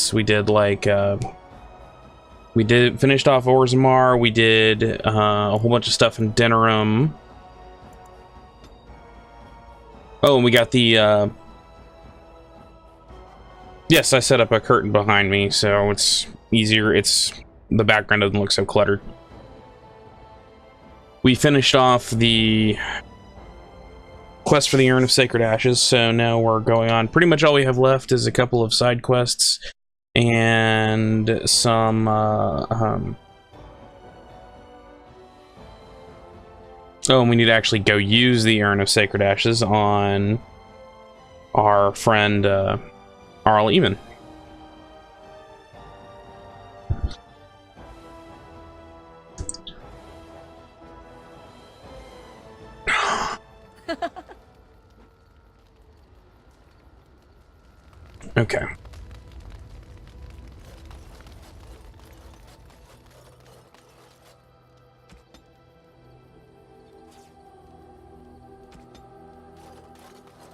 quests. We did like finished off Orzammar. We did a whole bunch of stuff in Denerim. Oh, and we got the yes, I set up a curtain behind me, so it's easier. The background doesn't look so cluttered. We finished off the quest for the Urn of Sacred Ashes, so now we're going on. Pretty much all we have left is a couple of side quests and some oh, and we need to actually go use the Urn of Sacred Ashes on our friend Arl Eamon. Okay.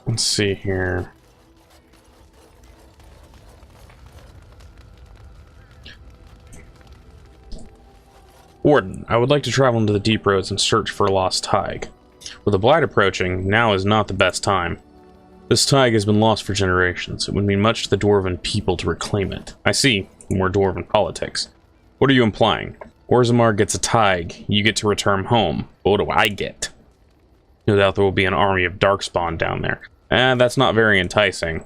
Let's see here. Warden, I would like to travel into the deep roads and search for a lost Tig. With the Blight approaching, now is not the best time. This Tig has been lost for generations. It would mean much to the Dwarven people to reclaim it. I see. More Dwarven politics. What are you implying? Orzammar gets a Tig. You get to return home. But what do I get? No doubt there will be an army of Darkspawn down there. That's not very enticing.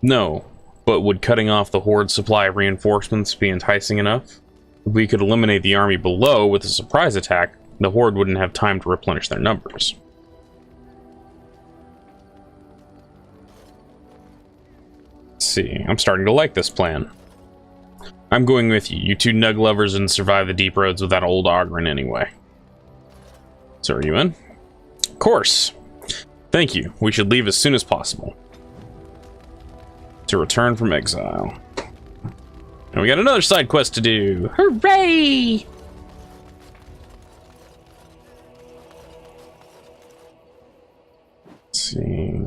No, but would cutting off the Horde's supply of reinforcements be enticing enough? If we could eliminate the army below with a surprise attack, the Horde wouldn't have time to replenish their numbers. Let's see, I'm starting to like this plan. I'm going with you. You two nug lovers didn't survive the deep roads without old Ogren anyway. So are you in? Of course. Thank you. We should leave as soon as possible. To return from exile. And we got another side quest to do. Hooray! Let's see.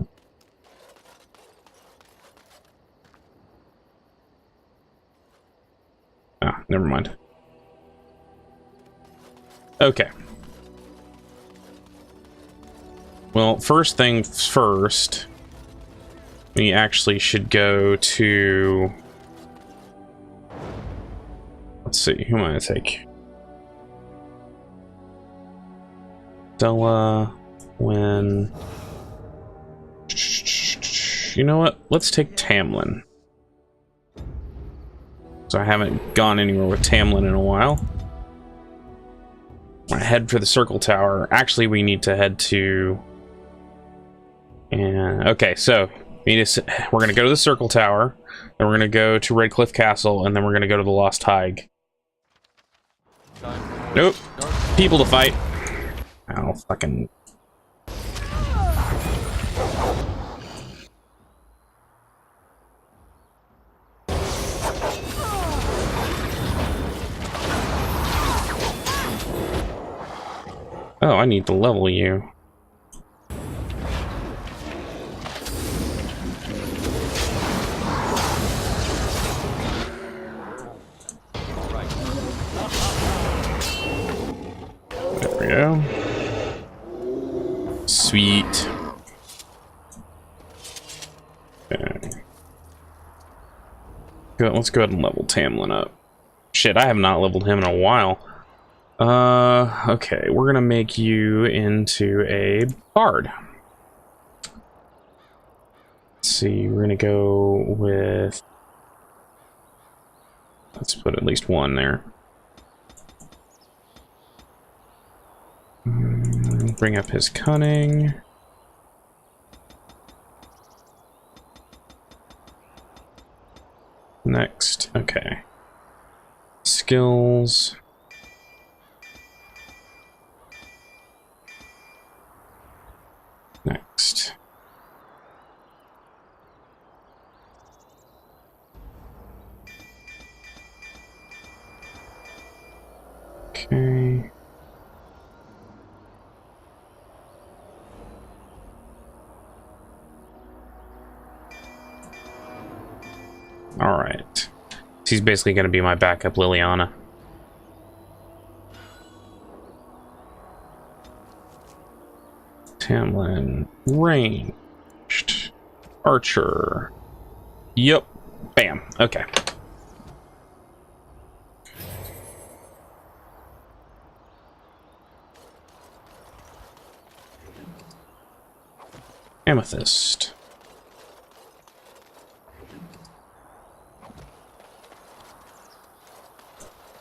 Ah, never mind. Okay. Well, first things first, we actually should go to... Let's see, who am I going to take? Stella, Wynn... You know what? Let's take Tamlin. So I haven't gone anywhere with Tamlin in a while. I head for the Circle Tower. Actually, we need to head to... And okay, so we're going to go to the Circle Tower, then we're going to go to Redcliffe Castle, and then we're going to go to the Lost Tig. Nope. People to fight. Oh, fucking... Oh, I need to level you. There we go. Sweet. Okay. Good, let's go ahead and level Tamlin up. Shit, I have not leveled him in a while. Okay, we're gonna make you into a bard. Let's see, we're gonna go with... Let's put at least one there. Bring up his cunning. Next, okay. Skills. Next. Okay. Alright. She's basically going to be my backup Liliana. Tamlin. Ranged. Archer. Yep. Bam. Okay. Amethyst.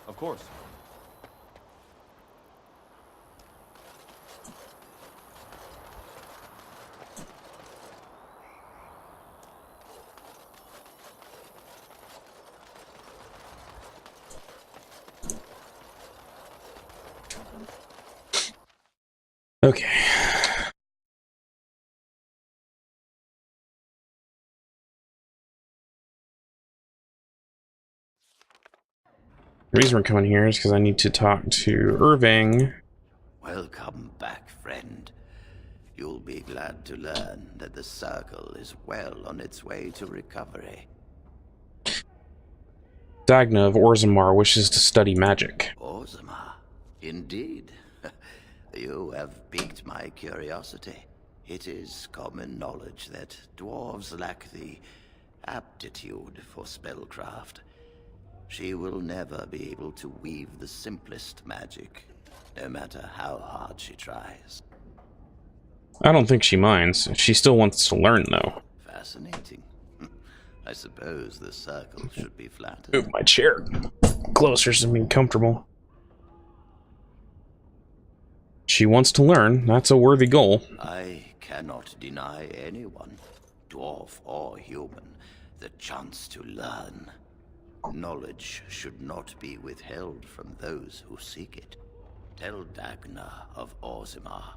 Of course. Okay. The reason we're coming here is because I need to talk to Irving. Welcome back, friend. You'll be glad to learn that the Circle is well on its way to recovery. Dagna of Orzammar wishes to study magic. Orzammar? Indeed. You have piqued my curiosity. It is common knowledge that dwarves lack the aptitude for spellcraft. She will never be able to weave the simplest magic, no matter how hard she tries. I don't think she minds. She still wants to learn, though. Fascinating. I suppose the Circle should be flattered. Move my chair closer to being comfortable. She wants to learn. That's a worthy goal. I cannot deny anyone, dwarf or human, the chance to learn. Knowledge should not be withheld from those who seek it. Tell Dagna of Orzammar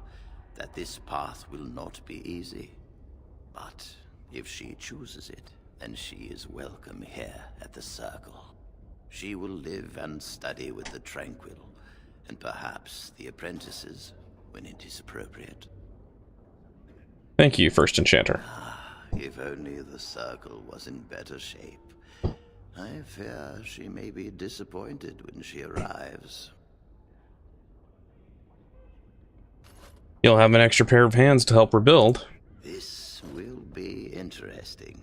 that this path will not be easy. But if she chooses it, then she is welcome here at the Circle. She will live and study with the Tranquil, and perhaps the apprentices, when it is appropriate. Thank you, First Enchanter. If only the Circle was in better shape. I fear she may be disappointed when she arrives. You'll have an extra pair of hands to help rebuild. This will be interesting.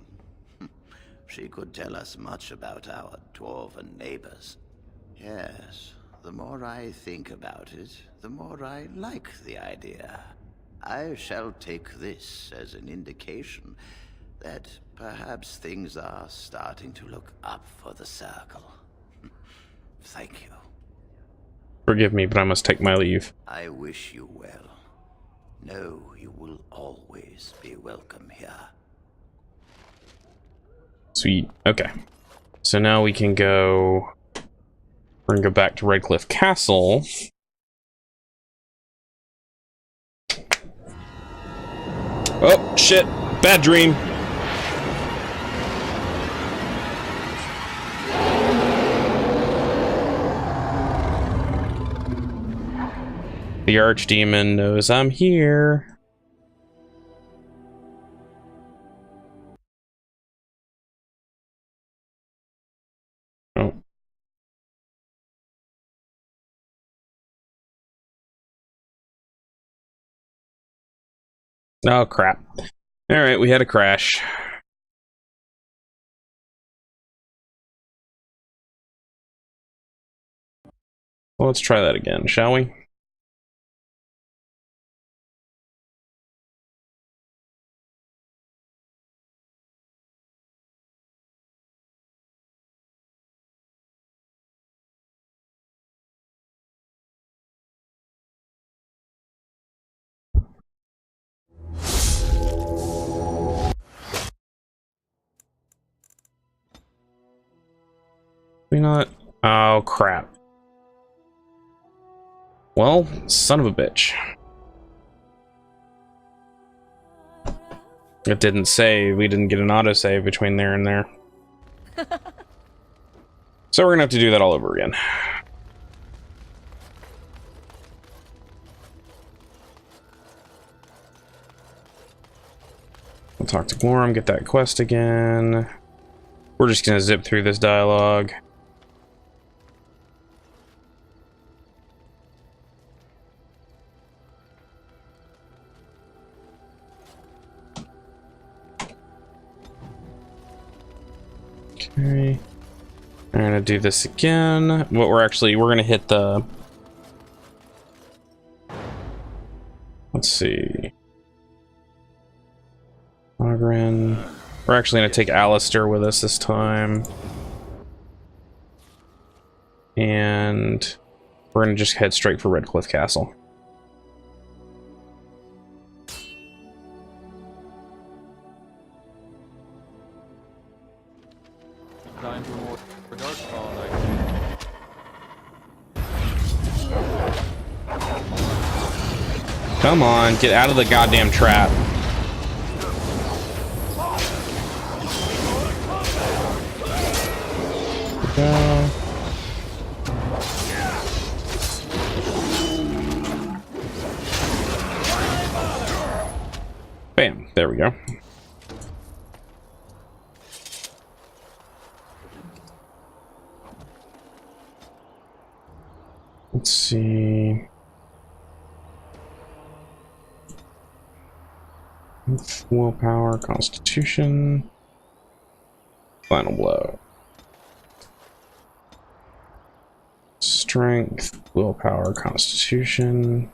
She could tell us much about our dwarven neighbors. Yes, the more I think about it, the more I like the idea. I shall take this as an indication that perhaps things are starting to look up for the Circle. Thank you. Forgive me, but I must take my leave. I wish you well. Know you will always be welcome here. Sweet. Okay. So now we can go... We're gonna go back to Redcliffe Castle. Oh, shit. Bad dream. The Archdemon knows I'm here. Oh. Oh, crap. Alright, we had a crash. Well, let's try that again, shall we? We not... Oh, crap. Well, son of a bitch. It didn't say we didn't get an autosave between there and there. So we're gonna have to do that all over again. We'll talk to Glorum, get that quest again. We're just gonna zip through this dialogue. Okay. I'm gonna do this again. We're gonna hit the... Let's see. Ogren. We're actually gonna take Alistair with us this time. And we're gonna just head straight for Redcliffe Castle. Come on, get out of the goddamn trap. Go. Bam, there we go. Let's see. Willpower, Constitution, Final Blow. Strength, Willpower, Constitution.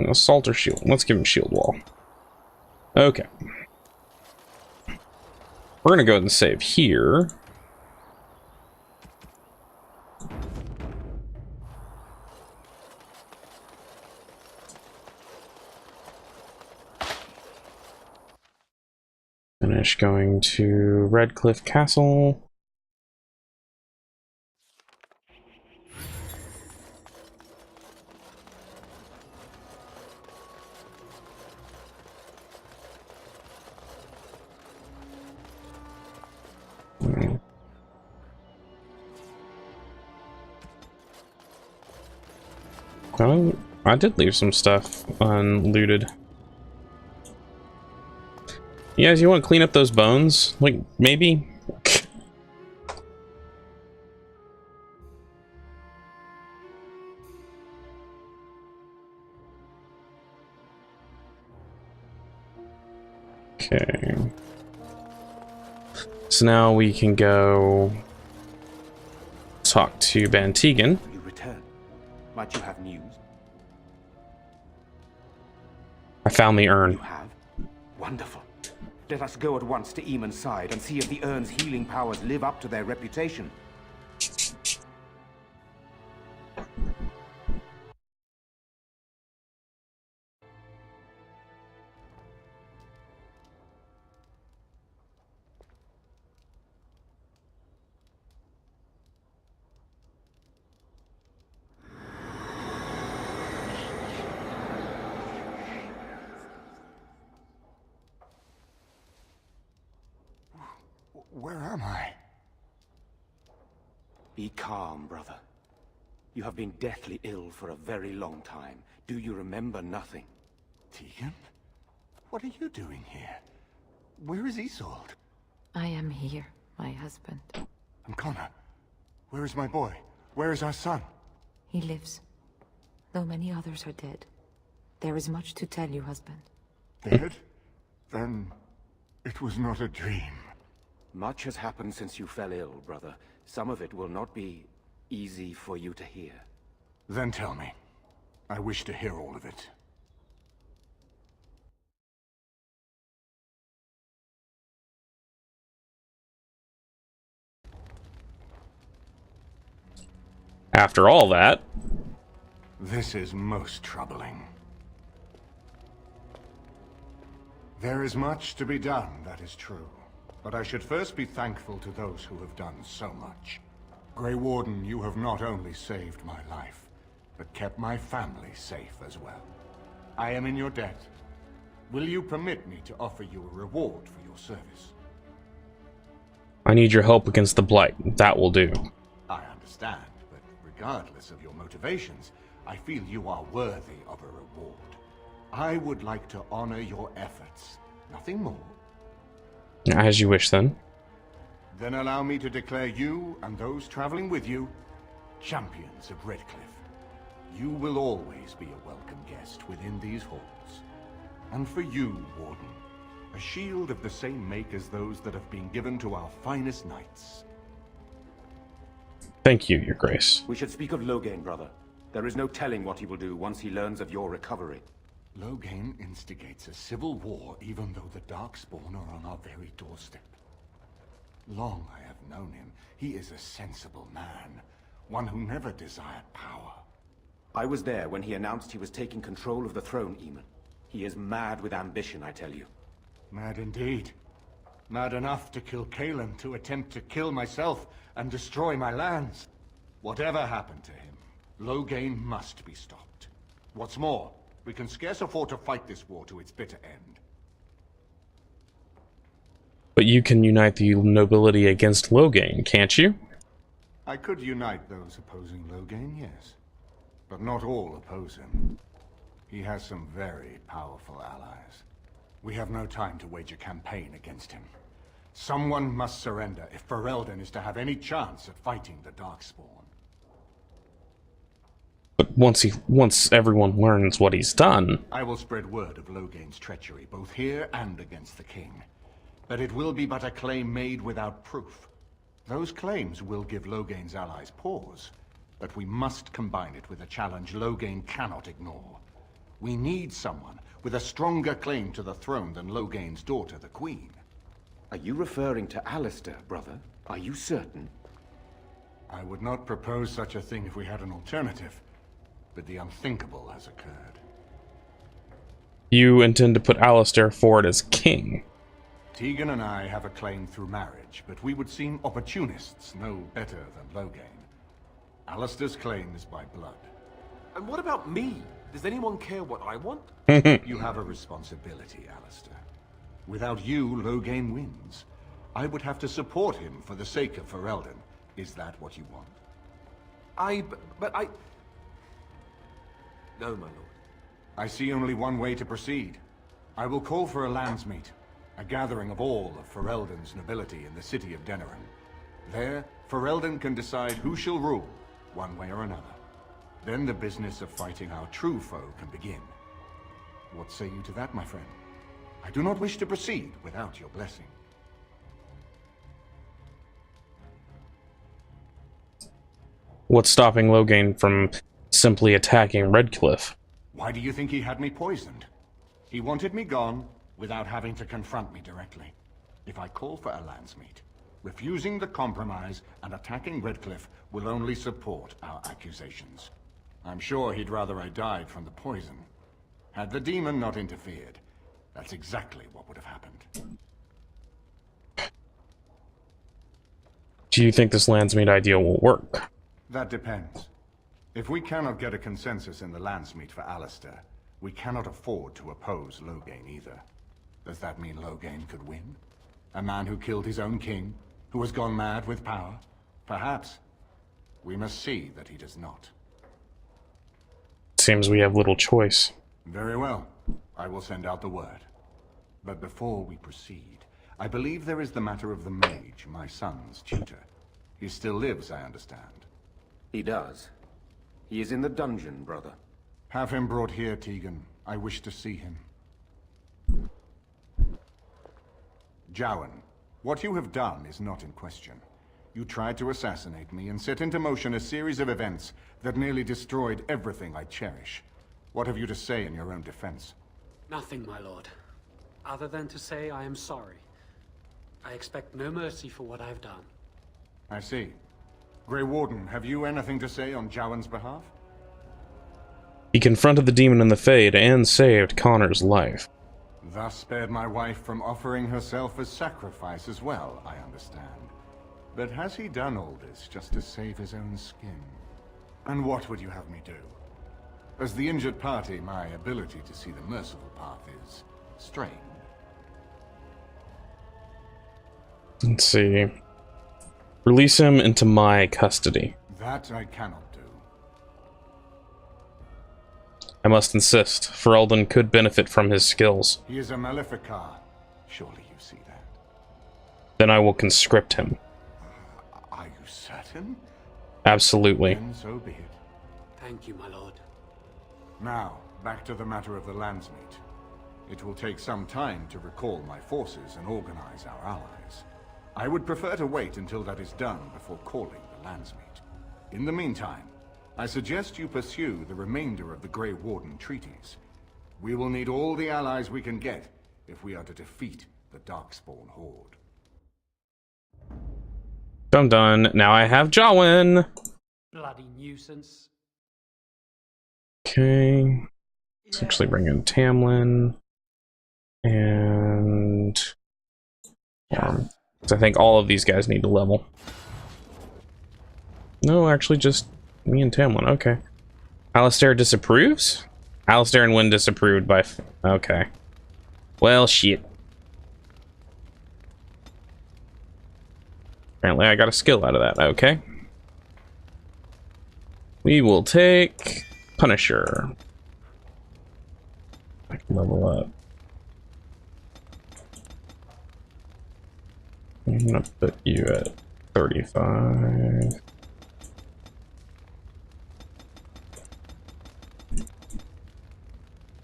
Assault or Shield? Let's give him Shield Wall. Okay. We're gonna go ahead and save here. Finish going to Redcliffe Castle. Oh, I did leave some stuff unlooted. You guys, you want to clean up those bones? Like, maybe? Okay. So now we can go talk to Van Tegan. You return. Might you have news? I found the urn. You have? Wonderful. Let us go at once to Eamon's side and see if the urn's healing powers live up to their reputation. Where am I? Be calm, brother. You have been deathly ill for a very long time. Do you remember nothing? Tegan? What are you doing here? Where is Isolde? I am here, my husband. And Connor? Where is my boy? Where is our son? He lives, though many others are dead. There is much to tell you, husband. Dead? Then it was not a dream. Much has happened since you fell ill, brother. Some of it will not be easy for you to hear. Then tell me. I wish to hear all of it. After all that... This is most troubling. There is much to be done, that is true. But I should first be thankful to those who have done so much. Grey Warden, you have not only saved my life, but kept my family safe as well. I am in your debt. Will you permit me to offer you a reward for your service? I need your help against the Blight. That will do. I understand, but regardless of your motivations, I feel you are worthy of a reward. I would like to honor your efforts. Nothing more. As you wish, then. Then allow me to declare you and those traveling with you champions of Redcliffe. You will always be a welcome guest within these halls. And for you, Warden, a shield of the same make as those that have been given to our finest knights. Thank you, Your Grace. We should speak of Loghain, brother. There is no telling what he will do once he learns of your recovery. Loghain instigates a civil war even though the Darkspawn are on our very doorstep. Long I have known him. He is a sensible man, one who never desired power. I was there when he announced he was taking control of the throne, Eamon. He is mad with ambition, I tell you. Mad indeed. Mad enough to kill Cailan, to attempt to kill myself and destroy my lands. Whatever happened to him, Loghain must be stopped. What's more, we can scarce afford to fight this war to its bitter end. But you can unite the nobility against Loghain, can't you? I could unite those opposing Loghain, yes. But not all oppose him. He has some very powerful allies. We have no time to wage a campaign against him. Someone must surrender if Ferelden is to have any chance at fighting the Darkspawn. But once everyone learns what he's done... I will spread word of Loghain's treachery, both here and against the king. But it will be but a claim made without proof. Those claims will give Loghain's allies pause, but we must combine it with a challenge Loghain cannot ignore. We need someone with a stronger claim to the throne than Loghain's daughter, the Queen. Are you referring to Alistair, brother? Are you certain? I would not propose such a thing if we had an alternative, but the unthinkable has occurred. You intend to put Alistair forward as king? Tegan and I have a claim through marriage, but we would seem opportunists no better than Loghain. Alistair's claim is by blood. And what about me? Does anyone care what I want? You have a responsibility, Alistair. Without you, Loghain wins. I would have to support him for the sake of Ferelden. Is that what you want? But I... No, my lord. I see only one way to proceed. I will call for a landsmeet, a gathering of all of Ferelden's nobility in the city of Denerim. There, Ferelden can decide who shall rule, one way or another. Then the business of fighting our true foe can begin. What say you to that, my friend? I do not wish to proceed without your blessing. What's stopping Loghain from simply attacking Redcliffe? Why do you think he had me poisoned? He wanted me gone without having to confront me directly. If I call for a landsmeet, refusing the compromise and attacking Redcliffe will only support our accusations. I'm sure he'd rather I died from the poison. Had the demon not interfered, that's exactly what would have happened. Do you think this landsmeet idea will work? That depends. If we cannot get a consensus in the landsmeet for Alistair, we cannot afford to oppose Loghain either. Does that mean Loghain could win? A man who killed his own king, who has gone mad with power? Perhaps. We must see that he does not. Seems we have little choice. Very well. I will send out the word. But before we proceed, I believe there is the matter of the mage, my son's tutor. He still lives, I understand. He does. He is in the dungeon, brother. Have him brought here, Tegan. I wish to see him. Jowan, what you have done is not in question. You tried to assassinate me and set into motion a series of events that nearly destroyed everything I cherish. What have you to say in your own defense? Nothing, my lord. Other than to say I am sorry. I expect no mercy for what I have done. I see. Grey Warden, have you anything to say on Jowan's behalf? He confronted the demon in the Fade and saved Connor's life. Thus spared my wife from offering herself as sacrifice as well, I understand. But has he done all this just to save his own skin? And what would you have me do? As the injured party, my ability to see the merciful path is strained. Let's see. Release him into my custody. That I cannot do. I must insist. Ferelden could benefit from his skills. He is a Maleficar. Surely you see that. Then I will conscript him. Are you certain? Absolutely. Then so be it. Thank you, my lord. Now, back to the matter of the Landsmeet. It will take some time to recall my forces and organize our allies. I would prefer to wait until that is done before calling the Landsmeet. In the meantime, I suggest you pursue the remainder of the Grey Warden treaties. We will need all the allies we can get if we are to defeat the Darkspawn Horde. Done done. Now I have Jawin. Bloody nuisance. Okay. Let's actually bring in Tamlin. And... I think all of these guys need to level. No, actually just me and Tamlin. Okay. Alistair disapproves? Alistair and Wynn disapproved by... Okay. Well, shit. Apparently I got a skill out of that. Okay. We will take Punisher. I can level up. I'm gonna put you at 35.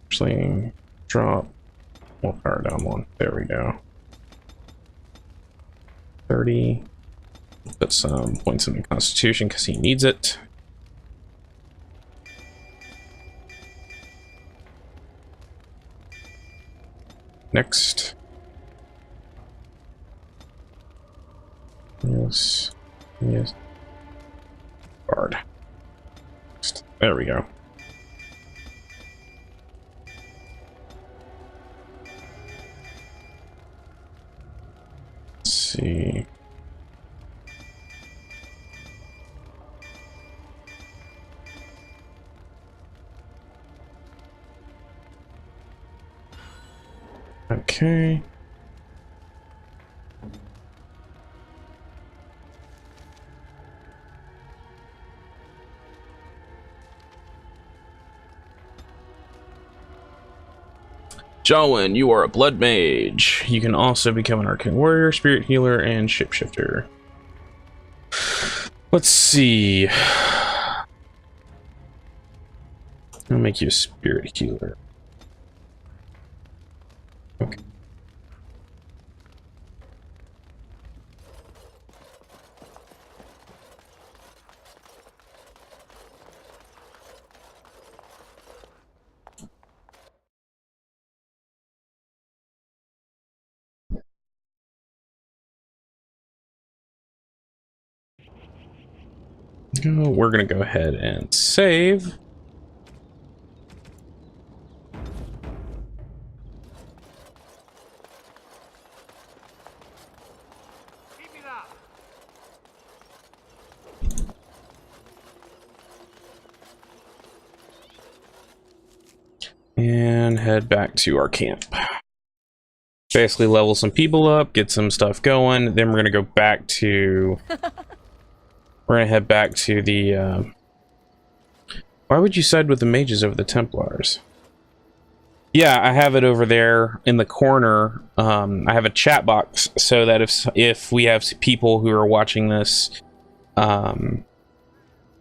Actually, drop one power down one. There we go. 30. Put some points in the Constitution because he needs it. Next. Yes. Yes. Guard. Next. There we go. Let's see. Okay. Jawin, you are a blood mage. You can also become an arcane warrior, spirit healer, and shapeshifter. Let's see. I'll make you a spirit healer. Okay. We're gonna go ahead and save. And head back to our camp. Basically level some people up, get some stuff going, then we're gonna go back to... We're gonna head back to the, Why would you side with the mages over the Templars? Yeah, I have it over there in the corner. I have a chat box so that if we have people who are watching this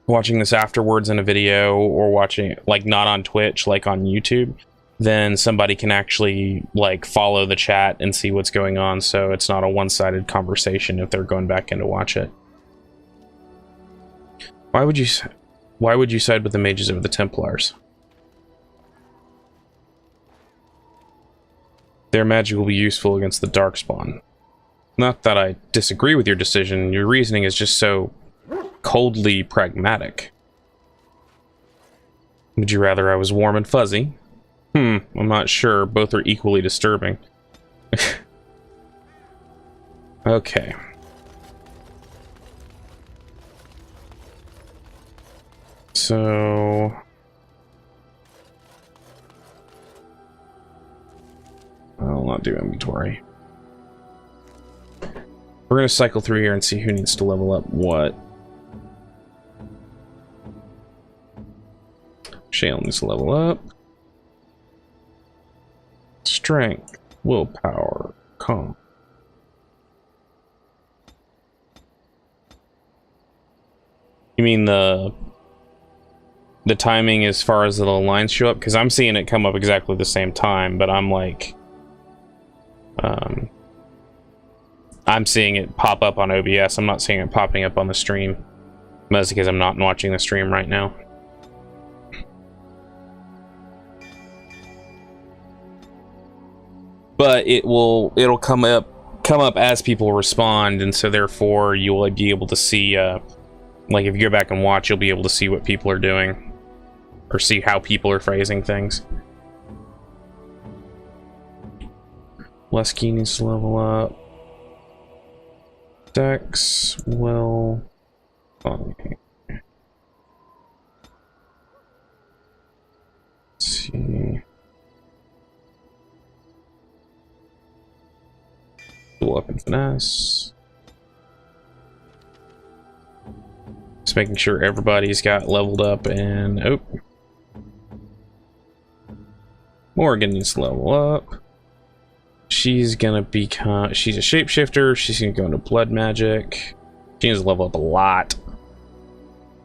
afterwards in a video, or watching it, like, not on Twitch, like on YouTube, then somebody can actually, like, follow the chat and see what's going on, so it's not a one-sided conversation if they're going back in to watch it. Why would you side with the mages over the Templars? Their magic will be useful against the Darkspawn. Not that I disagree with your decision, your reasoning is just so coldly pragmatic. Would you rather I was warm and fuzzy? I'm not sure. Both are equally disturbing. Okay. So... I'll not do inventory. We're going to cycle through here and see who needs to level up what. Shale needs to level up. Strength, willpower, calm. You mean the timing as far as the lines show up? Because I'm seeing it come up exactly the same time, but I'm like, I'm seeing it pop up on OBS. I'm not seeing it popping up on the stream. Mostly because I'm not watching the stream right now. But it'll come up as people respond, and so therefore you will be able to see, like if you go back and watch, you'll be able to see what people are doing, or see how people are phrasing things. Lesky needs to level up. Dex will. Okay. Let's see. Dual up and finesse. Just making sure everybody's got leveled up, and oh, Morgan needs to level up. She's gonna become. She's a shapeshifter. She's gonna go into blood magic. She needs to level up a lot.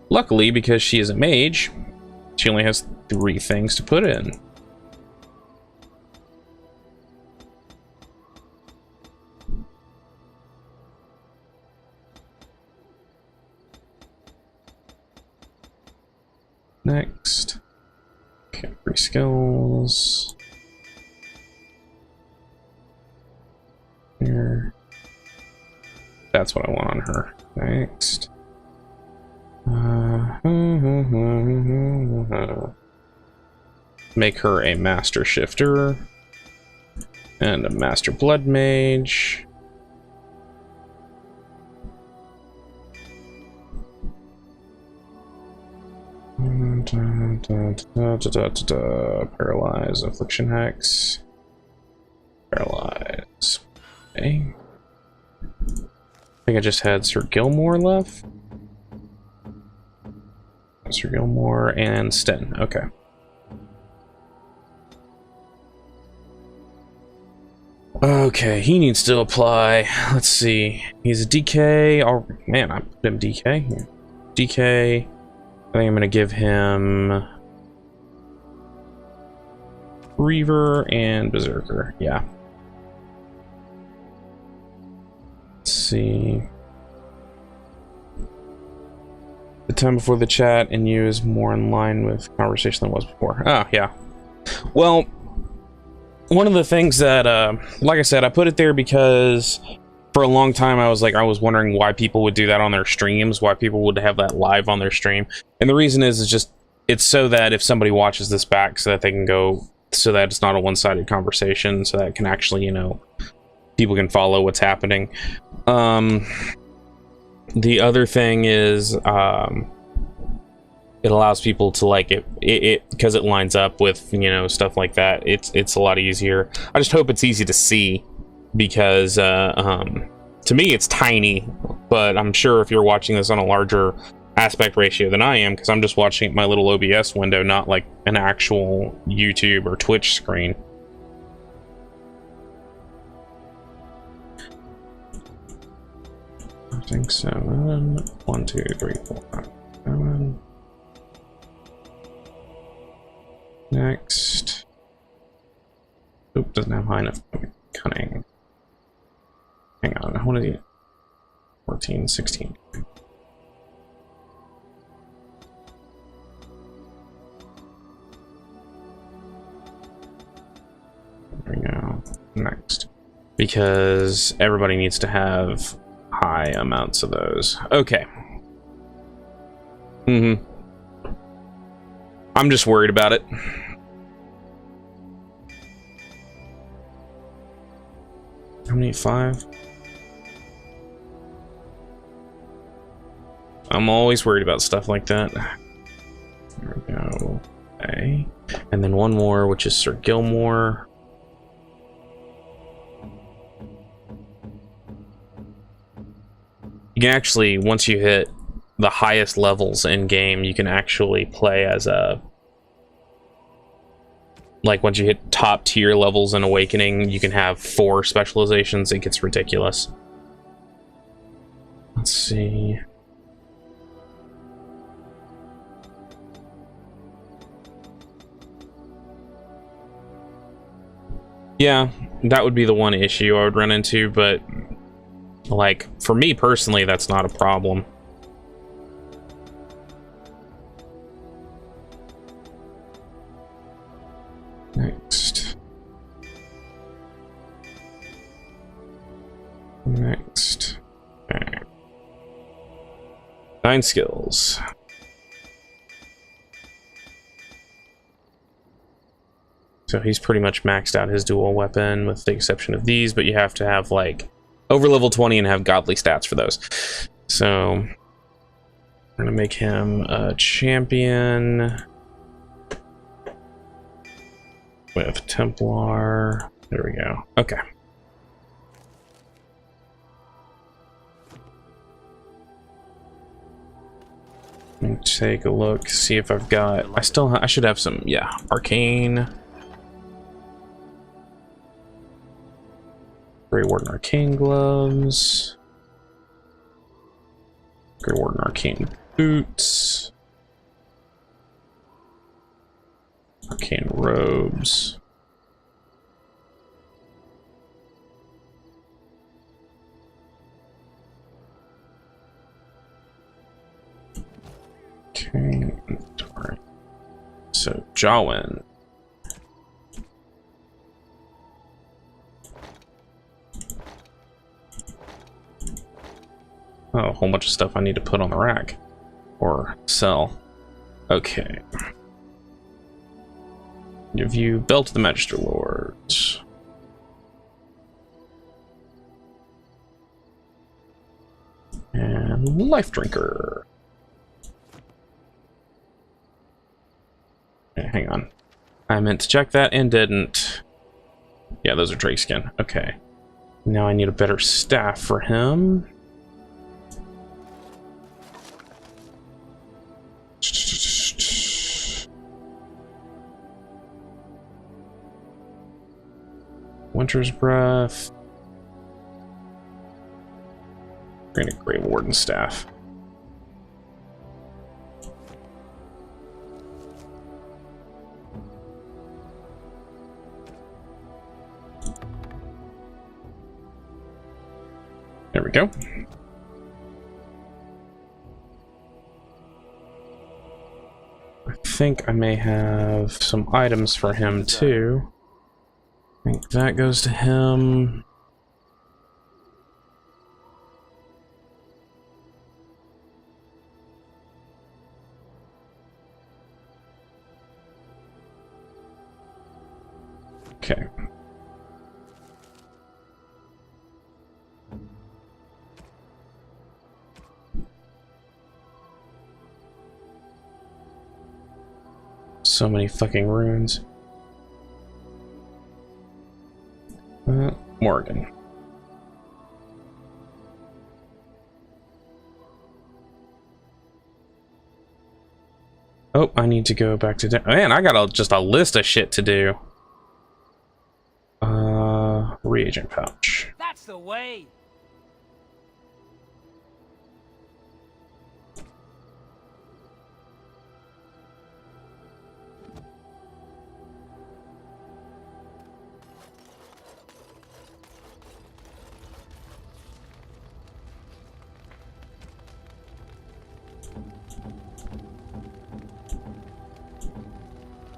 Luckily, because she is a mage, she only has 3 things to put in. Next. Okay, 3 skills. Here. That's what I want on her. Next. Make her a master shifter. And a master blood mage. Paralyze, affliction hex. Paralyze. Okay. I think I just had Sir Gilmore left. Sir Gilmore and Sten. Okay. Okay, he needs to apply. Let's see. He's a DK. Oh man, I put him DK here. DK. I think I'm gonna give him Reaver and Berserker. Yeah. Let's see. The time before the chat and you is more in line with conversation than it was before. Ah, yeah. Well, one of the things that, like I said, I put it there because for a long time I was wondering why people would do that on their streams, why people would have that live on their stream. And the reason is just, it's so that if somebody watches this back, so that they can go, so that it's not a one-sided conversation, so that it can actually, you know, people can follow what's happening. The other thing is, it allows people to like it because it lines up with, you know, stuff like that. It's a lot easier. I just hope it's easy to see, because to me it's tiny, but I'm sure if you're watching this on a larger aspect ratio than I am, because I'm just watching it my little OBS window, not like an actual YouTube or Twitch screen. I think 7. 1, 2, 3, 4, 5, 7. Next. Oop, doesn't have high enough cunning. Hang on, what is he? 14, 16. There we go. Next. Because everybody needs to have high amounts of those. Okay. I'm just worried about it. How many? 5? I'm always worried about stuff like that. There we go. Okay. And then one more, which is Sir Gilmore. You can actually, once you hit the highest levels in game, you can actually play as a like once you hit top tier levels in Awakening, you can have 4 specializations. It gets ridiculous. Let's see. Yeah, that would be the one issue I would run into, but like for me personally, that's not a problem. Next. Okay. 9 skills. So he's pretty much maxed out his dual weapon with the exception of these, but you have to have like over level 20 and have godly stats for those. So I'm gonna make him a champion with Templar. There we go. Okay. Let me take a look, see if I've got. I should have some. Yeah, arcane. Grey Warden Arcane Gloves. Grey Warden Arcane Boots. Arcane Robes. Okay, inventory. So, Jawin. Oh, a whole bunch of stuff I need to put on the rack. Or sell. Okay. Give you Belt of the Magister Lords. And Life Drinker. Okay, hang on. I meant to check that and didn't. Yeah, those are Drake skin. Okay. Now I need a better staff for him. Winter's Breath. We're gonna Grey Warden staff. There we go. I think I may have some items for him too. I think that goes to him. Okay. So many fucking runes. Morgan. Oh, I need to go back to... Man, I got just a list of shit to do. Reagent pouch. That's the way.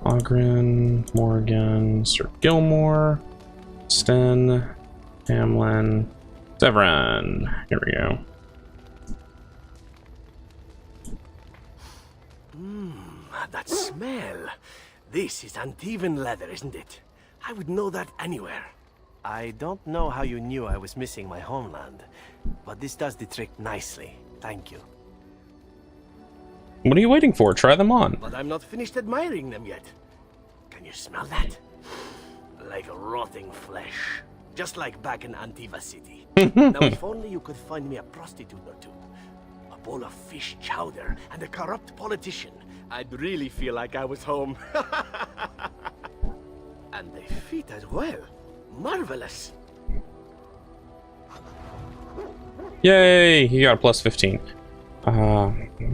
Ogren, Morgan, Sir Gilmore, Sten, Hamlin, Severin. Here we go. That smell. This is Antivan leather, isn't it? I would know that anywhere. I don't know how you knew I was missing my homeland, but this does the trick nicely. Thank you. What are you waiting for? Try them on. But I'm not finished admiring them yet. Can you smell that? Like rotting flesh. Just like back in Antiva City. Now, if only you could find me a prostitute or two. A bowl of fish chowder and a corrupt politician. I'd really feel like I was home. And Defeat as well. Marvelous. Yay! He got a plus 15.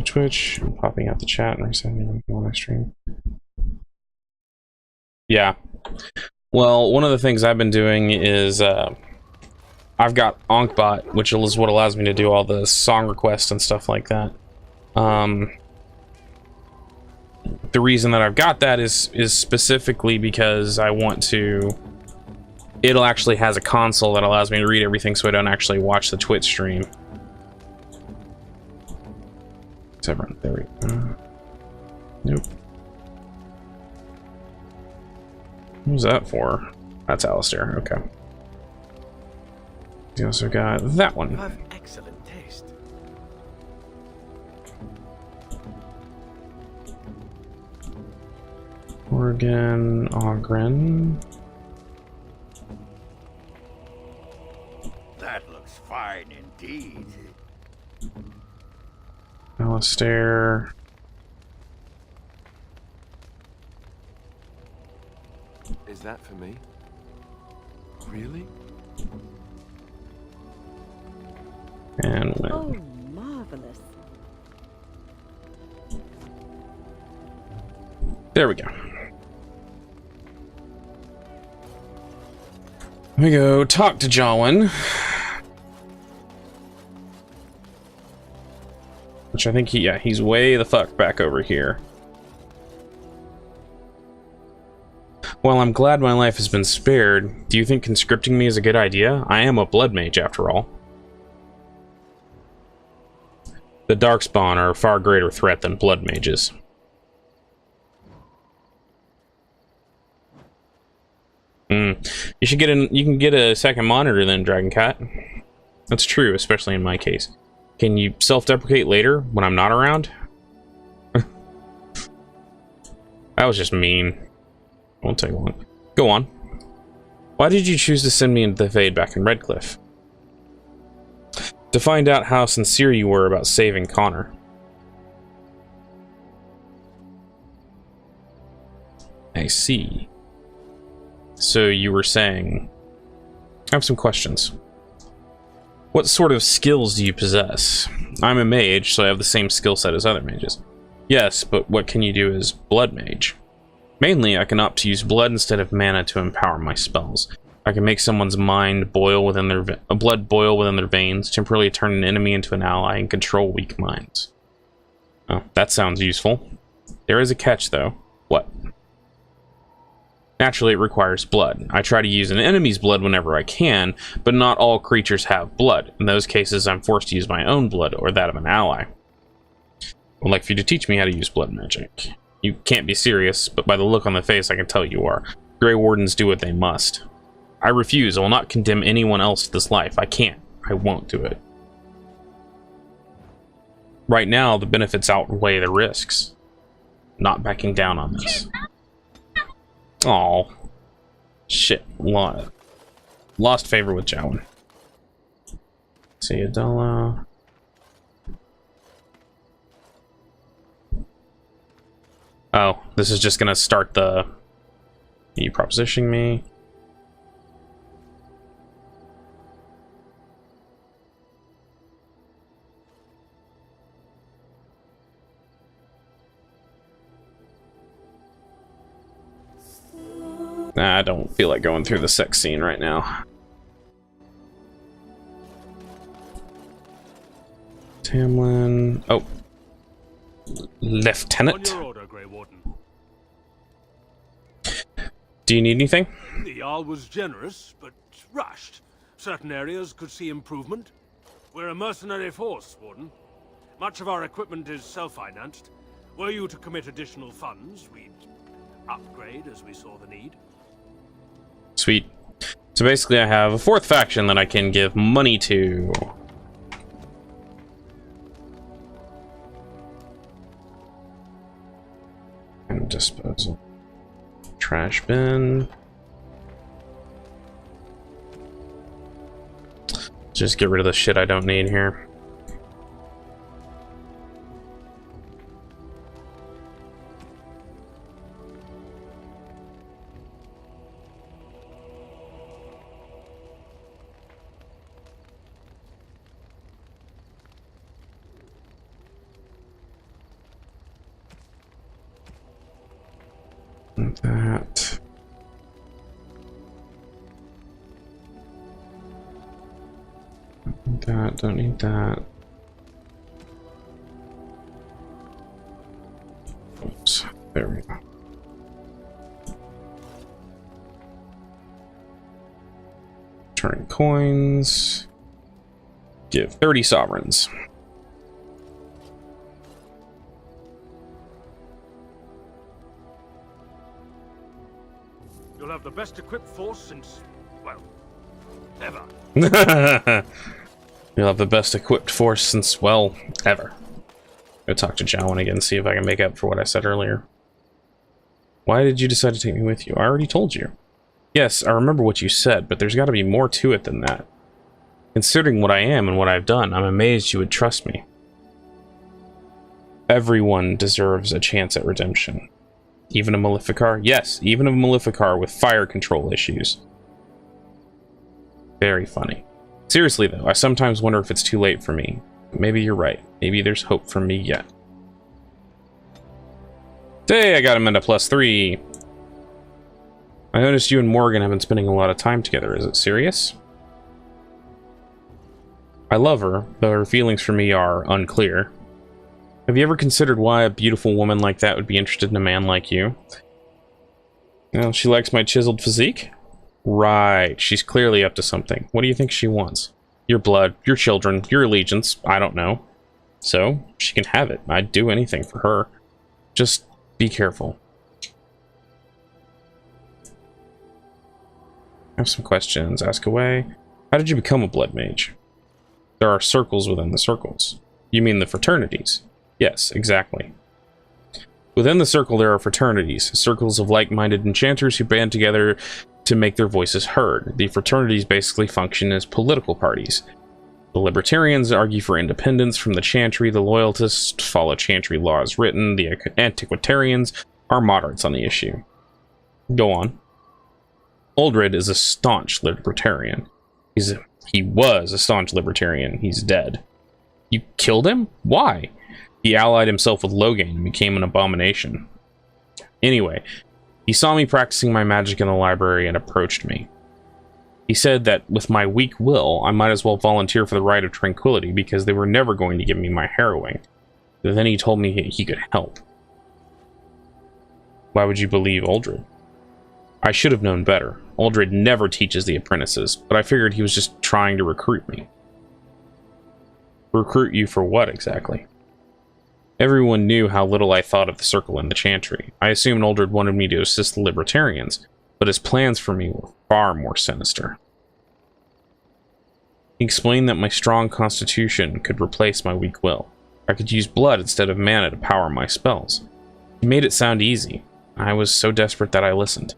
Twitch, I'm popping out the chat and resending on my stream. Yeah. Well, one of the things I've been doing is I've got Ankbot, which is what allows me to do all the song requests and stuff like that. The reason that I've got that is specifically because I want to... It'll actually has a console that allows me to read everything so I don't actually watch the Twitch stream. There we go. Nope. Who's that for? That's Alistair, okay. We also got that one. You have excellent taste. Oregon, Ogren. That looks fine indeed. Alistair. Is that for me? Really? And Lynn. Oh, marvelous. There we go. Let me go talk to Jawin. Which I think he's way the fuck back over here. Well, I'm glad my life has been spared. Do you think conscripting me is a good idea? I am a blood mage, after all. The Darkspawn are a far greater threat than blood mages. You should get you can get a second monitor then, Dragon Cat. That's true, especially in my case. Can you self-deprecate later when I'm not around? That was just mean. Won't take long. Go on. Why did you choose to send me into the Fade back in Redcliffe? To find out how sincere you were about saving Connor. I see. So you were saying... I have some questions. What sort of skills do you possess? I'm a mage, so I have the same skill set as other mages. Yes, but what can you do as blood mage? Mainly, I can opt to use blood instead of mana to empower my spells. I can make someone's mind boil within their blood boil within their veins, temporarily turn an enemy into an ally, and control weak minds. Oh, that sounds useful. There is a catch, though. What? Naturally, it requires blood. I try to use an enemy's blood whenever I can, but not all creatures have blood. In those cases, I'm forced to use my own blood, or that of an ally. I'd like for you to teach me how to use blood magic. You can't be serious, but by the look on the face, I can tell you are. Grey Wardens do what they must. I refuse. I will not condemn anyone else to this life. I can't. I won't do it. Right now, the benefits outweigh the risks. Not backing down on this. Oh, shit! Lost favor with Jowan. See Adela. Oh, this is just gonna start the... You propositioning me? Nah, I don't feel like going through the sex scene right now. Tamlin... Oh. Lieutenant. On your order, Grey Warden. Do you need anything? The Jarl was generous, but rushed. Certain areas could see improvement. We're a mercenary force, Warden. Much of our equipment is self-financed. Were you to commit additional funds, we'd upgrade as we saw the need. Sweet. So basically I have a fourth faction that I can give money to. And disposal. Trash bin. Just get rid of the shit I don't need here. want that. Don't need that, don't need that. Oops, there we go. Turning coins. Give 30 sovereigns. You'll have the best equipped force since, well, ever. You'll have the best equipped force since, well, ever. Go talk to Jowan again, see if I can make up for what I said earlier. Why did you decide to take me with you? I already told you. Yes, I remember what you said, but there's got to be more to it than that. Considering what I am and what I've done, I'm amazed you would trust me. Everyone deserves a chance at redemption. Even a Maleficar? Yes, even a Maleficar with fire control issues. Very funny. Seriously though, I sometimes wonder if it's too late for me. Maybe you're right. Maybe there's hope for me yet. Hey, I got him into +3. I noticed you and Morgan have been spending a lot of time together. Is it serious? I love her, though her feelings for me are unclear. Have you ever considered why a beautiful woman like that would be interested in a man like you? Well, she likes my chiseled physique? Right, she's clearly up to something. What do you think she wants? Your blood, your children, your allegiance, I don't know. So, she can have it. I'd do anything for her. Just be careful. I have some questions. Ask away. How did you become a blood mage? There are circles within the circles. You mean the fraternities? Yes, exactly. Within the circle there are fraternities, circles of like-minded enchanters who band together to make their voices heard. The fraternities basically function as political parties. The libertarians argue for independence from the chantry, the loyalists follow chantry law as written, the antiquitarians are moderates on the issue. Go on. Uldred is a staunch libertarian. He was a staunch libertarian. He's dead. You killed him? Why? He allied himself with Logain and became an abomination. Anyway, he saw me practicing my magic in the library and approached me. He said that with my weak will, I might as well volunteer for the Rite of Tranquility because they were never going to give me my harrowing. Then he told me he could help. Why would you believe Uldred? I should have known better. Uldred never teaches the apprentices, but I figured he was just trying to recruit me. Recruit you for what, exactly? Everyone knew how little I thought of the Circle and the Chantry. I assumed Uldred wanted me to assist the Libertarians, but his plans for me were far more sinister. He explained that my strong constitution could replace my weak will. I could use blood instead of mana to power my spells. He made it sound easy. I was so desperate that I listened.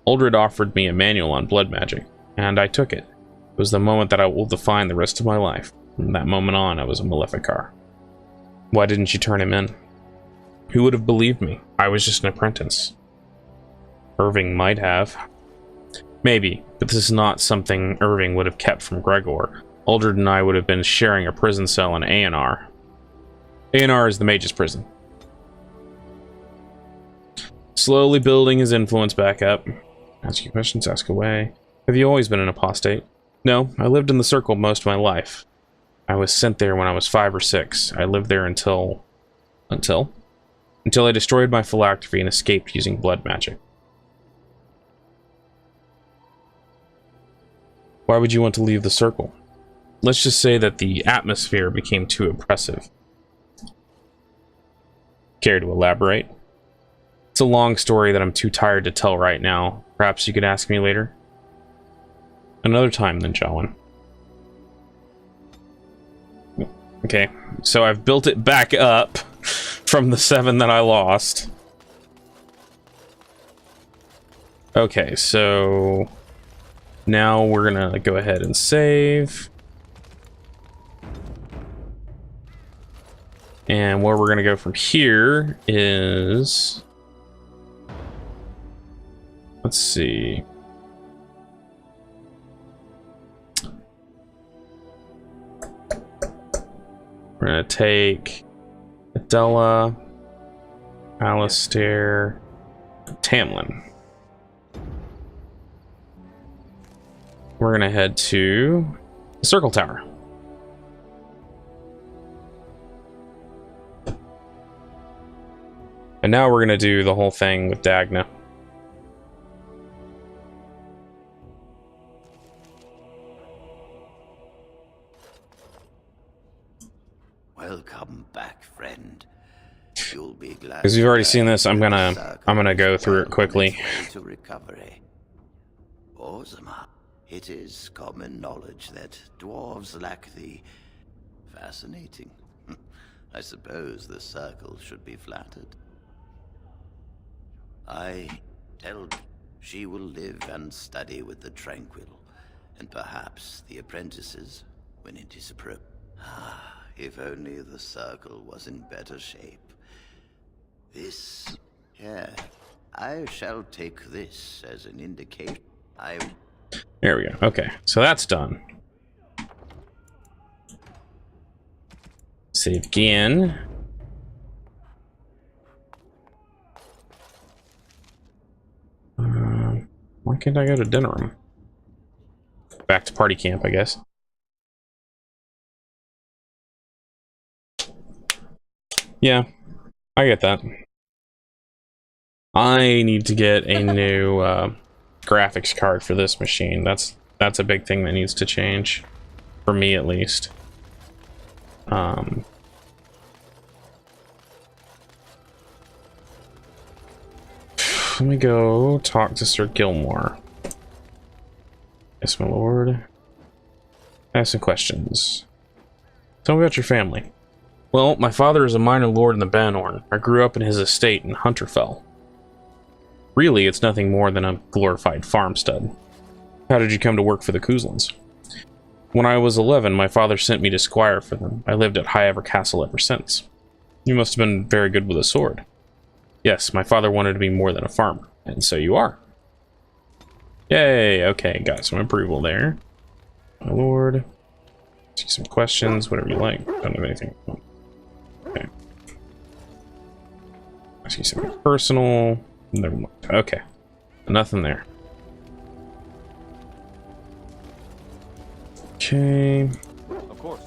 Uldred offered me a manual on blood magic, and I took it. It was the moment that I will define the rest of my life. From that moment on, I was a Maleficar. Why didn't you turn him in? Who would have believed me? I was just an apprentice. Irving might have. Maybe, but this is not something Irving would have kept from Gregor. Uldred and I would have been sharing a prison cell in A&R. A&R is the mage's prison. Slowly building his influence back up. Ask you questions, ask away. Have you always been an apostate? No, I lived in the Circle most of my life. I was sent there when I was 5 or 6. I lived there until I destroyed my phylactery and escaped using blood magic. Why would you want to leave the Circle? Let's just say that the atmosphere became too oppressive. Care to elaborate? It's a long story that I'm too tired to tell right now. Perhaps you could ask me later? Another time then, Jowan. Okay, so I've built it back up from the 7 that I lost. Okay, so now we're gonna go ahead and save. And where we're gonna go from here is... Let's see. We're gonna take Adela, Alistair, Tamlin. We're gonna head to the Circle Tower. And now we're gonna do the whole thing with Dagna. Welcome back, friend. You'll be glad. Because we've already seen this, I'm gonna go through it quickly. To recovery. Orzammar. It is common knowledge that dwarves lack the fascinating. I suppose the circle should be flattered. I tell she will live and study with the tranquil, and perhaps the apprentices when it is appropriate. Ah, if only the circle was in better shape. This, yeah, I shall take this as an indication. There we go. Okay, so that's done. Save again. Why can't I go to dinner room? Back to party camp, I guess. Yeah, I get that. I need to get a new graphics card for this machine. That's a big thing that needs to change, for me at least. Let me go talk to Sir Gilmore. Yes, my lord. Ask some questions. Tell me about your family. Well, my father is a minor lord in the Banorn. I grew up in his estate in Hunterfell. Really, it's nothing more than a glorified farmstead. How did you come to work for the Kuzlins? When I was 11, my father sent me to squire for them. I lived at Highever Castle ever since. You must have been very good with a sword. Yes, my father wanted to be more than a farmer, and so you are. Yay, okay, got some approval there. My lord. See some questions, whatever you like. Don't have anything. Okay. Ask you something personal. Never mind. Okay. Nothing there. Okay. Of course.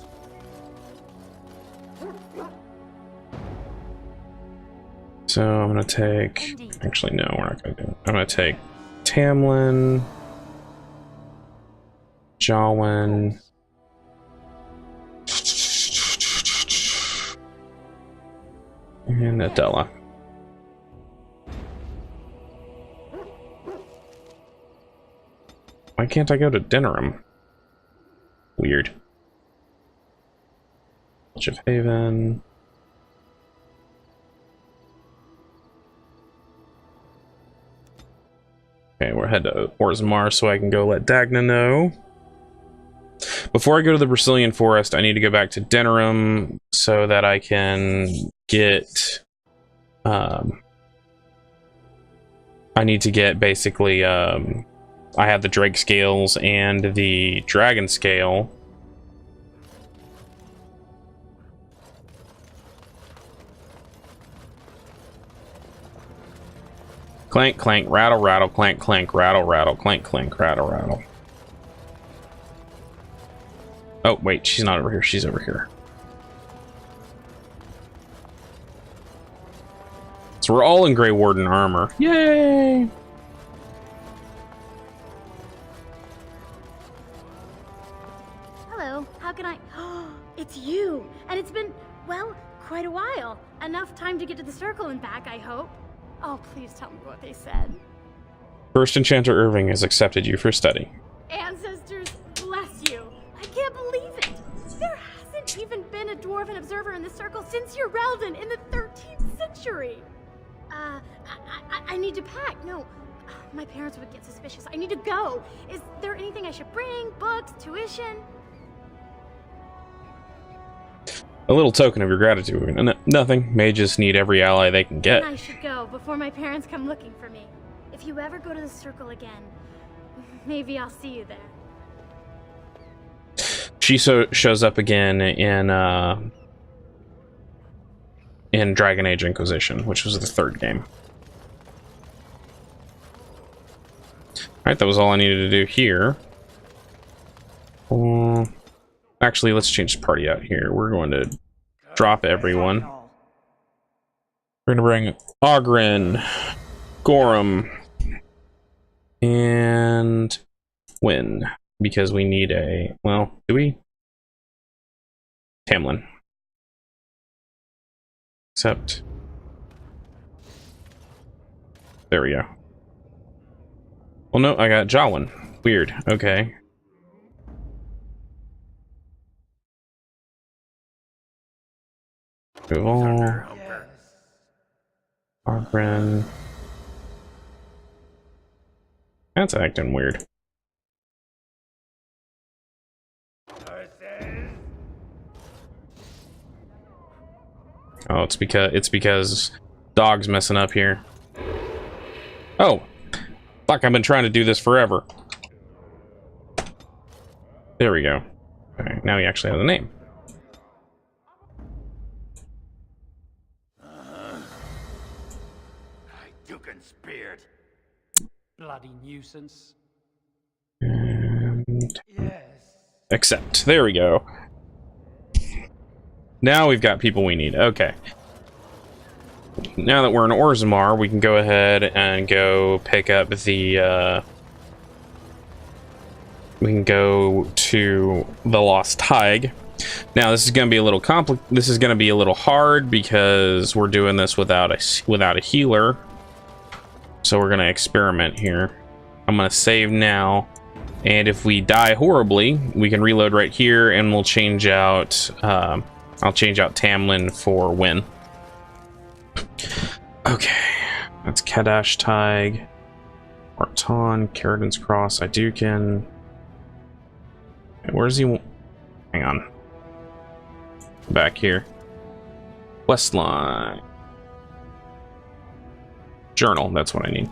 So I'm gonna take. Actually, no, we're not gonna do it. I'm gonna take Tamlin, Jawin, and Adela. Why can't I go to dinner room? Weird. Village of Haven. Okay, we're headed to Orzammar so I can go let Dagna know. Before I go to the Brazilian Forest, I need to go back to Denerim so that I can get... I need to get basically... I have the Drake Scales and the Dragon Scale. Clank, clank, rattle, rattle, clank, clank, rattle, rattle, clank, clank, rattle, rattle. Oh, wait, she's not over here. She's over here. So we're all in Grey Warden armor. Yay! Hello, how can I... It's you! And it's been, well, quite a while. Enough time to get to the circle and back, I hope. Oh, please tell me what they said. First Enchanter Irving has accepted you for study. Ancestors, bless you. I can't believe it. There hasn't even been a dwarven observer in the circle since Urelden in the 13th century. I need to pack. No, my parents would get suspicious. I need to go. Is there anything I should bring? Books, tuition? A little token of your gratitude. Nothing. Mages need every ally they can get. Then I should go before my parents come looking for me. If you ever go to the circle again, maybe I'll see you there. She shows up again in Dragon Age Inquisition, which was the third game. Alright, that was all I needed to do here. Actually, let's change the party out here. We're going to drop everyone. We're going to bring Ogren, Gorham, and Wynn. Because we need a... Well, do we? Tamlin. Except... There we go. Well, no, I got Jawin. Weird. Okay. Cool. Ogren. That's acting weird. Oh, it's because dog's messing up here. Oh, fuck! I've been trying to do this forever. There we go. Okay, now we actually have the name. You conspired. Bloody nuisance. And accept. There we go. Now we've got people we need. Okay. Now that we're in Orzammar, we can go ahead and go pick up the, we can go to the Lost Tig. Now this is going to be a little this is going to be a little hard because we're doing this without a healer. So we're going to experiment here. I'm going to save now. And if we die horribly, we can reload right here and we'll change out, I'll change out Tamlin for Wynn. Okay, that's Kadash Tig, Arton, Carradin's Cross, Idukin. Where's he? Hang on. Back here. Westline. Journal, that's what I need.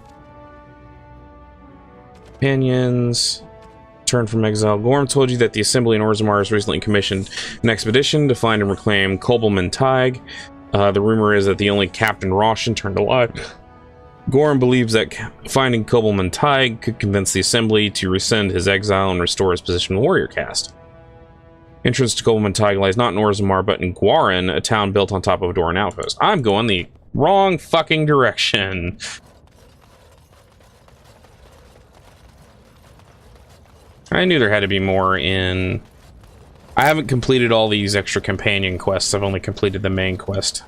Companions. Returned from exile. Gorham told you that the Assembly in Orzammar has recently commissioned an expedition to find and reclaim Kobelman Tig. The rumor is that the only Captain Roshan turned alive. Gorham believes that finding Kobelman Tig could convince the Assembly to rescind his exile and restore his position in the warrior caste. Entrance to Kobelman Tig lies not in Orzammar, but in Gwarin, a town built on top of a Doran outpost. I'm going the wrong fucking direction. I knew there had to be more in... I haven't completed all these extra companion quests. I've only completed the main quest.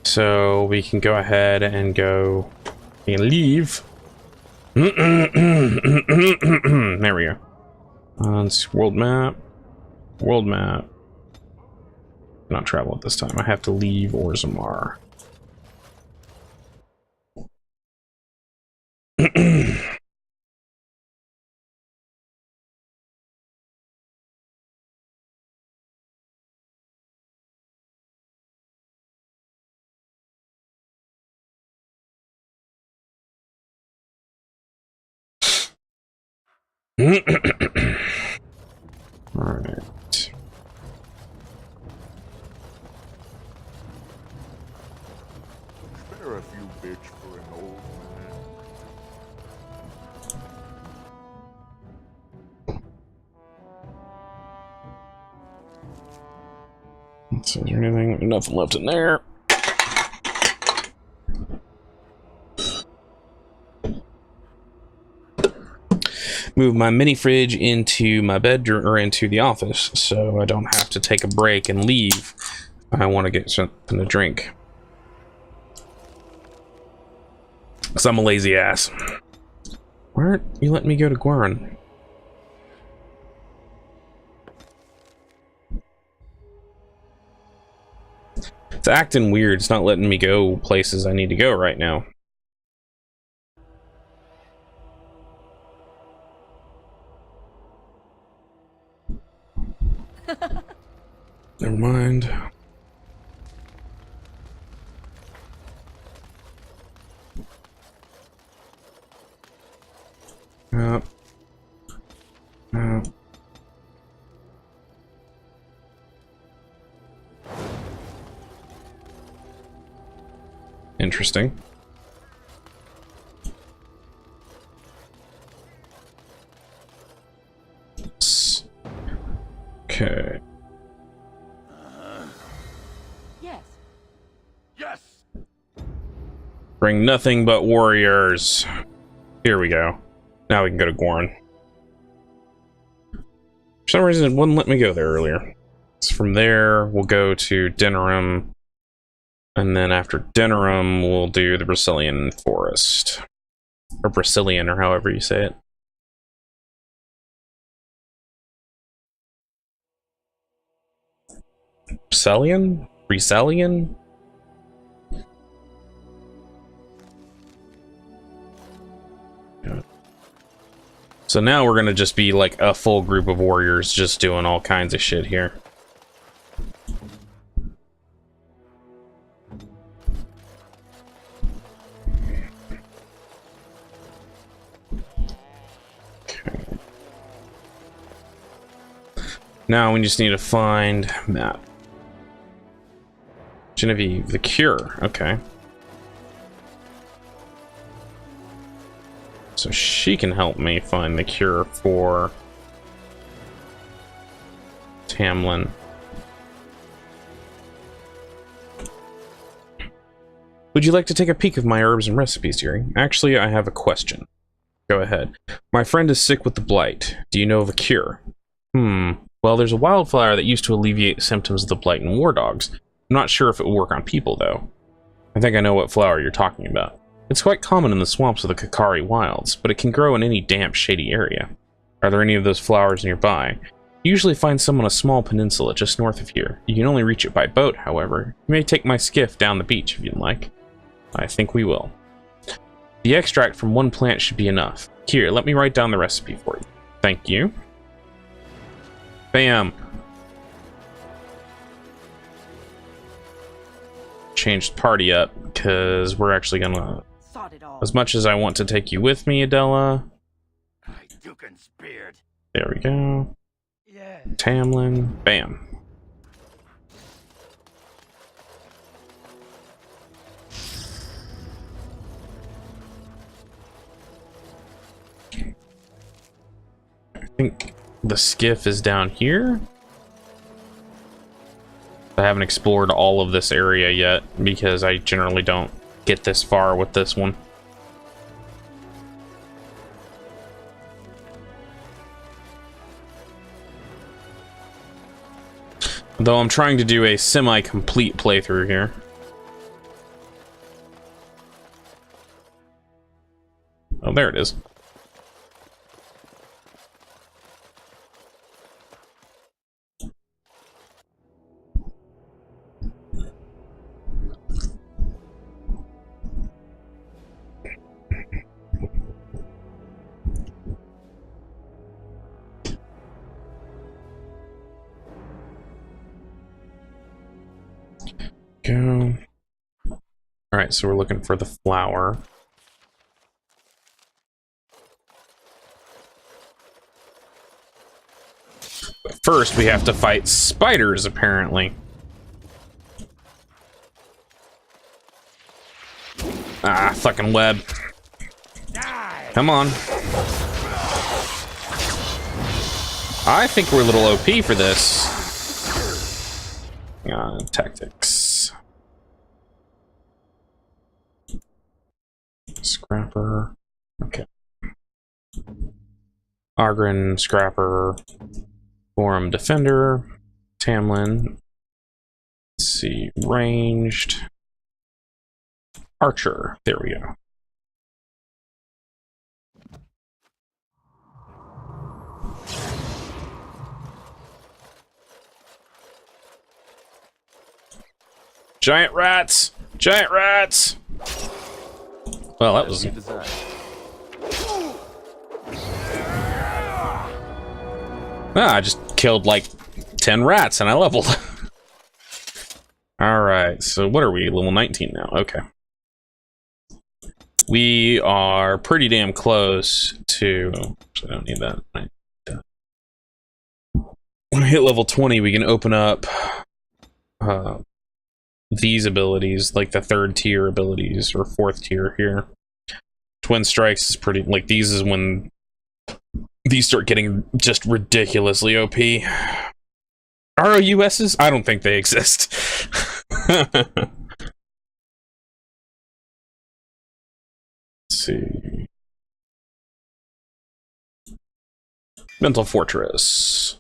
So we can go ahead and go and leave. There we go. It's world map. World map. Not travel at this time. I have to leave Orzammar. All right. Spare a few bits for an old man. So is there anything? Nothing left in there. Move my mini fridge into my bedroom or into the office so I don't have to take a break and leave. I want to get something to drink. Because I'm a lazy ass. Why aren't you letting me go to Gwarin? It's acting weird. It's not letting me go places I need to go right now. Never mind. Interesting. Okay. Yes. Yes! Bring nothing but warriors. Here we go. Now we can go to Gorn. For some reason, it wouldn't let me go there earlier. So from there, we'll go to Denerim. And then after Denerim, we'll do the Brazilian Forest. Or Brazilian, or however you say it. Brazilian? Brazilian? So now we're gonna just be like a full group of warriors just doing all kinds of shit here. Okay. Now we just need to find map. Genevieve, the cure, okay. So she can help me find the cure for Tamlin. Would you like to take a peek of my herbs and recipes, dearie? Actually, I have a question. Go ahead. My friend is sick with the Blight. Do you know of a cure? Well, there's a wildflower that used to alleviate symptoms of the Blight in war dogs. I'm not sure if it will work on people, though. I think I know what flower you're talking about. It's quite common in the swamps of the Kakari wilds, but it can grow in any damp, shady area. Are there any of those flowers nearby? You usually find some on a small peninsula just north of here. You can only reach it by boat, however. You may take my skiff down the beach if you'd like. I think we will. The extract from one plant should be enough. Here, let me write down the recipe for you. Thank you. Bam! Changed party up, because we're actually gonna... As much as I want to take you with me, Adela. There we go. Tamlin. Bam. I think the skiff is down here. I haven't explored all of this area yet, because I generally don't get this far with this one. Though I'm trying to do a semi-complete playthrough here. Oh, there it is. Go. Alright, so we're looking for the flower. But first, we have to fight spiders, apparently. Ah, fucking web. Come on. I think we're a little OP for this. Tactics. Scrapper. Okay. Argrin, Scrapper. Forum Defender. Tamlin. Let's see. Ranged. Archer. There we go. Giant rats! Giant rats! Well, that was... I just killed like 10 rats and I leveled. Alright, so what are we? Level 19 now. Okay. We are pretty damn close to... I don't need that. When I hit level 20, we can open up... these abilities, like the 3rd tier abilities, or 4th tier here. Twin Strikes is pretty, like, these is when these start getting just ridiculously OP. ROUSs? I don't think they exist. Let's see. Mental Fortress.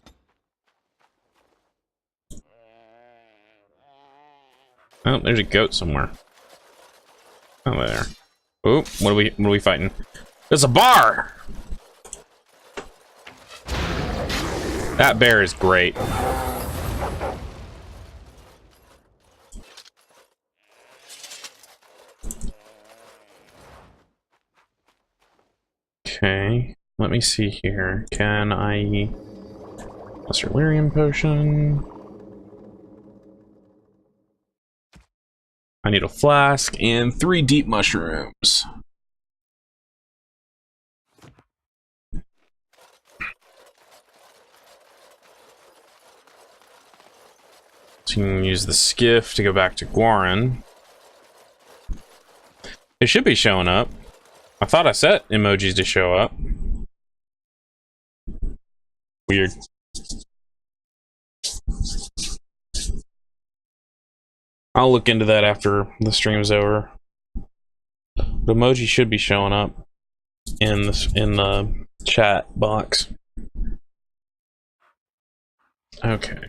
Oh, there's a goat somewhere. Oh, there. Oh, what are we fighting? There's a bar! That bear is great. Okay, let me see here. Can I... Lesser Lyrium Potion. I need a flask and 3 deep mushrooms. So you can use the skiff to go back to Guarin. It should be showing up. I thought I set emojis to show up. Weird. I'll look into that after the stream's over. The emoji should be showing up in the chat box. Okay.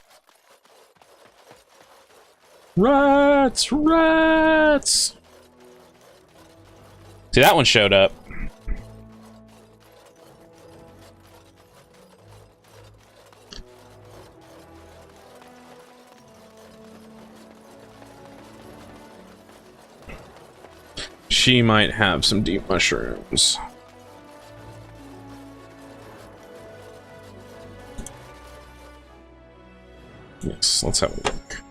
Rats! Rats! See, that one showed up. She might have some deep mushrooms. Yes, let's have a look.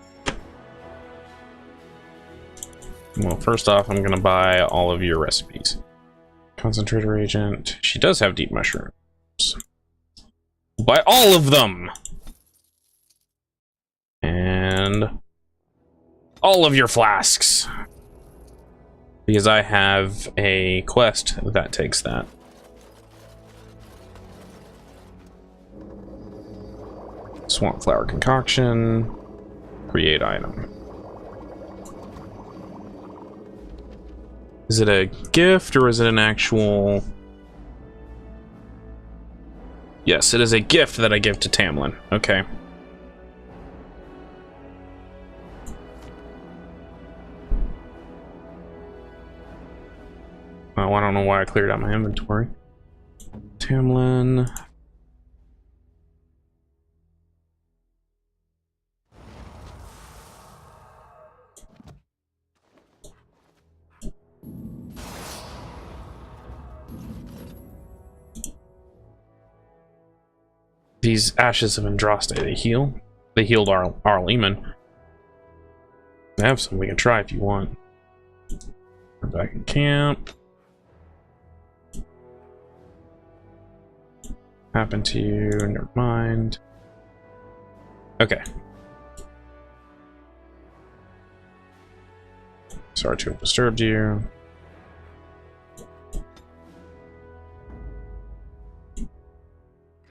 Well, first off, I'm gonna buy all of your recipes. Concentrator agent. She does have deep mushrooms. Buy all of them! And all of your flasks. Because I have a quest that takes that. Swamp flower concoction. Create item. Is it a gift or is it an actual... Yes, it is a gift that I give to Tamlin. Okay. Oh, I don't know why I cleared out my inventory. Tamlin. These ashes of Andraste, they heal. They healed our Lehman. I have some we can try if you want. We're back in camp. Happened to you, never mind. Okay. Sorry to have disturbed you.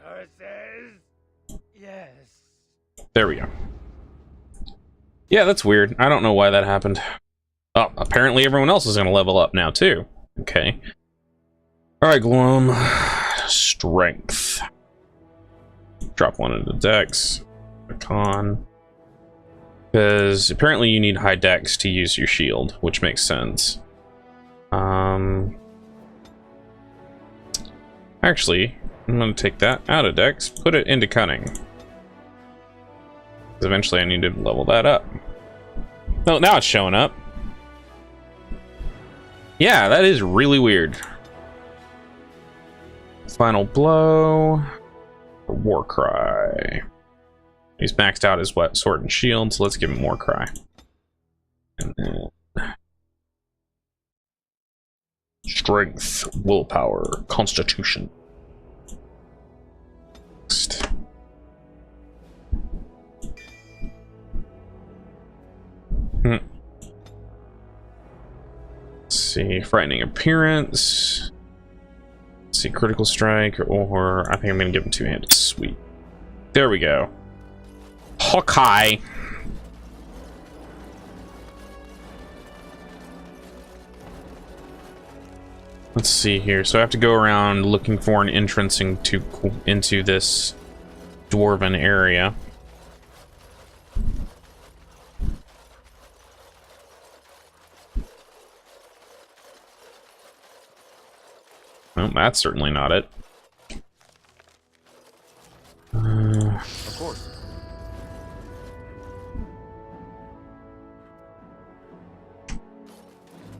Curses? Yes. There we go. Yeah, that's weird. I don't know why that happened. Oh, apparently everyone else is going to level up now, too. Okay. Alright, Gloam. Strength. Drop one into Dex. A con. Because apparently you need high Dex to use your shield, which makes sense. Actually, I'm going to take that out of Dex, put it into Cunning. Because eventually I need to level that up. No, now it's showing up. Yeah, that is really weird. Final blow. War cry. He's maxed out his what? Sword and shield, so let's give him war cry. And then strength, willpower, constitution. Next. see, frightening appearance. Let's see, critical strike, or I think I'm gonna give him two-handed. Sweet. There we go. Hawkeye. Let's see here. So I have to go around looking for an entrance into this dwarven area. Well, that's certainly not it. Of course.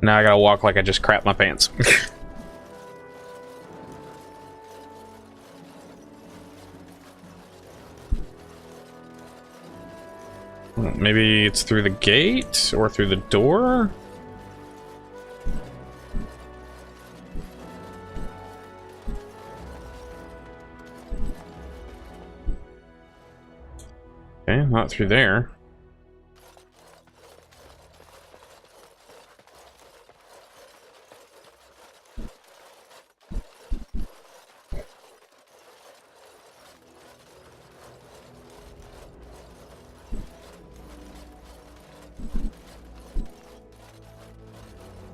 Now I gotta walk like I just crapped my pants. Maybe it's through the gate or through the door? Okay, not through there.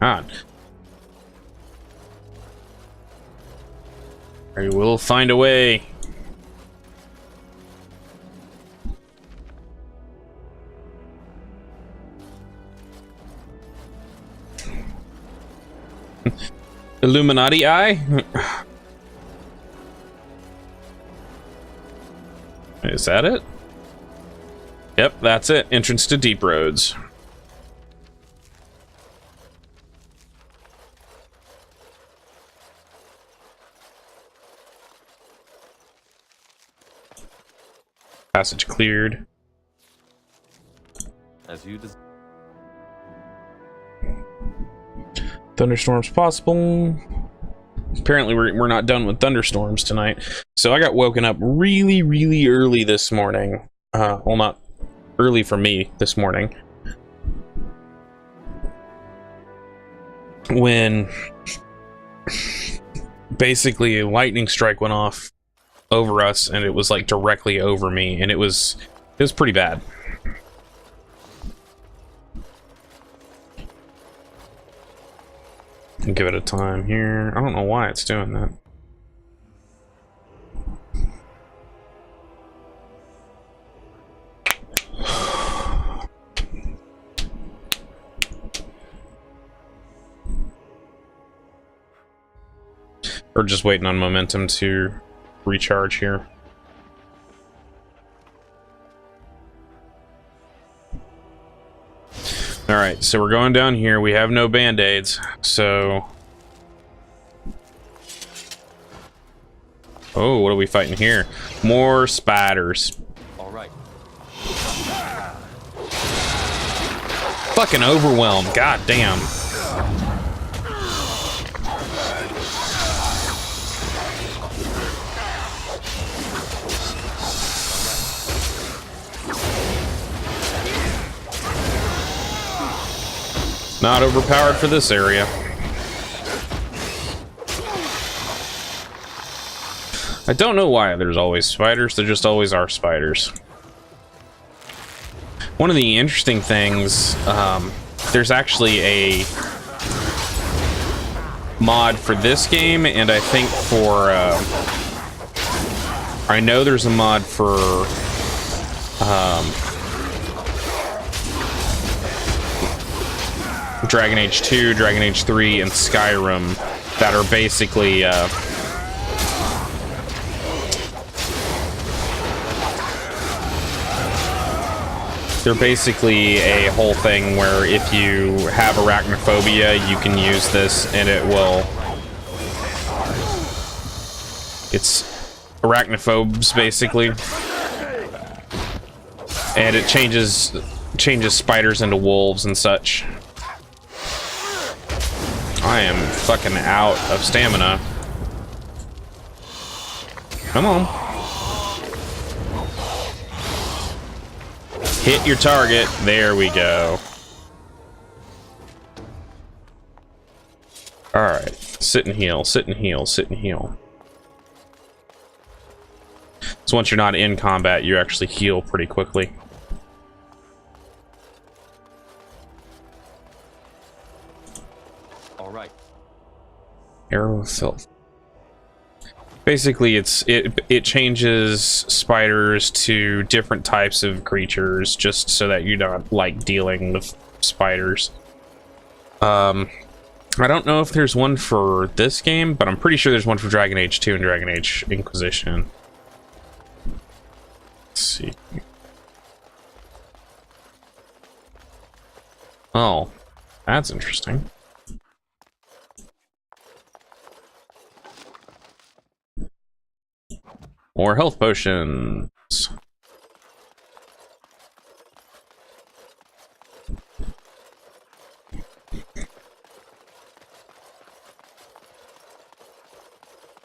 God. I will find a way. Illuminati eye? Is that it? Yep, that's it. Entrance to Deep Roads. Passage cleared. As you desire. Thunderstorms possible. Apparently we're not done with thunderstorms tonight. So I got woken up really, really early this morning. Well, not early for me this morning. When basically a lightning strike went off over us, and it was like directly over me, and it was pretty bad. Give it a time here. I don't know why it's doing that. We're just waiting on momentum to recharge here. Alright, so we're going down here. We have no band-aids, so... Oh, what are we fighting here? More spiders. Alright. Fucking overwhelmed, god damn. Not overpowered for this area. I don't know why there's always spiders, there just always are spiders. One of the interesting things, there's actually a mod for this game, and I think for, I know there's a mod for, Dragon Age 2, Dragon Age 3, and Skyrim that are basically they're basically a whole thing where if you have arachnophobia, you can use this and it will... It's arachnophobes, basically. And it changes spiders into wolves and such. I am fucking out of stamina. Come on. Hit your target. There we go. Alright. Sit and heal, sit and heal, sit and heal. So once you're not in combat, you actually heal pretty quickly. All right. Arrow of Filth. Basically, it changes spiders to different types of creatures, just so that you don't like dealing with spiders. I don't know if there's one for this game, but I'm pretty sure there's one for Dragon Age 2 and Dragon Age Inquisition. Let's see. Oh, that's interesting. More health potions.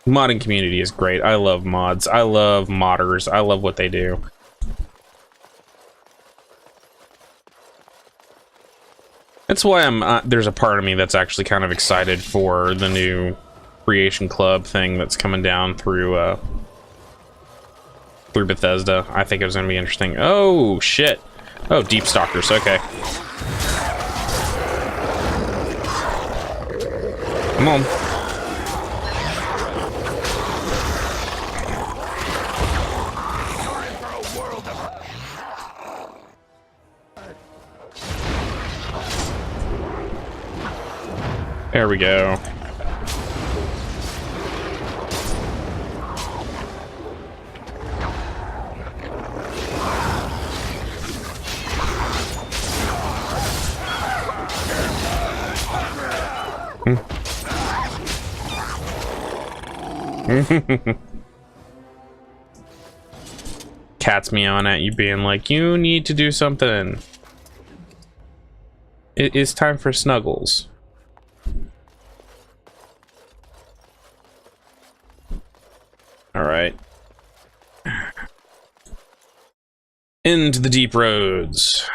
Modding community is great. I love mods. I love modders. I love what they do. That's why I'm there's a part of me that's actually kind of excited for the new Creation Club thing that's coming down through Bethesda. I think it was going to be interesting. Oh, shit. Oh, Deep Stalkers. Okay. Come on. There we go. Cat's meowing at you, being like, you need to do something. It is time for snuggles. All right. Into the deep roads.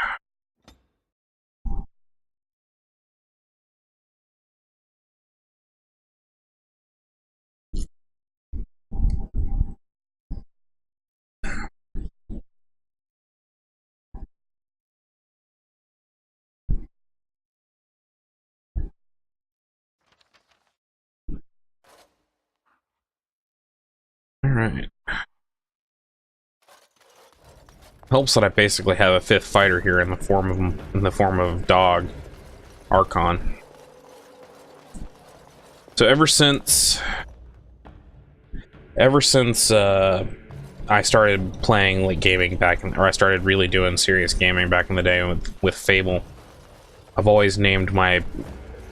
All right. Helps that I basically have a fifth fighter here in the form of dog, Archon. So ever since I started playing like gaming back or I started really doing serious gaming back in the day with Fable, I've always named my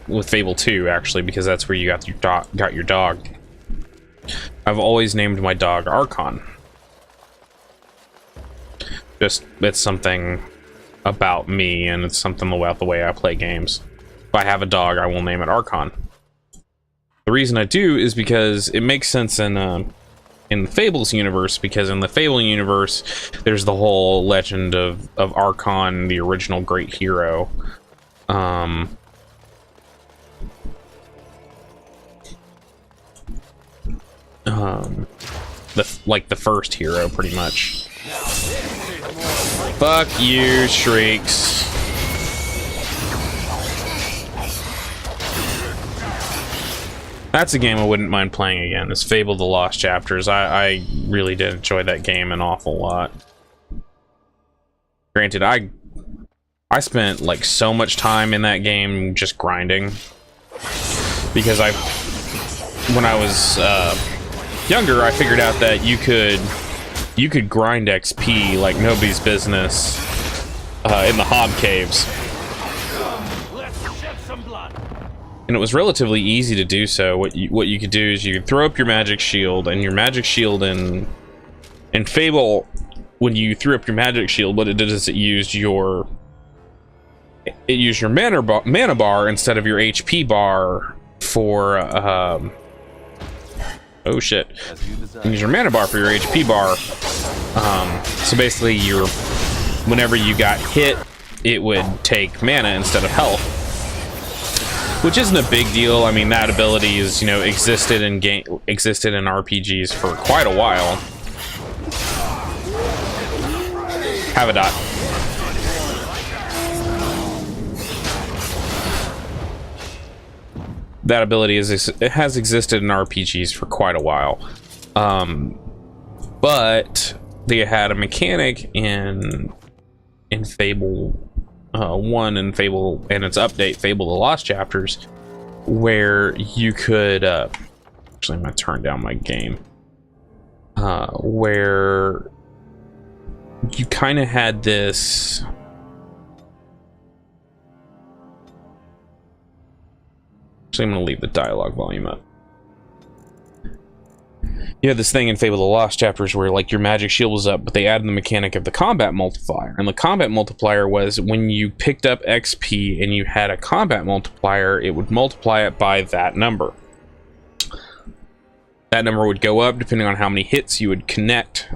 with Fable 2 actually, because that's where you got your dog. I've always named my dog Archon. Just, it's something about me, and it's something about the way I play games. If I have a dog, I will name it Archon. The reason I do is because it makes sense in the Fables universe, because in the Fable universe, there's the whole legend of Archon, the original great hero. The first hero, pretty much. Fuck you, Shrieks. That's a game I wouldn't mind playing again. It's Fable: The Lost Chapters. I really did enjoy that game an awful lot. Granted, I spent like so much time in that game just grinding, because when I was younger, I figured out that you could grind XP like nobody's business in the Hob Caves. And it was relatively easy to do so. What you could do is you could throw up your magic shield, and your magic shield in Fable, when you threw up your magic shield, what it did is it used your mana bar instead of your HP bar for oh shit. You use your mana bar for your HP bar. So basically whenever you got hit, it would take mana instead of health. which isn't a big deal. I mean, that ability is, you know, existed in RPGs for quite a while. Have a dot. That ability has existed in RPGs for quite a while, but they had a mechanic in Fable 1 and Fable and its update, Fable: The Lost Chapters, where you could actually I'm gonna turn down my game, where you kind of had this. So I'm going to leave the dialogue volume up. You had this thing in Fable: The Lost Chapters where, like, your magic shield was up, but they added the mechanic of the combat multiplier. And the combat multiplier was when you picked up XP and you had a combat multiplier, it would multiply it by that number. That number would go up depending on how many hits you would connect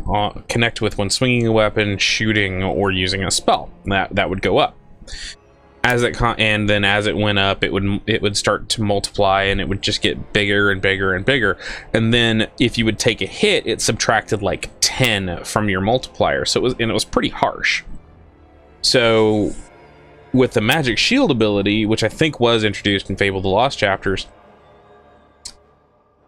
with when swinging a weapon, shooting, or using a spell. That would go up. And then as it went up, it would start to multiply, and it would just get bigger and bigger and bigger. And then if you would take a hit, it subtracted like 10 from your multiplier. So it was pretty harsh. So with the magic shield ability, which I think was introduced in Fable: The Lost Chapters,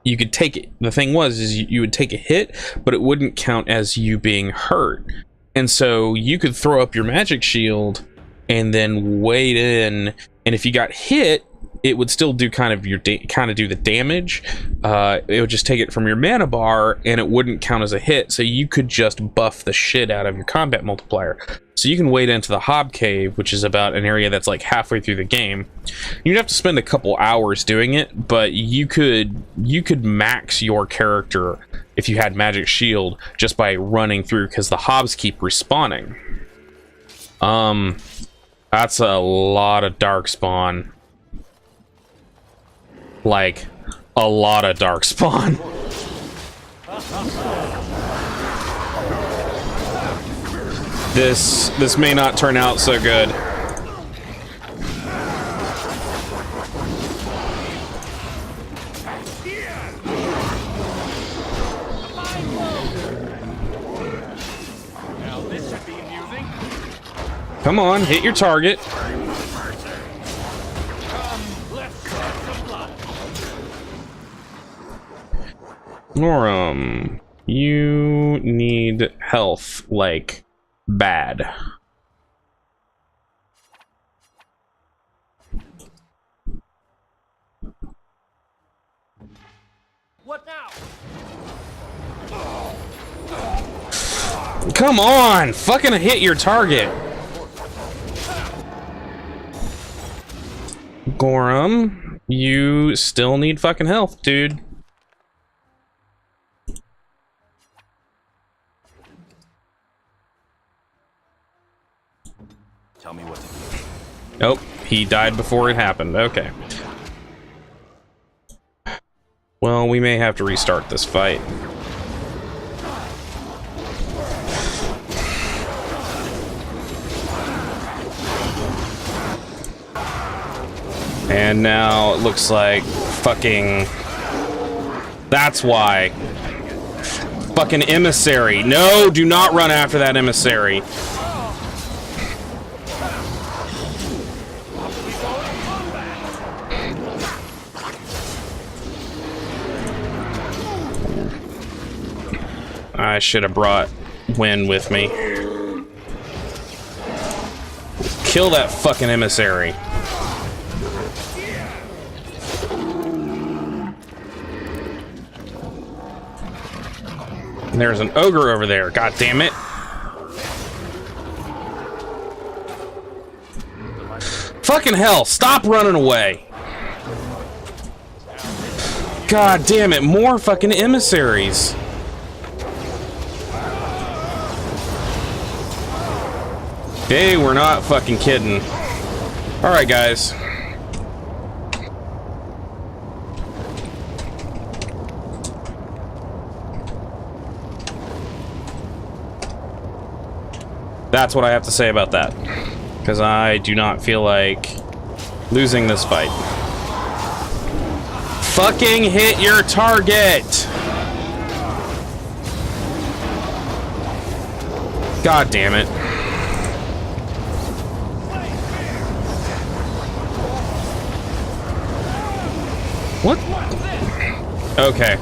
you could take it. The thing was, you would take a hit, but it wouldn't count as you being hurt. And so you could throw up your magic shield and then wait in, and if you got hit, it would still do kind of do the damage. It would just take it from your mana bar, and it wouldn't count as a hit. So you could just buff the shit out of your combat multiplier. So you can wade into the Hob Cave, which is about an area that's like halfway through the game. You'd have to spend a couple hours doing it, but you could max your character if you had magic shield just by running through, because the hobs keep respawning. That's a lot of darkspawn. Like, a lot of darkspawn. This may not turn out so good. Come on, hit your target. You need health, like, bad. What now? Come on! Fucking hit your target! Gorham, you still need fucking health, dude. Tell me what to do. Nope, he died before it happened. Okay. Well, we may have to restart this fight. And now it looks like fucking... That's why. Fucking emissary. No, do not run after that emissary. I should have brought Wynn with me. Kill that fucking emissary. And there's an ogre over there. God damn it. Fucking hell, stop running away. God damn it, more fucking emissaries. Hey, we're not fucking kidding. Alright, guys. That's what I have to say about that. Because I do not feel like losing this fight. Fucking hit your target! God damn it. What? Okay.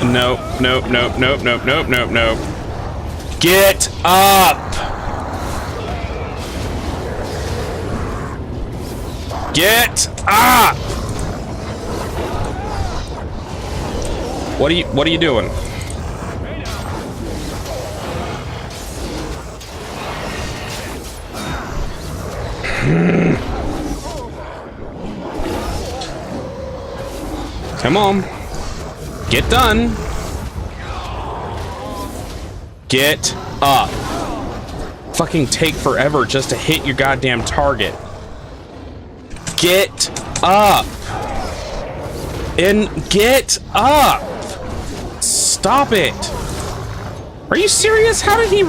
Nope, nope, nope, nope, nope, nope, nope, nope. Get up! Get up! What are you doing? Come on. Get done. Get up. Fucking take forever just to hit your goddamn target. Get up. And get up. Stop it. Are you serious? How did he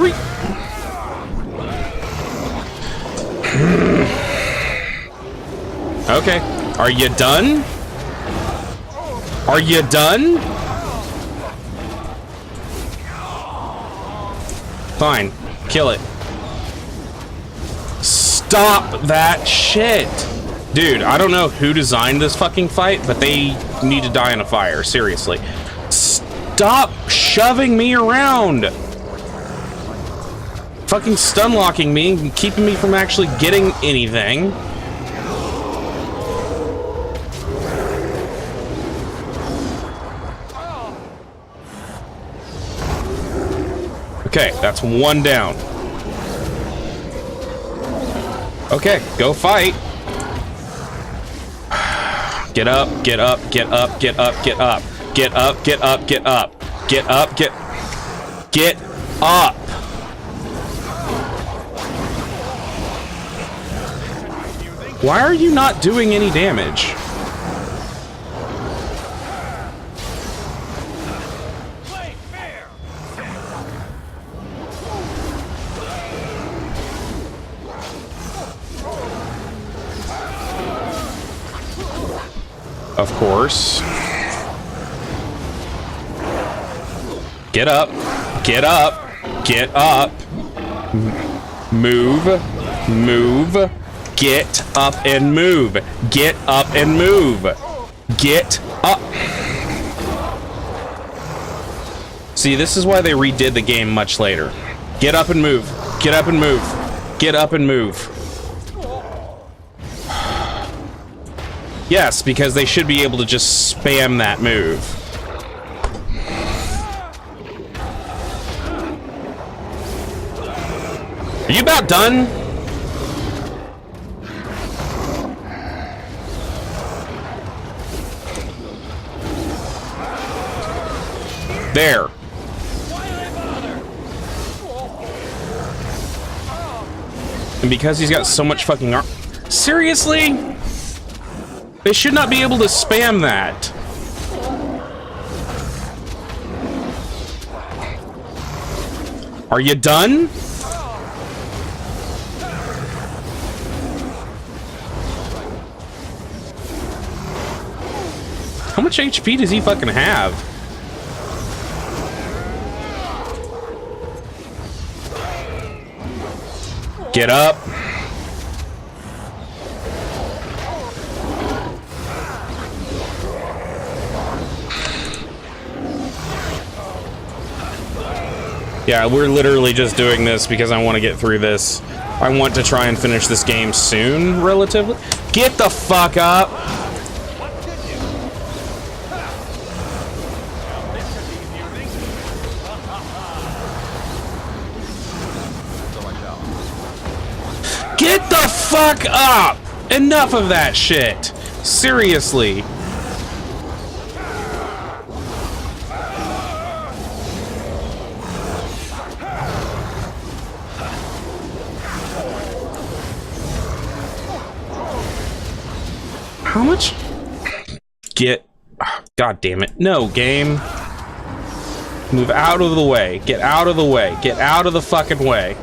Okay. Are you done? Are you done? Fine. Kill it. Stop that shit. Dude, I don't know who designed this fucking fight, but they need to die in a fire. Seriously. Stop shoving me around. Fucking stun locking me and keeping me from actually getting anything. Okay, that's one down. Okay, go fight. Get up, get up, get up, get up, get up. Get up, get up, get up. Get up, get up. Why are you not doing any damage? Of course. Get up. Get up. Get up. Move. Move. Get up and move. Get up and move. Get up. See, this is why they redid the game much later. Get up and move. Get up and move. Get up and move. Yes, because they should be able to just spam that move. Are you about done? There. And because he's got so much fucking arm... Seriously? They should not be able to spam that. Are you done? How much HP does he fucking have? Get up. Yeah, we're literally just doing this because I want to get through this. I want to try and finish this game soon, relatively. Get the fuck up! Get the fuck up! Enough of that shit! Seriously. How much? Get... God damn it. No, game. Move out of the way. Get out of the way. Get out of the fucking way.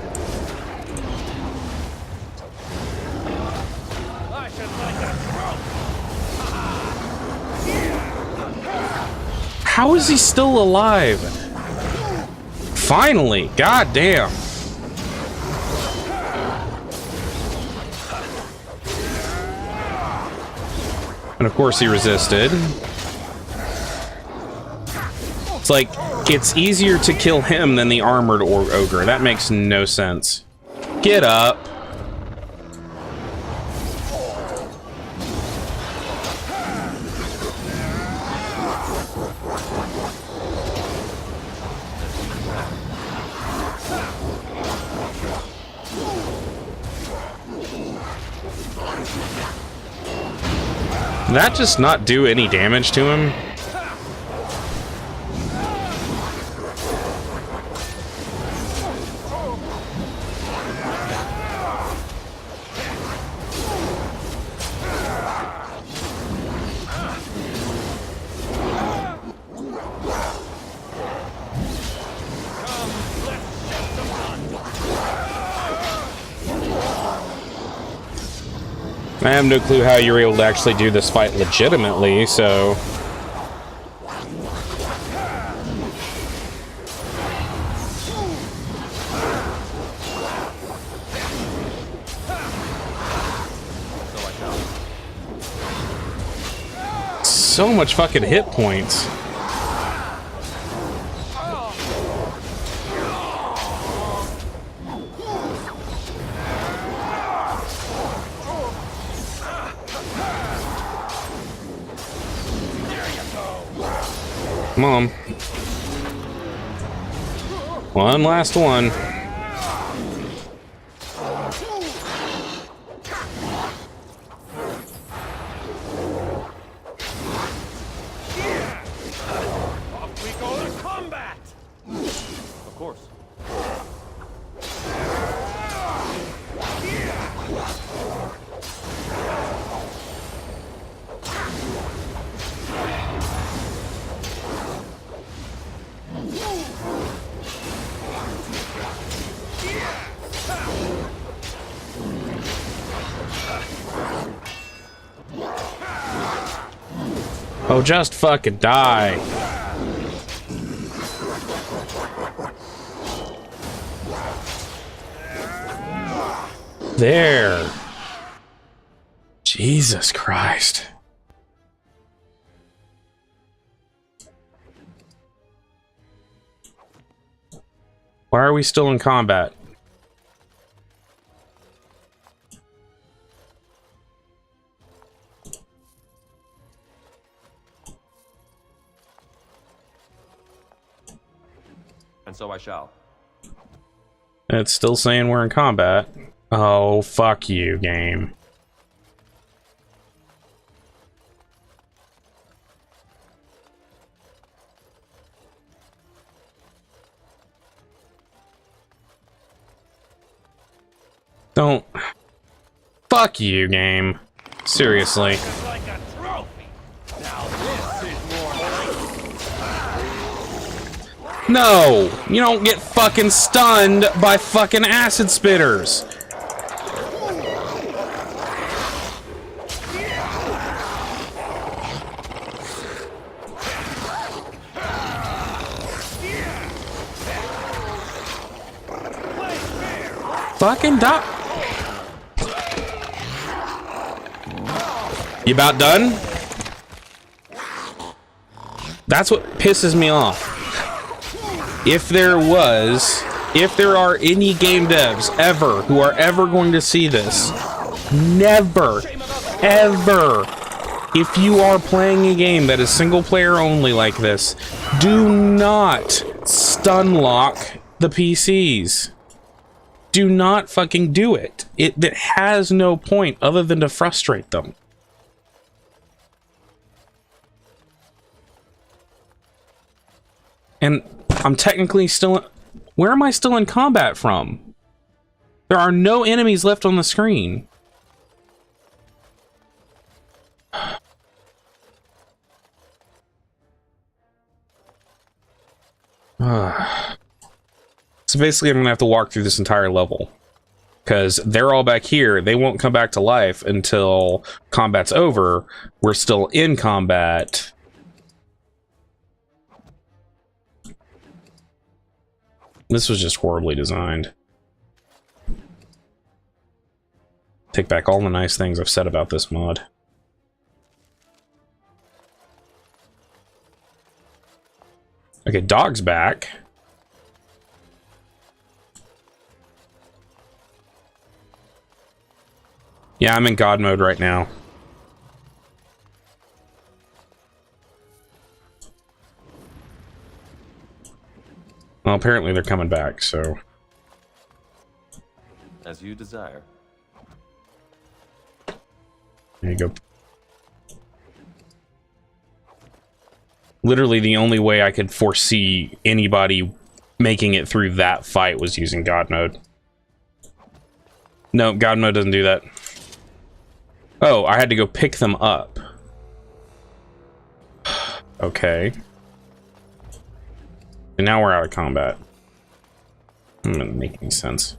How is he still alive? Finally! God damn! And of course he resisted. It's like, it's easier to kill him than the armored ogre. That makes no sense. Get up! Did that just not do any damage to him? I have no clue how you were able to actually do this fight legitimately, so... So much fucking hit points. Come on. One last one. Off we go to combat! Of course. Oh, just fucking die. There. Jesus Christ. Why are we still in combat? And so I shall. It's still saying we're in combat. Oh, fuck you, game. Don't. Fuck you, game. Seriously. Like a trophy. Now this is more like... No! You don't get fucking stunned by fucking acid spitters! Fucking die! You about done? That's what pisses me off. If there are any game devs ever who are ever going to see this, never, ever, if you are playing a game that is single player only like this, do not stun lock the PCs. Do not fucking do it. It has no point other than to frustrate them. And I'm technically still... Where am I still in combat from? There are no enemies left on the screen. So basically I'm gonna have to walk through this entire level. Because they're all back here. They won't come back to life until combat's over. We're still in combat. This was just horribly designed. Take back all the nice things I've said about this mod. Okay, dog's back. Yeah, I'm in God mode right now. Well, apparently they're coming back, so... As you desire. There you go. Literally the only way I could foresee anybody making it through that fight was using God mode. No, God mode doesn't do that. Oh, I had to go pick them up. Okay. And now we're out of combat. That doesn't make any sense.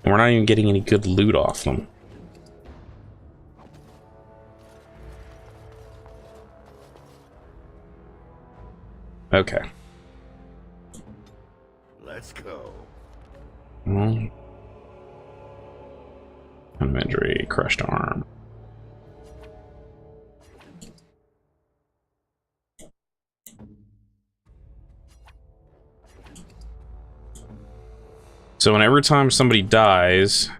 And we're not even getting any good loot off them. Okay. Let's go. Inventory, crushed arm. So every time somebody dies,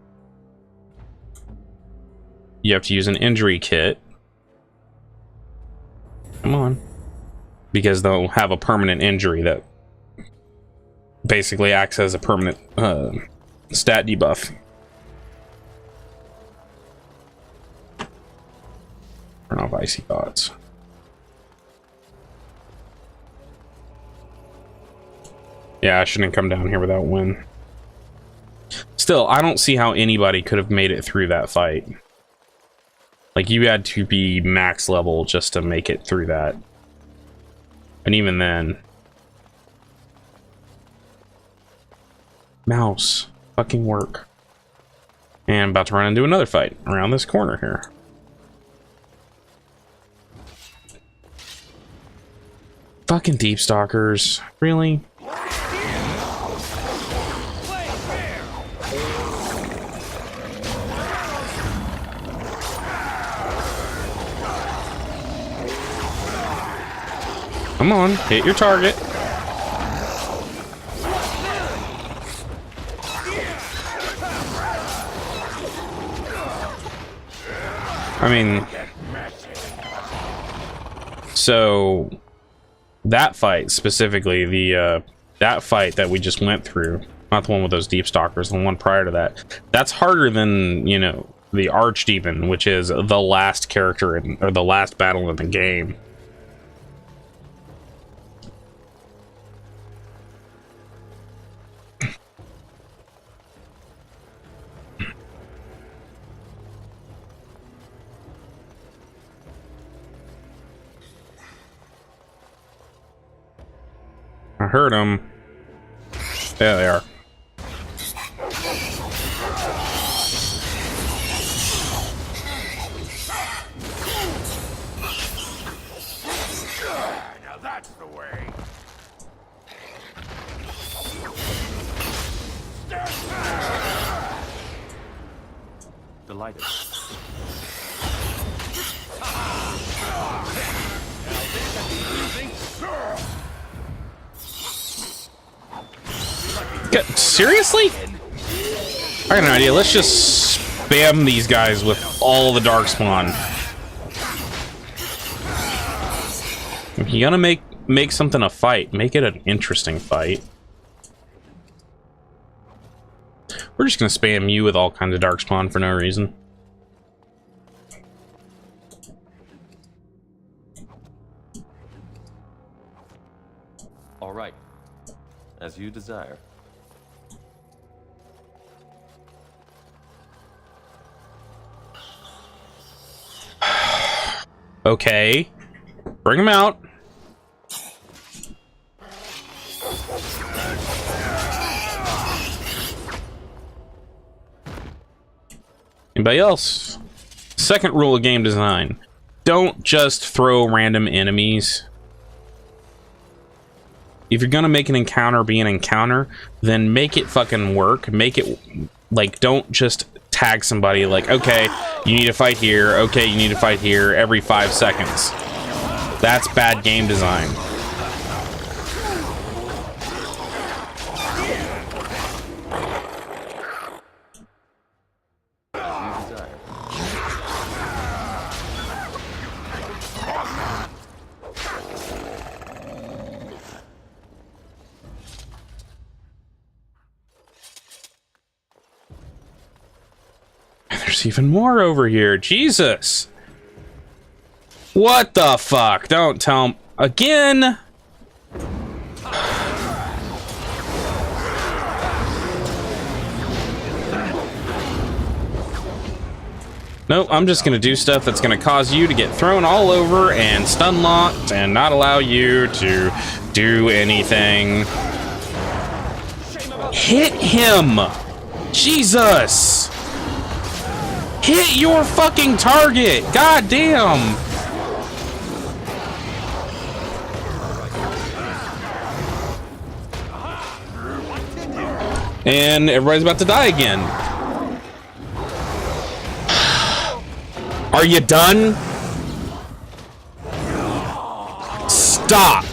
you have to use an injury kit. Come on. Because they'll have a permanent injury that basically acts as a permanent stat debuff. Turn off icy thoughts. Yeah, I shouldn't come down here without win. Still, I don't see how anybody could have made it through that fight. Like, you had to be max level just to make it through that. And even then... Mouse. Fucking work. And I'm about to run into another fight around this corner here. Fucking Deep Stalkers. Really? Come on, hit your target. I mean, so that fight specifically, that fight that we just went through, not the one with those Deep Stalkers, the one prior to that, that's harder than, you know, the Archdemon, which is the last character in, or the last battle in the game. I heard them. There they are. Now that's the way. Delighted. Seriously? I got an idea. Let's just spam these guys with all the Darkspawn. If you're gonna make something a fight, make it an interesting fight. We're just gonna spam you with all kinds of Darkspawn for no reason. All right. As you desire. Okay. Bring him out. Anybody else? Second rule of game design. Don't just throw random enemies if you're gonna make an encounter be an encounter, then make it fucking work. Make it, like, don't just tag somebody like, okay, you need to fight here, okay, you need to fight here every 5 seconds. That's bad game design. There's even more over here. Jesus. What the fuck? Don't tell him again. Nope, I'm just gonna do stuff that's gonna cause you to get thrown all over and stun locked and not allow you to do anything. Hit him! Jesus! Hit your fucking target! God damn! And everybody's about to die again. Are you done? Stop!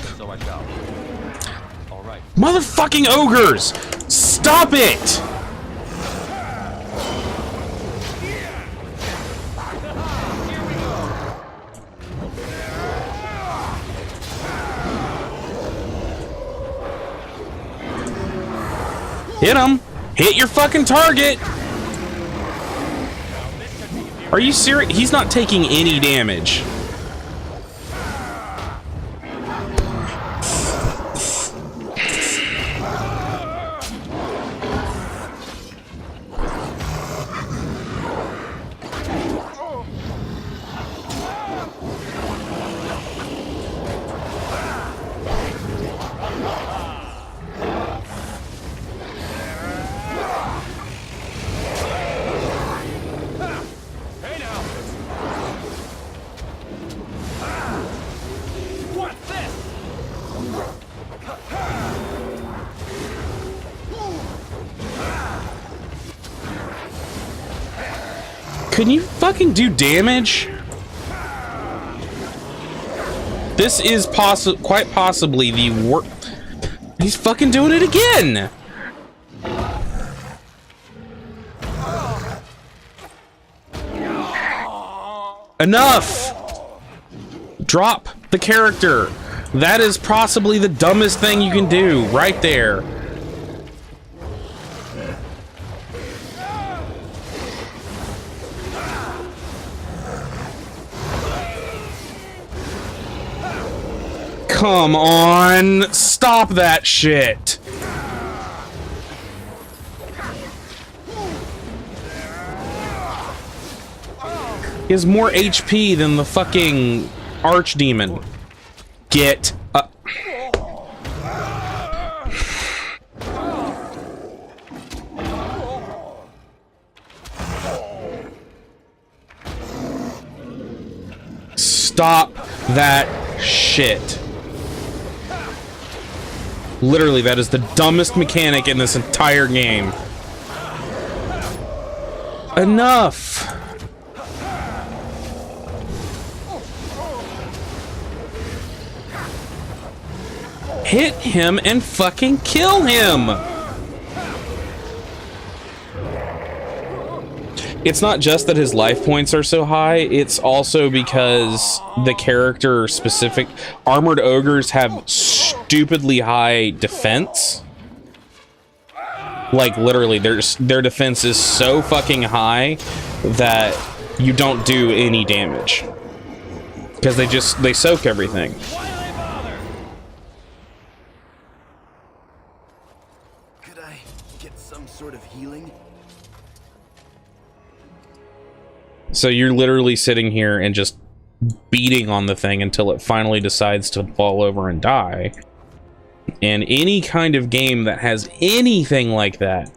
Motherfucking ogres! Stop it! Hit him! Hit your fucking target! Are you serious? He's not taking any damage. Can you fucking do damage? This is quite possibly the worst. He's fucking doing it again. Enough. Drop the character. That is possibly the dumbest thing you can do right there. Come on, stop that shit. He has more HP than the fucking archdemon. Get up. Stop that shit. Literally, that is the dumbest mechanic in this entire game. Enough! Hit him and fucking kill him! It's not just that his life points are so high, it's also because the character specific armored ogres have stupidly high defense. Like literally their defense is so fucking high that you don't do any damage because they soak everything. Could I get some sort of healing? So you're literally sitting here and just beating on the thing until it finally decides to fall over and die. And any kind of game that has anything like that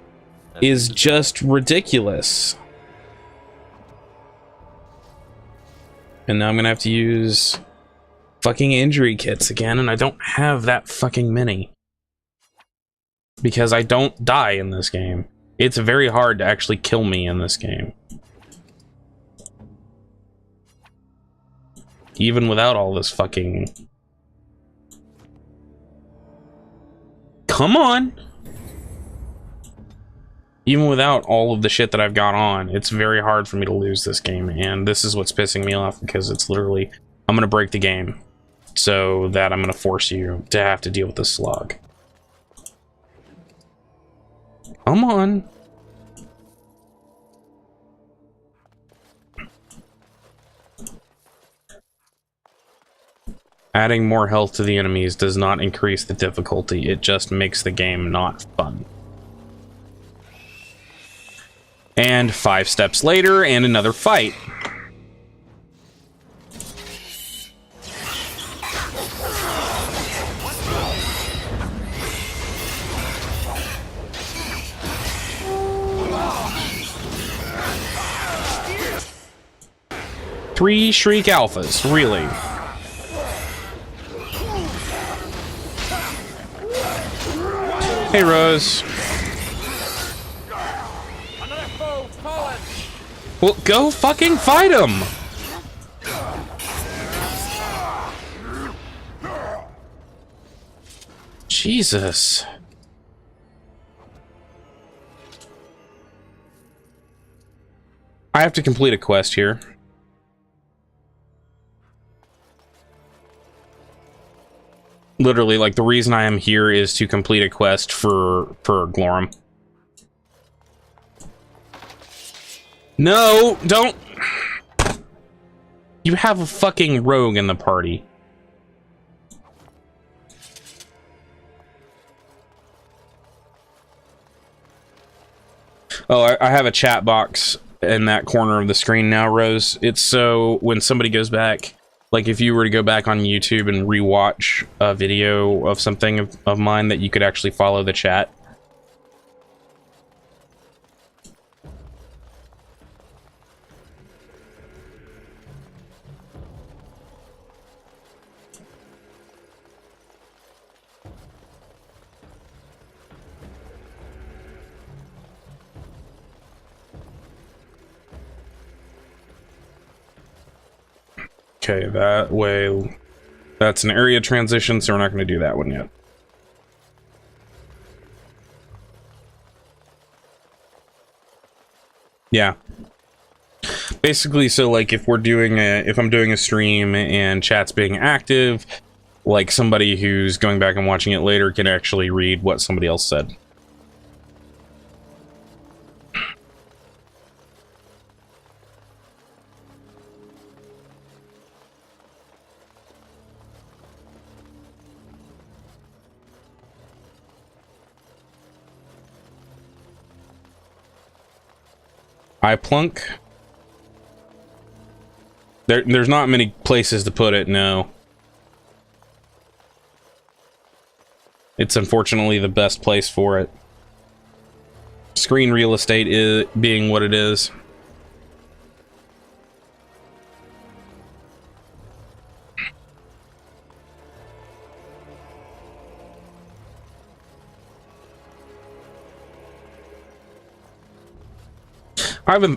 is just ridiculous. And now I'm gonna have to use fucking injury kits again, and I don't have that fucking many. because I don't die in this game. It's very hard to actually kill me in this game. Even without all this fucking... Come on! Even without all of the shit that I've got on, it's very hard for me to lose this game, and this is what's pissing me off, because it's literally, I'm gonna break the game, so that I'm gonna force you to have to deal with this slog. Come on! Adding more health to the enemies does not increase the difficulty, it just makes the game not fun. And 5 steps later, and another fight. Three Shriek Alphas, really? Hey, Rose. Well, go fucking fight him! Jesus. I have to complete a quest here. Literally, like, the reason I am here is to complete a quest for Glorum. No, don't. You have a fucking rogue in the party. Oh, I have a chat box in that corner of the screen now, Rose. It's so when somebody goes back, like if you were to go back on YouTube and rewatch a video of something of mine, that you could actually follow the chat. Okay, that way, that's an area transition, so we're not going to do that one yet. Yeah. Basically, so like if I'm doing a stream and chat's being active, like somebody who's going back and watching it later can actually read what somebody else said. I plunk. There's not many places to put it, no. It's unfortunately the best place for it. Screen real estate is being what it is.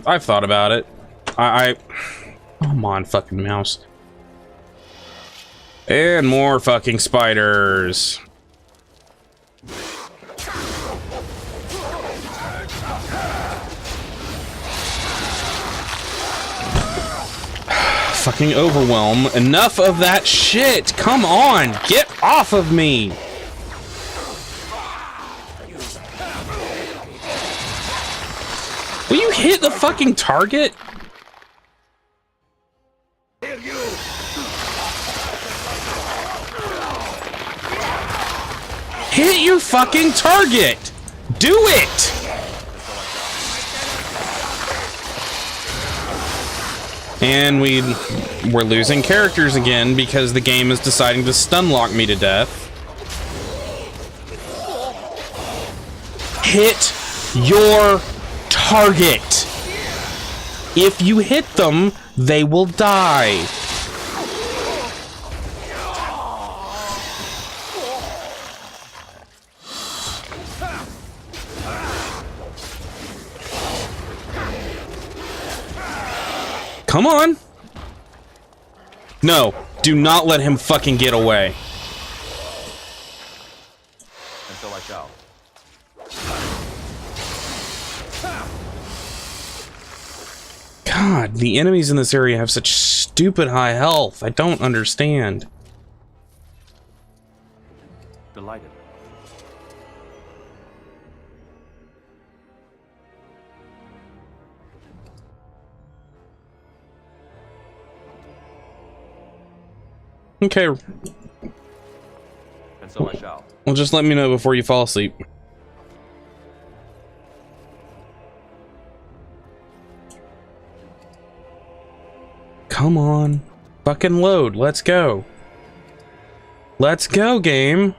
I've thought about it. Come on, fucking mouse. And more fucking spiders. Fucking overwhelm. Enough of that shit. Come on, get off of me. Will you hit the fucking target? Hit your fucking target! Do it! And we're losing characters again because the game is deciding to stun lock me to death. Hit your target. If you hit them, they will die. Come on! No, do not let him fucking get away. And so I shall. God, the enemies in this area have such stupid high health. I don't understand. Delighted. Okay. And so I shall. Well, just let me know before you fall asleep. Come on. Fucking load. Let's go. Let's go, game.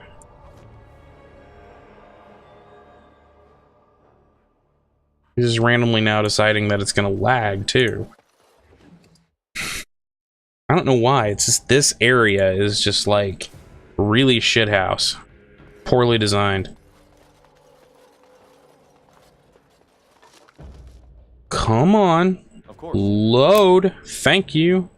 He's just randomly now deciding that it's gonna lag, too. I don't know why. It's just this area is just like really shithouse. Poorly designed. Come on. Of course. Load. Thank you.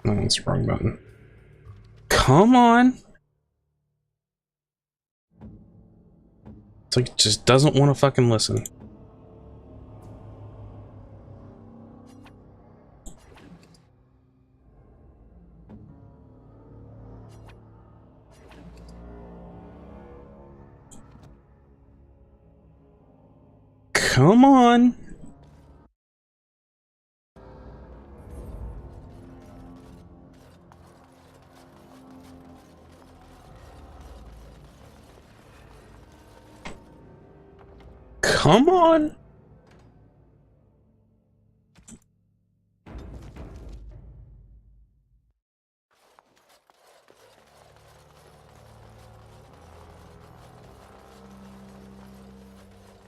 Oh, that's the wrong button. Come on. It's like it just doesn't want to fucking listen. Come on. Come on.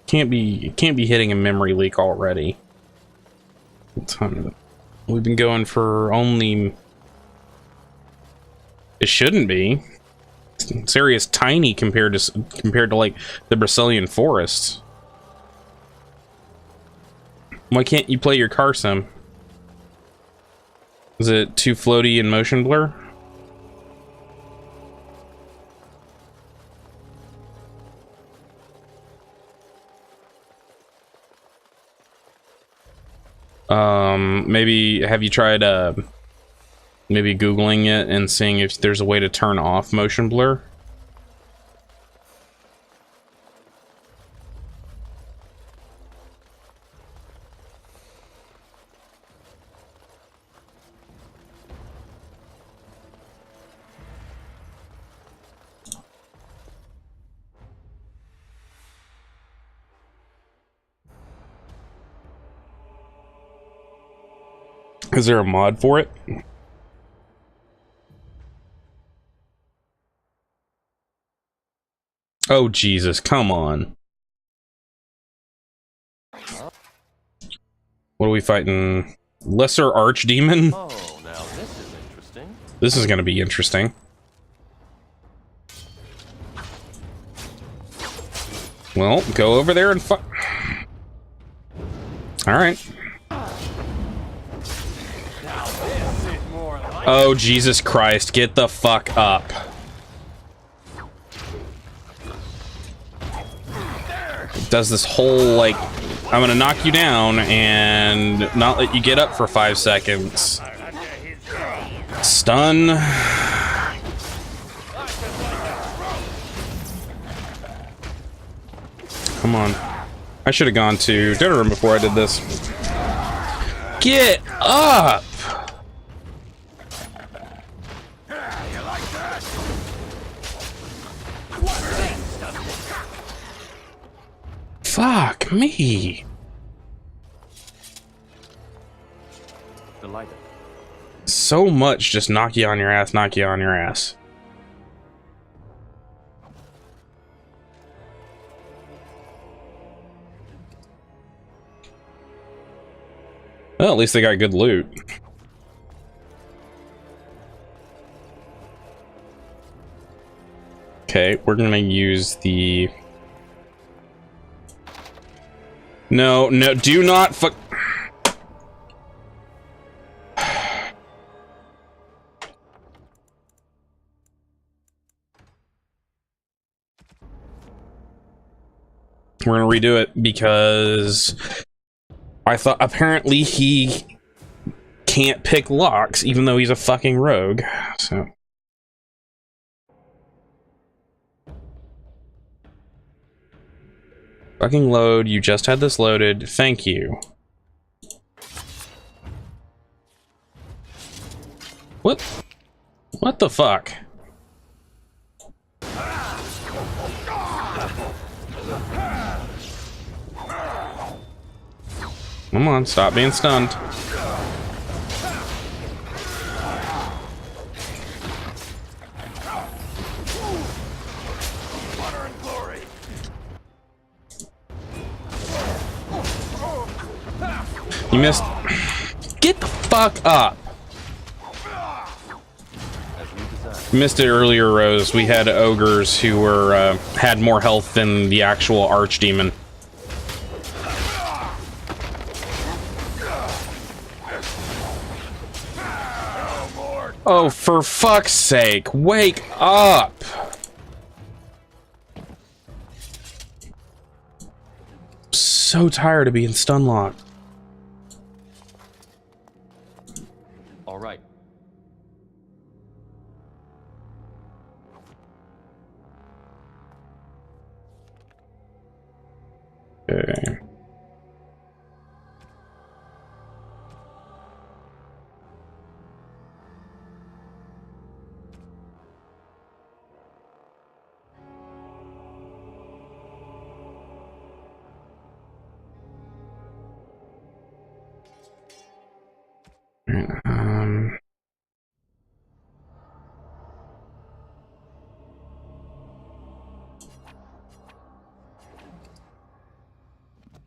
Can't be hitting a memory leak already. What time is it? We've been going for only... It shouldn't be. This area is tiny compared to like the Brazilian forests. Why can't you play your car sim? Is it too floaty in motion blur? Maybe have you tried maybe Googling it and seeing if there's a way to turn off motion blur? Is there a mod for it? Oh, Jesus, come on. What are we fighting? Lesser Archdemon? Oh, now this is interesting. This is gonna be interesting. Well, go over there and fuck. Alright. Oh, Jesus Christ, get the fuck up. Does this whole, like, I'm gonna knock you down and not let you get up for 5 seconds. Stun. Come on. I should have gone to dinner room before I did this. Get up! Fuck me. Delighted. So much just knock you on your ass, knock you on your ass. Well, at least they got good loot. Okay, we're gonna use the... No, no, do not fuck... We're gonna redo it because I thought apparently he can't pick locks even though he's a fucking rogue. So fucking load, you just had this loaded. Thank you. What? What the fuck? Come on, stop being stunned. You missed. Get the fuck up. You missed it earlier, Rose. We had ogres who were had more health than the actual archdemon. Oh, for fuck's sake, wake up! So tired of being stun locked. All right. Okay.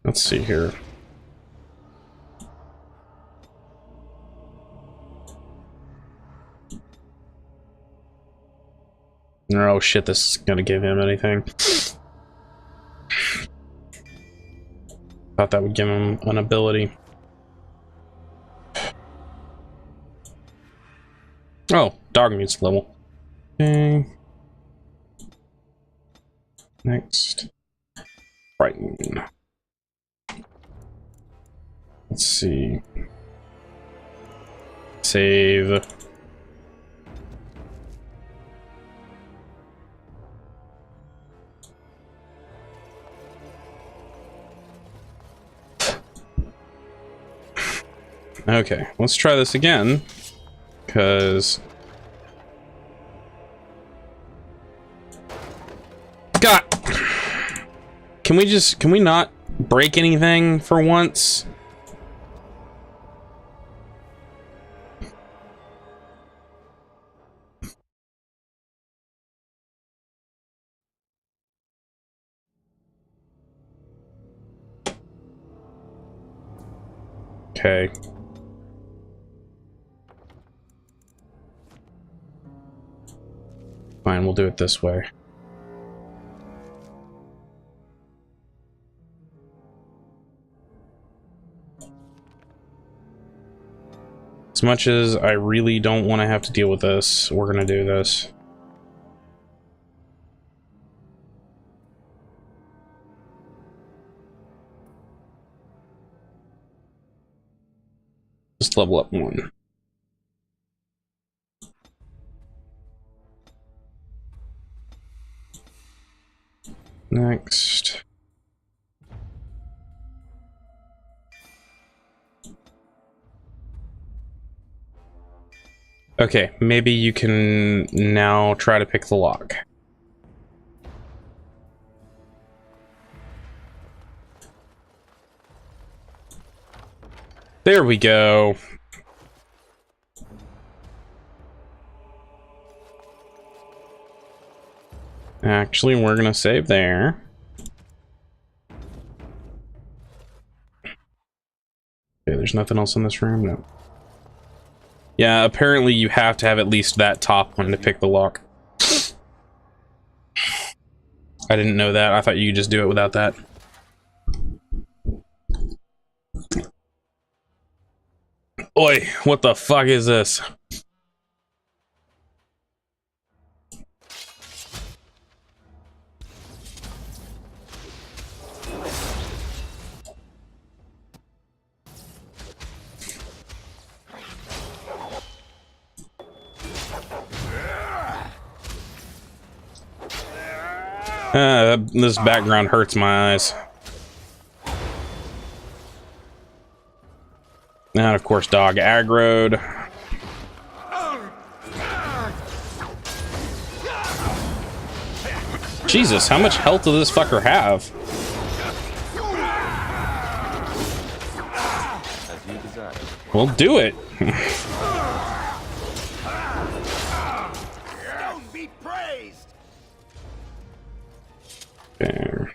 Let's see here. Oh shit, this is gonna give him anything. Thought that would give him an ability. Oh, dog meets level. Okay. Next. Brighton. Let's see. Save. Okay, let's try this again. Because... God! Can we not break anything for once? Okay. Fine, we'll do it this way. As much as I really don't want to have to deal with this, we're gonna do this. Just level up one. Next. Okay, maybe you can now try to pick the lock. There we go. Actually, we're gonna save there. Okay, there's There's nothing else in this room? No. Yeah, apparently you have to have at least that top one to pick the lock. I didn't know that. I thought you could just do it without that. Oi, what the fuck is this? This background hurts my eyes. And of course, dog aggroed. Jesus, how much health does this fucker have? As you desire. Well, do it. Don't be praised. There.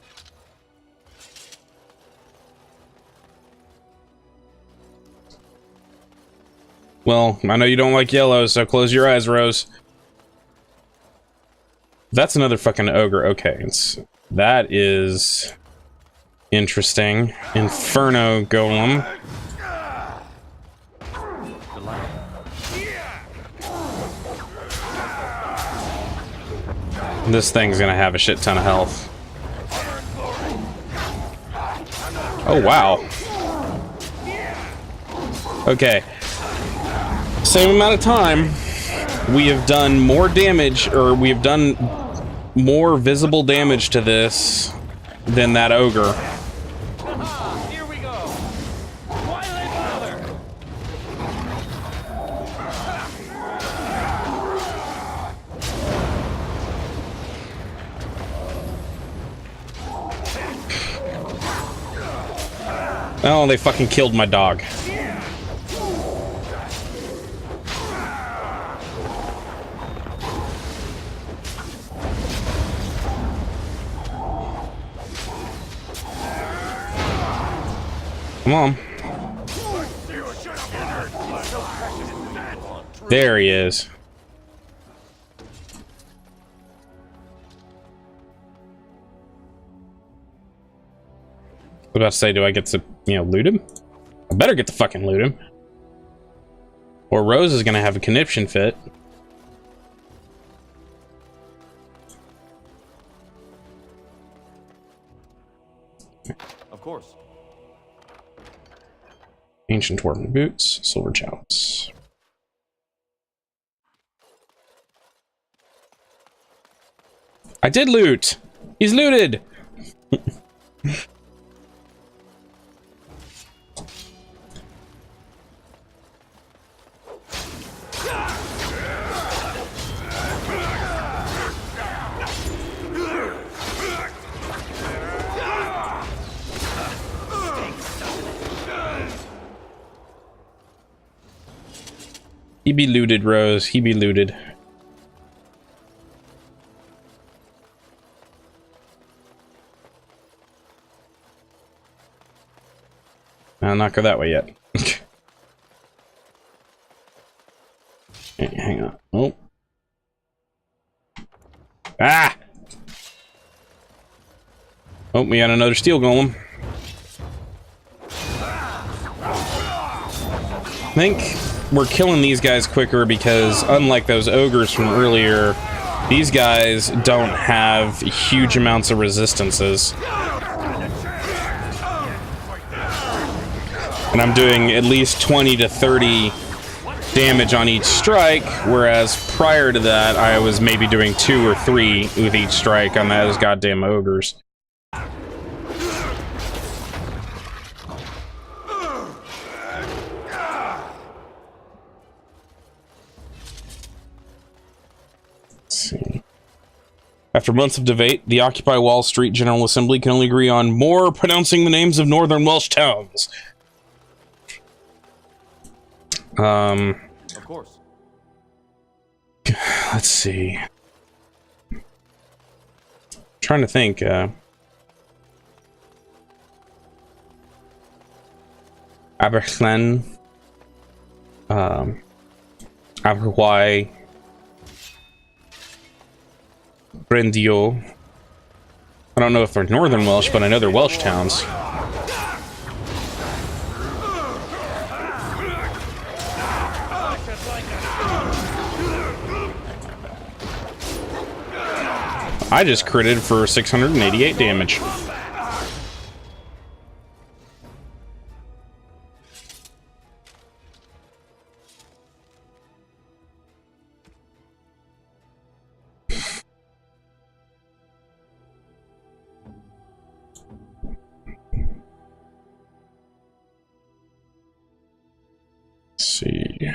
Well, I know you don't like yellow, so close your eyes, Rose. That's another fucking ogre. Okay, that is interesting. Inferno Golem. This thing's gonna have a shit ton of health. Oh, wow. Okay. Same amount of time, we have done more damage, or we have done more visible damage to this than that ogre. Here we go. Why did I bother? Oh, they fucking killed my dog. Come on. There he is. I was about to say, do I get to, loot him? I better get to fucking loot him. Or Rose is gonna have a conniption fit. Of course. Ancient dwarven boots, silver chalice. I did loot! He's looted! He be looted, Rose. He be looted. I'll not go that way yet. Hey, hang on. Oh. Ah! Oh, we got another steel golem. I think we're killing these guys quicker because, unlike those ogres from earlier, these guys don't have huge amounts of resistances. And I'm doing at least 20 to 30 damage on each strike, whereas prior to that, I was maybe doing 2 or 3 with each strike on those goddamn ogres. See. After months of debate, the Occupy Wall Street General Assembly can only agree on more pronouncing the names of northern Welsh towns. Of course. Let's see. Trying to think. Aberchlen, Aberwai, Brendio. I don't know if they're Northern Welsh, but I know they're Welsh towns. I just critted for 688 damage. Let's see.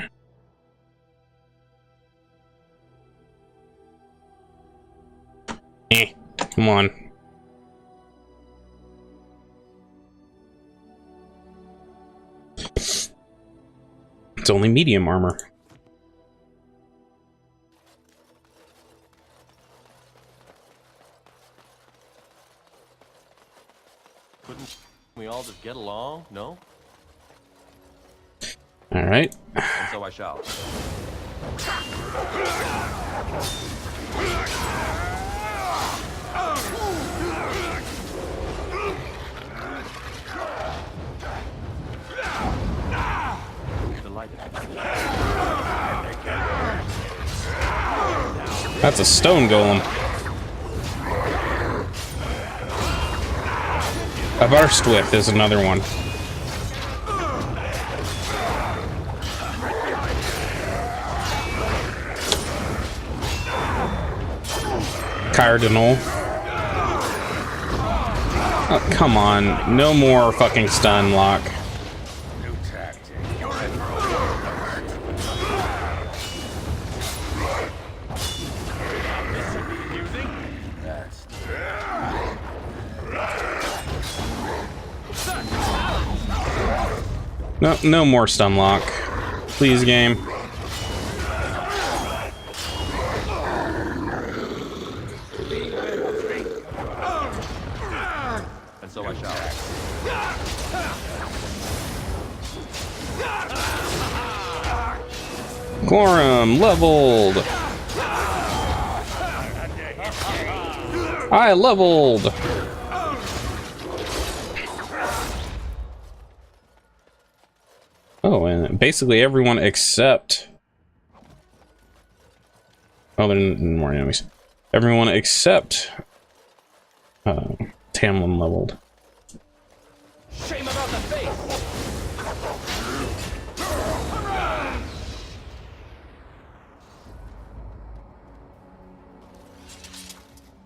Come on. It's only medium armor. Couldn't we all just get along? No? All right. And so I shall. That's a stone golem. A Barstwith is another one. Cardinal. Oh, come on. No more fucking stun lock. No, no more stun lock. Please, game. And so I shall. Quorum leveled. I leveled. Oh, and basically everyone except... Oh, there are more enemies. Everyone except... Tamlin leveled. Shame about the face!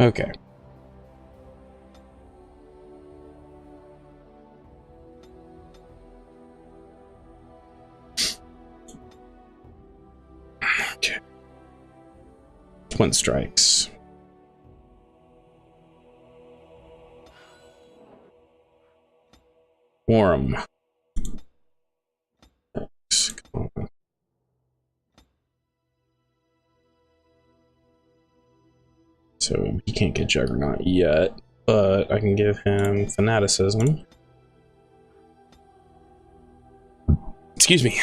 Okay. Okay. Twin strikes. Quorum. So he can't get Juggernaut yet, but I can give him Fanaticism. Excuse me.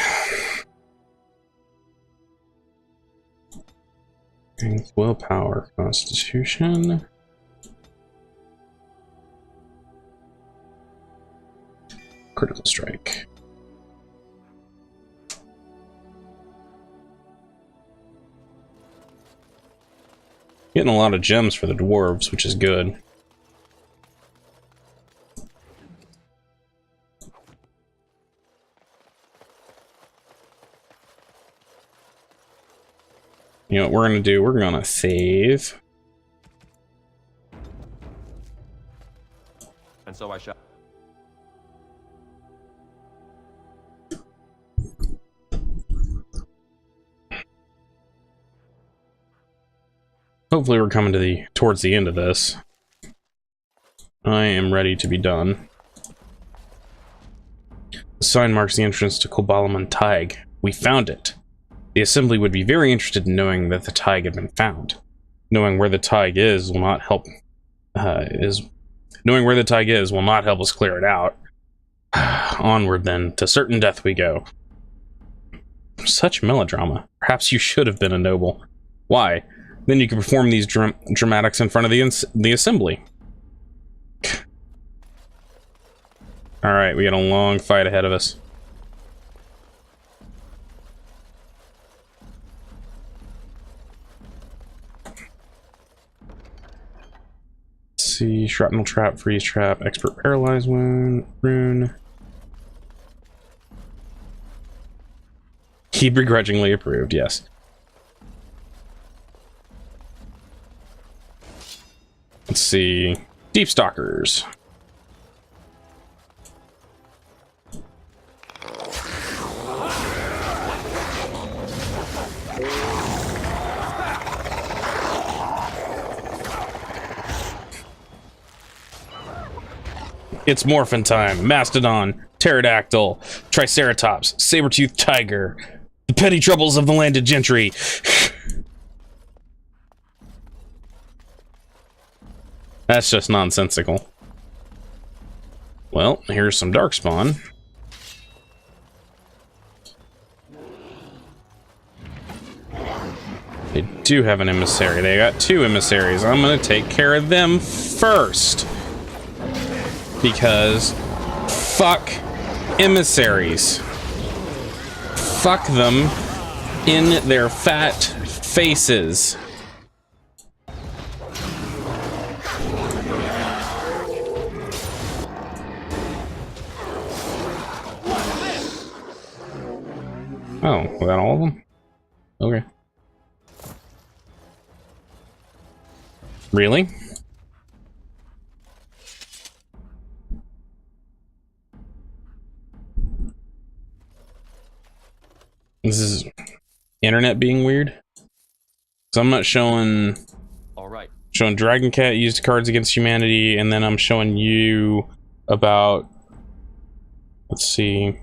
Strength, willpower, constitution. Critical strike. Getting a lot of gems for the dwarves, which is good. You know what we're gonna do? We're gonna save. And so I shall. Hopefully we're coming to towards the end of this. I am ready to be done. The sign marks the entrance to Kobalaman Taig. We found it. The Assembly would be very interested in knowing that the Taig had been found. Knowing where the Taig is will not help. Knowing where the Taig is will not help us clear it out. Onward then, to certain death we go. Such melodrama. Perhaps you should have been a noble. Why? Then you could perform these dramatics in front of the assembly. Alright, we got a long fight ahead of us. Let's see, shrapnel trap, freeze trap, expert paralyze wound, rune. He begrudgingly approved, yes. Let's see, deep stalkers. It's morphin time. Mastodon, pterodactyl, triceratops, saber-toothed tiger. The petty troubles of the landed gentry. That's just nonsensical. Well, here's some darkspawn. They do have an emissary. They got 2 emissaries. I'm gonna take care of them first. Because fuck emissaries. Fuck them in their fat faces. Oh, was that all of them? Okay. Really? This is internet being weird. So I'm not showing. All right. Showing Dragon Cat used cards against humanity, and then I'm showing you about. Let's see.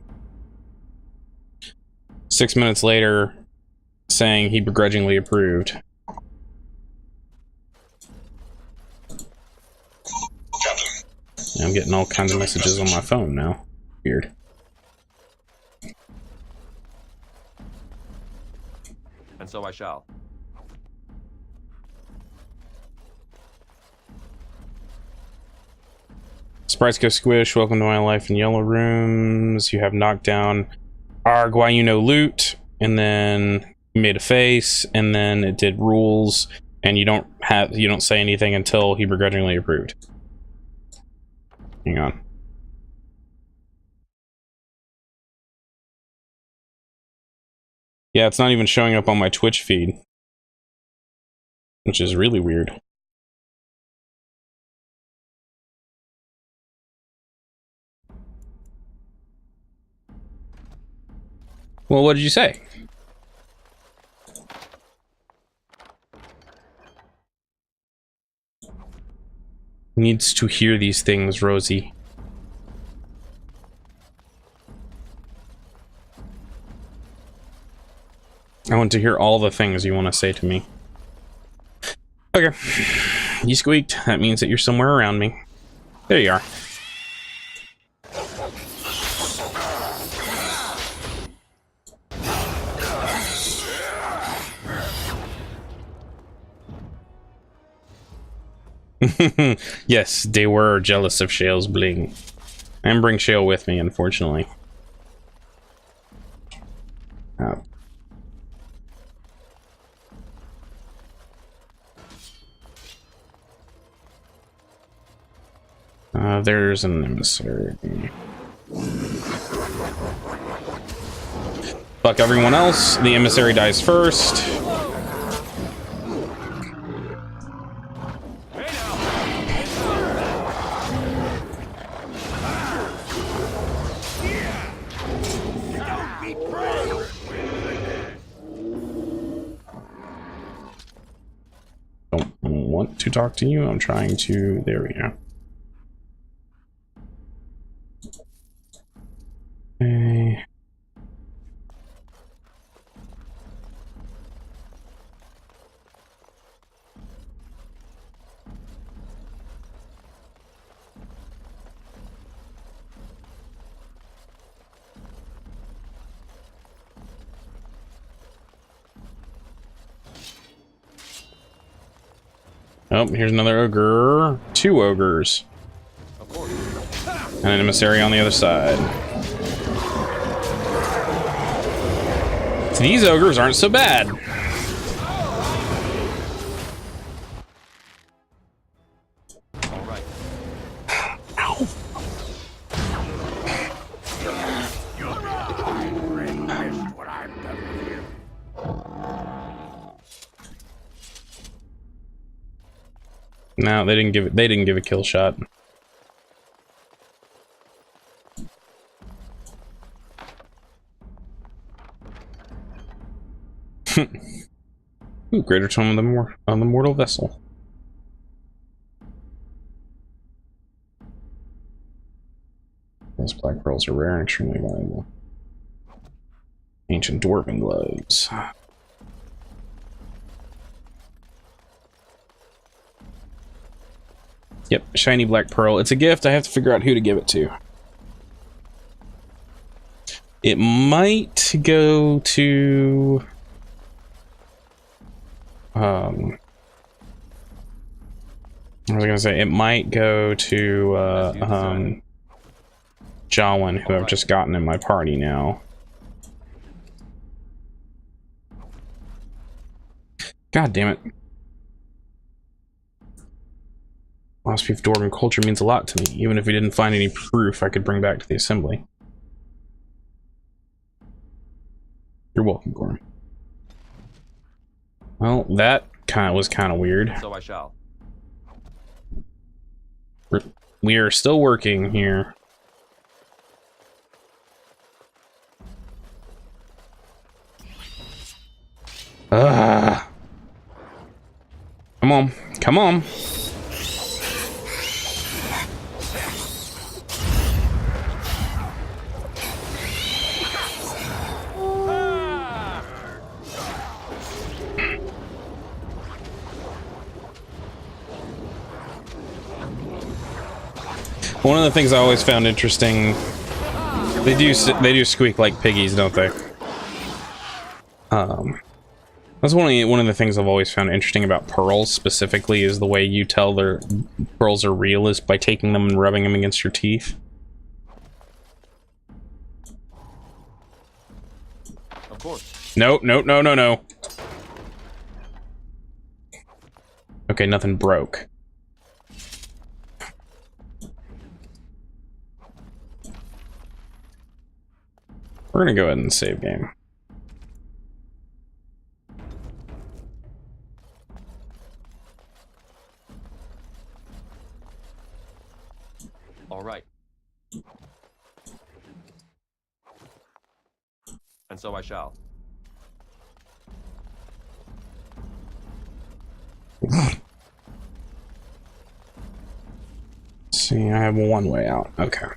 6 minutes later, saying he begrudgingly approved. I'm getting all kinds of messages on my phone now. Weird. And so I shall. Sprites go squish. Welcome to my life in yellow rooms. You have knocked down Arg, why you know loot, and then you made a face, and then it did rules, and you don't say anything until he begrudgingly approved. Hang on. Yeah, it's not even showing up on my Twitch feed, which is really weird. Well, what did you say? Needs to hear these things, Rosie. I want to hear all the things you want to say to me. Okay. You squeaked. That means that you're somewhere around me. There you are. Yes, they were jealous of Shale's bling. I bring Shale with me, unfortunately. There's an emissary. Fuck everyone else. The emissary dies first. Don't want to talk to you. I'm trying to. There we go. Okay. Nope, here's another ogre. 2 ogres. And an emissary on the other side. So these ogres aren't so bad. Ow. No, they didn't give a kill shot. Ooh, greater tome on the mortal vessel. Those black pearls are rare and extremely valuable. Ancient dwarven gloves. Yep, shiny black pearl. It's a gift. I have to figure out who to give it to. It might go to... I was gonna say, it might go to, Jawin, who I've just gotten in my party now. God damn it. Lost Beef Dwarven culture means a lot to me, even if we didn't find any proof I could bring back to the assembly. You're welcome, Gorm. Well, that was kind of weird. So I shall. We are still working here. Come on, come on. One of the things I always found interesting, they do squeak like piggies, don't they? That's one of the things I've always found interesting about pearls specifically, is the way you tell their pearls are real is by taking them and rubbing them against your teeth. Of course. No, no, no, no, no. Okay, nothing broke. We're gonna go ahead and save game. All right. And so I shall. See, I have one way out. Okay.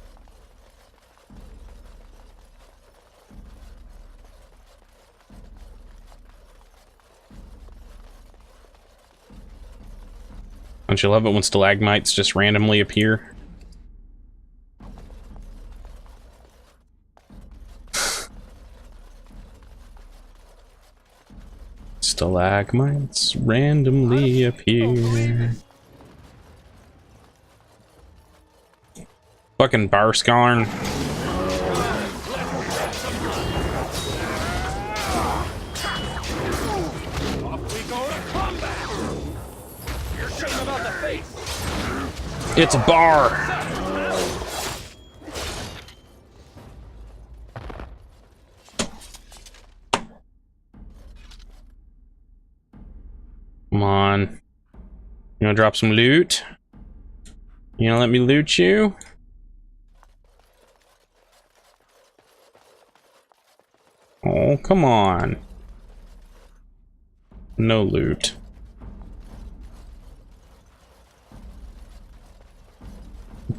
Don't you love it when stalagmites just randomly appear? Stalagmites randomly appear. Fucking Barskarn. It's a bar. Come on. You wanna drop some loot? You gonna let me loot you? Oh, come on. No loot.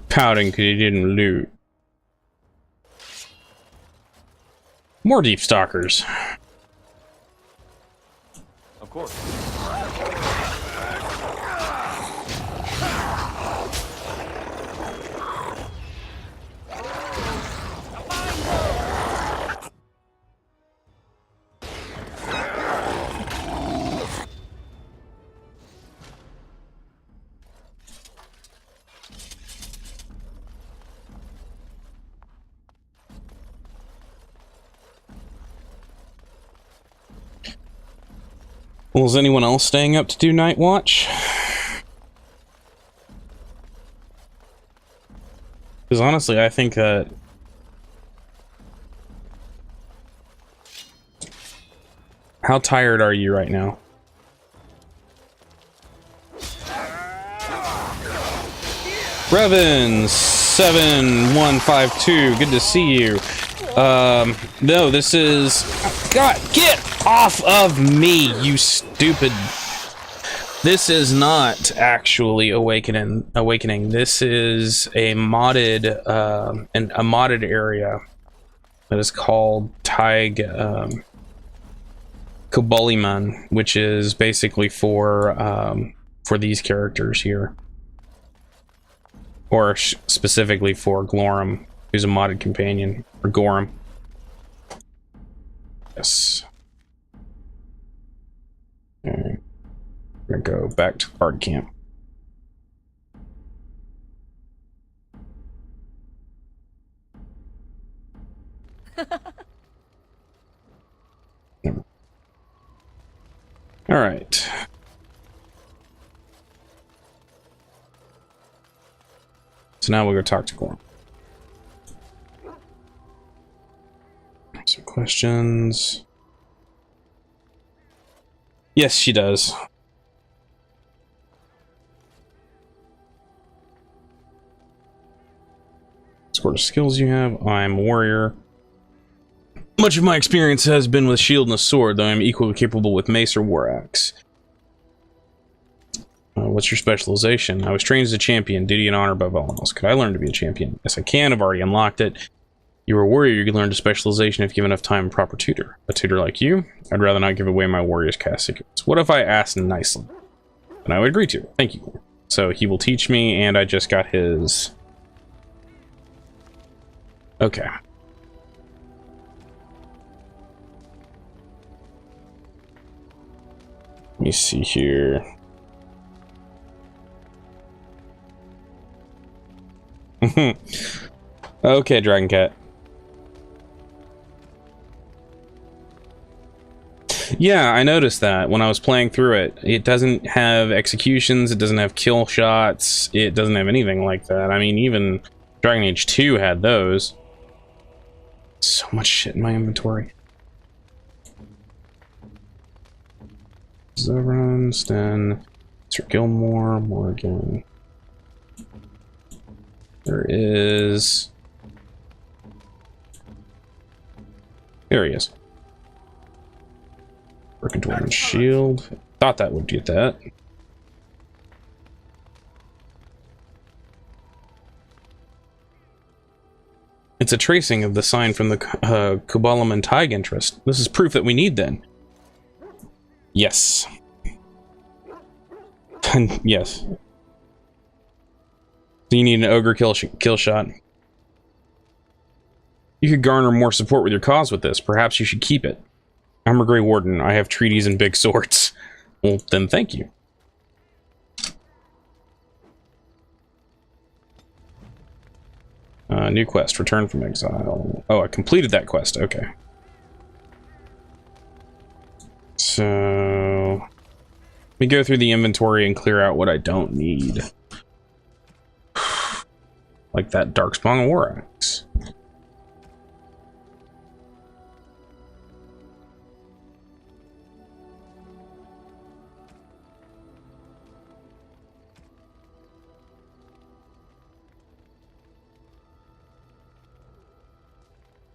Pouting because he didn't loot. More deep stalkers. Of course. Well, is anyone else staying up to do night watch? Because honestly, I think that how tired are you right now? Revens 7152, good to see you. No, this is God, get off of me, you stupid. This is not actually awakening. This is a modded a modded area that is called Tig Kubuliman, which is basically for these characters here. Or specifically for Glorum, who's a modded companion, or Gorum. Yes. Alright. We're gonna go back to hard camp. Alright. So now we'll go talk to Gorum. Some questions. Yes, she does. What sort of skills you have? I'm a warrior. Much of my experience has been with shield and a sword, though I'm equally capable with mace or war axe. What's your specialization? I was trained as a champion, duty and honor above all else. Could I learn to be a champion? Yes, I can. I've already unlocked it. You're a warrior. You can learn to specialization if given enough time and proper tutor. A tutor like you? I'd rather not give away my warrior's cast secrets. What if I asked nicely? And I would agree to. Thank you. So he will teach me, and I just got his... Okay. Let me see here. Okay, Dragon Cat. Yeah, I noticed that when I was playing through it. It doesn't have executions, it doesn't have kill shots, it doesn't have anything like that. I mean, even Dragon Age 2 had those. So much shit in my inventory. Zevran, Sten, Sir Gilmore, Morgan. There is... There he is. Broken Dwarven Shield. Thought that would get that. It's a tracing of the sign from the Kubuliman Tig interest. This is proof that we need then. Yes. Yes. So you need an ogre kill shot. You could garner more support with your cause with this. Perhaps you should keep it. I'm a Grey Warden. I have treaties and big swords. Well, then thank you. New quest. Return from exile. Oh, I completed that quest. Okay. So... let me go through the inventory and clear out what I don't need. Like that Darkspawn War Axe.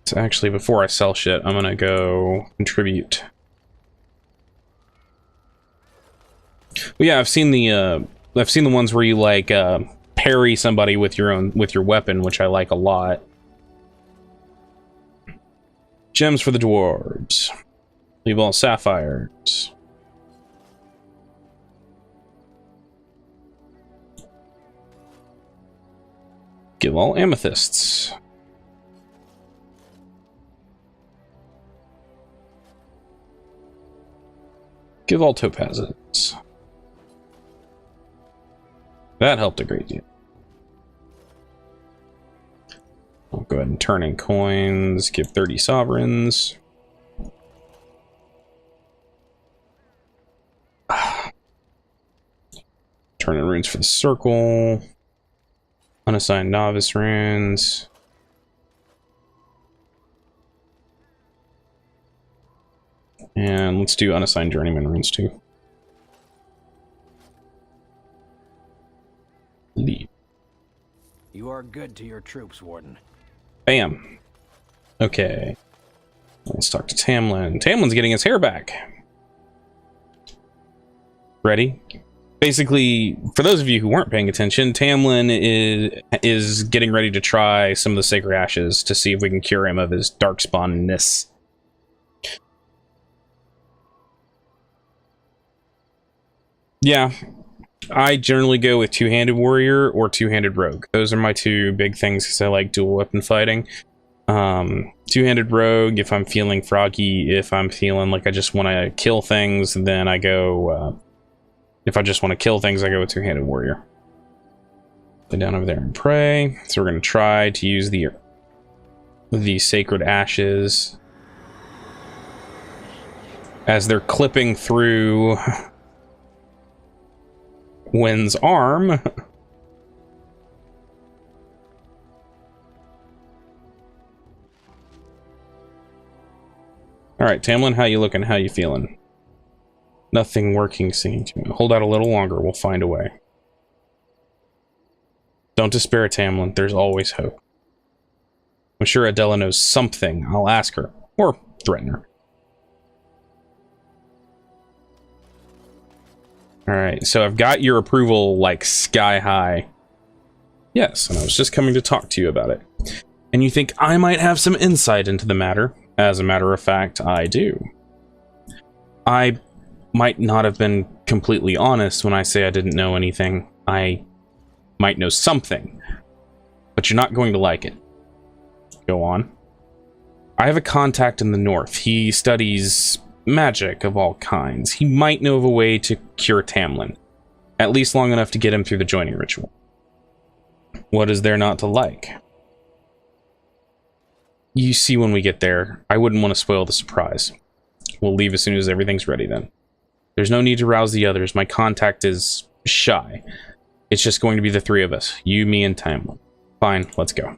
So actually, before I sell shit, I'm gonna go contribute. Well, yeah, I've seen the ones where you like parry somebody with your weapon, which I like a lot. Gems for the dwarves. Leave all sapphires. Give all amethysts. Give all topazes. That helped a great deal. I'll go ahead and turn in coins. Give 30 sovereigns. Turn in runes for the circle. Unassigned novice runes. And let's do unassigned journeyman runes too. Lead. You are good to your troops, Warden. Bam. Okay. Let's talk to Tamlin. Tamlin's getting his hair back. Ready? Basically, for those of you who weren't paying attention, Tamlin is getting ready to try some of the sacred ashes to see if we can cure him of his darkspawnness. Yeah, I generally go with two-handed warrior or two-handed rogue. Those are my two big things because I like dual weapon fighting. Two-handed rogue if I'm feeling froggy. If I'm feeling like I just want to kill things, then I go... if I just want to kill things, I go with two-handed warrior. Lay down over there and pray. So we're going to try to use the sacred ashes as they're clipping through Wynn's arm. Alright, Tamlin, how you looking? How you feeling? Nothing working seeming to me. Hold out a little longer, we'll find a way. Don't despair, Tamlin. There's always hope. I'm sure Adela knows something. I'll ask her. Or threaten her. Alright, so I've got your approval, like, sky high. Yes, and I was just coming to talk to you about it. And you think I might have some insight into the matter? As a matter of fact, I do. I might not have been completely honest when I say I didn't know anything. I might know something. But you're not going to like it. Go on. I have a contact in the north. He studies magic of all kinds. He might know of a way to cure Tamlin. At least long enough to get him through the joining ritual. What is there not to like? You see when we get there. I wouldn't want to spoil the surprise. We'll leave as soon as everything's ready then. There's no need to rouse the others. My contact is shy. It's just going to be the three of us. You, me, and Tamlin. Fine, let's go.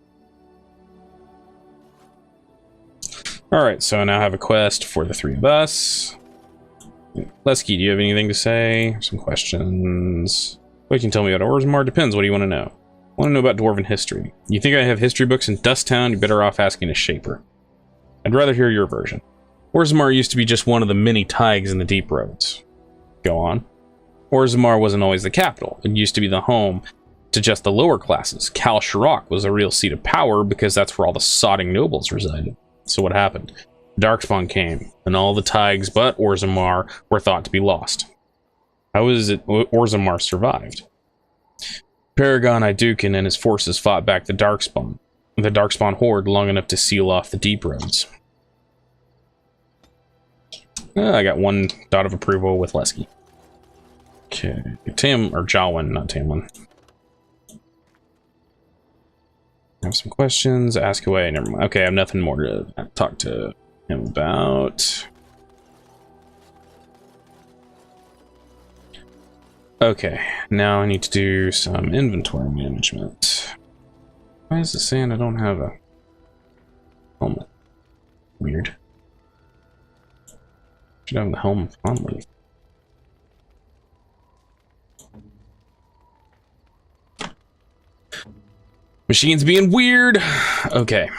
Alright, so I now have a quest for the three of us. Lesky, do you have anything to say? Some questions? What can you tell me about Orzammar? Depends, what do you want to know? I want to know about Dwarven history. You think I have history books in Dusttown? You're better off asking a Shaper. I'd rather hear your version. Orzammar used to be just one of the many taigs in the Deep Roads. Go on. Orzammar wasn't always the capital. It used to be the home to just the lower classes. Kal Shirok was a real seat of power because that's where all the sodding nobles resided. So what happened? Darkspawn came, and all the taigs but Orzammar were thought to be lost. How is it Orzammar survived? Paragon Idukin and his forces fought back the Darkspawn horde long enough to seal off the Deep Roads. I got one dot of approval with Lesky. Okay, Jawin, not Tamlin. I have some questions. Ask away. Never mind. Okay, I have nothing more to talk to him about. Okay, now I need to do some inventory management. Why is it saying I don't have a helmet? Weird. Should have the helm on leaf. Machine's being weird. Okay.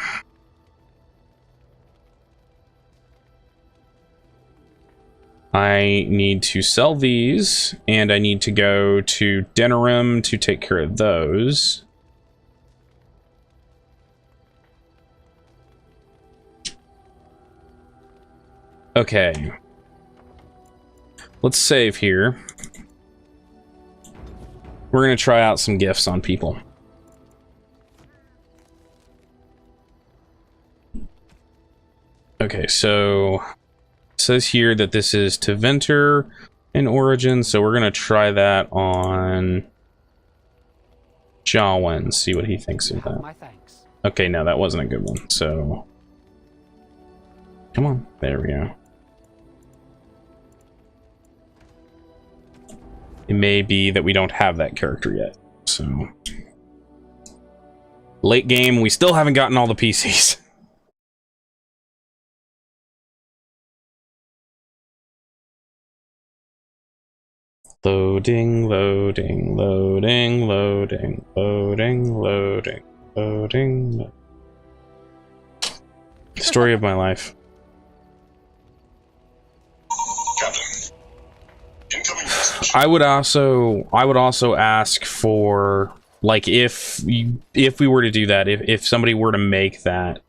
I need to sell these, and I need to go to Denerim to take care of those. Okay. Let's save here. We're going to try out some gifts on people. Okay, so it says here that this is to Venter in Origin, so we're going to try that on Jawin, see what he thinks of that. My thanks. Okay, no, that wasn't a good one, so... Come on, there we go. it may be that we don't have that character yet. So late game, we still haven't gotten all the PCs. Loading, loading, loading, loading, loading, loading, loading. Story of my life. Captain. Incoming message. I would also ask for, like, if we were to do that, if somebody were to make that,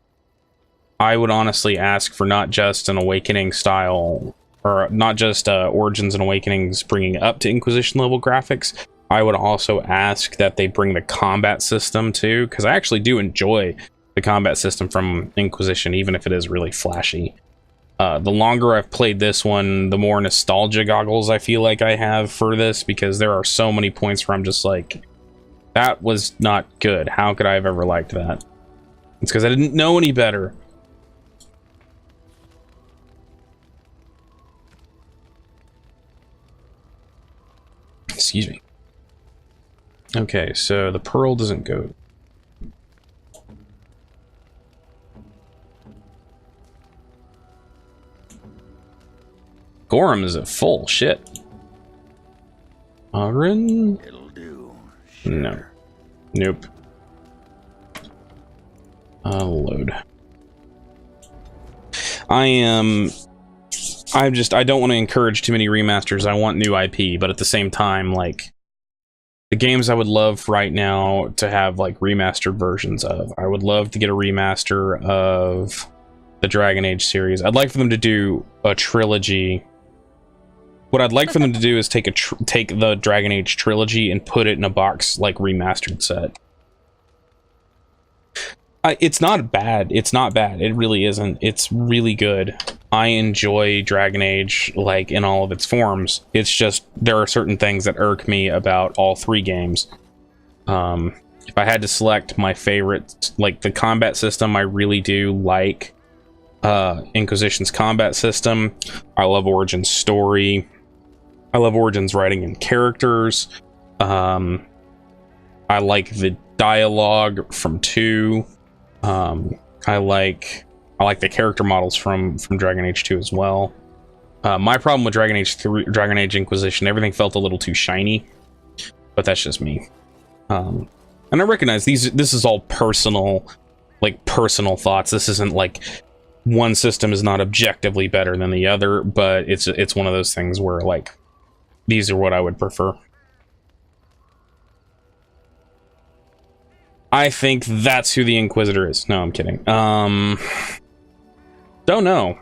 I would honestly ask for not just an Awakening style, or not just Origins and Awakenings bringing up to Inquisition level graphics. I would also ask that they bring the combat system too, because I actually do enjoy the combat system from Inquisition, even if it is really flashy. The longer I've played this one, the more nostalgia goggles I feel like I have for this, because there are so many points where I'm just like, that was not good. How could I have ever liked that? It's because I didn't know any better. Excuse me. Okay, so the pearl doesn't go. Gorham is at full. Shit. Agrin? It'll do. Sure. No. Nope. I'll load. I don't want to encourage too many remasters. I want new IP, but at the same time, like, the games I would love right now to have, like, remastered versions of. I would love to get a remaster of the Dragon Age series. I'd like for them to do a trilogy. What I'd like for them to do is take the Dragon Age trilogy and put it in a box, like, remastered set. It's not bad. It's not bad. It really isn't. It's really good. I enjoy Dragon Age, like, in all of its forms. It's just, there are certain things that irk me about all three games. If I had to select my favorite, like, the combat system, I really do like Inquisition's combat system. I love Origin's story. I love Origin's writing and characters. I like the dialogue from 2. I like the character models from Dragon Age 2 as well. My problem with Dragon Age 3, Dragon Age Inquisition, everything felt a little too shiny, but that's just me. And I recognize this is all personal, like, personal thoughts. This isn't like one system is not objectively better than the other, but it's one of those things where, like, these are what I would prefer. I think that's who the Inquisitor is. No, I'm kidding. Don't know.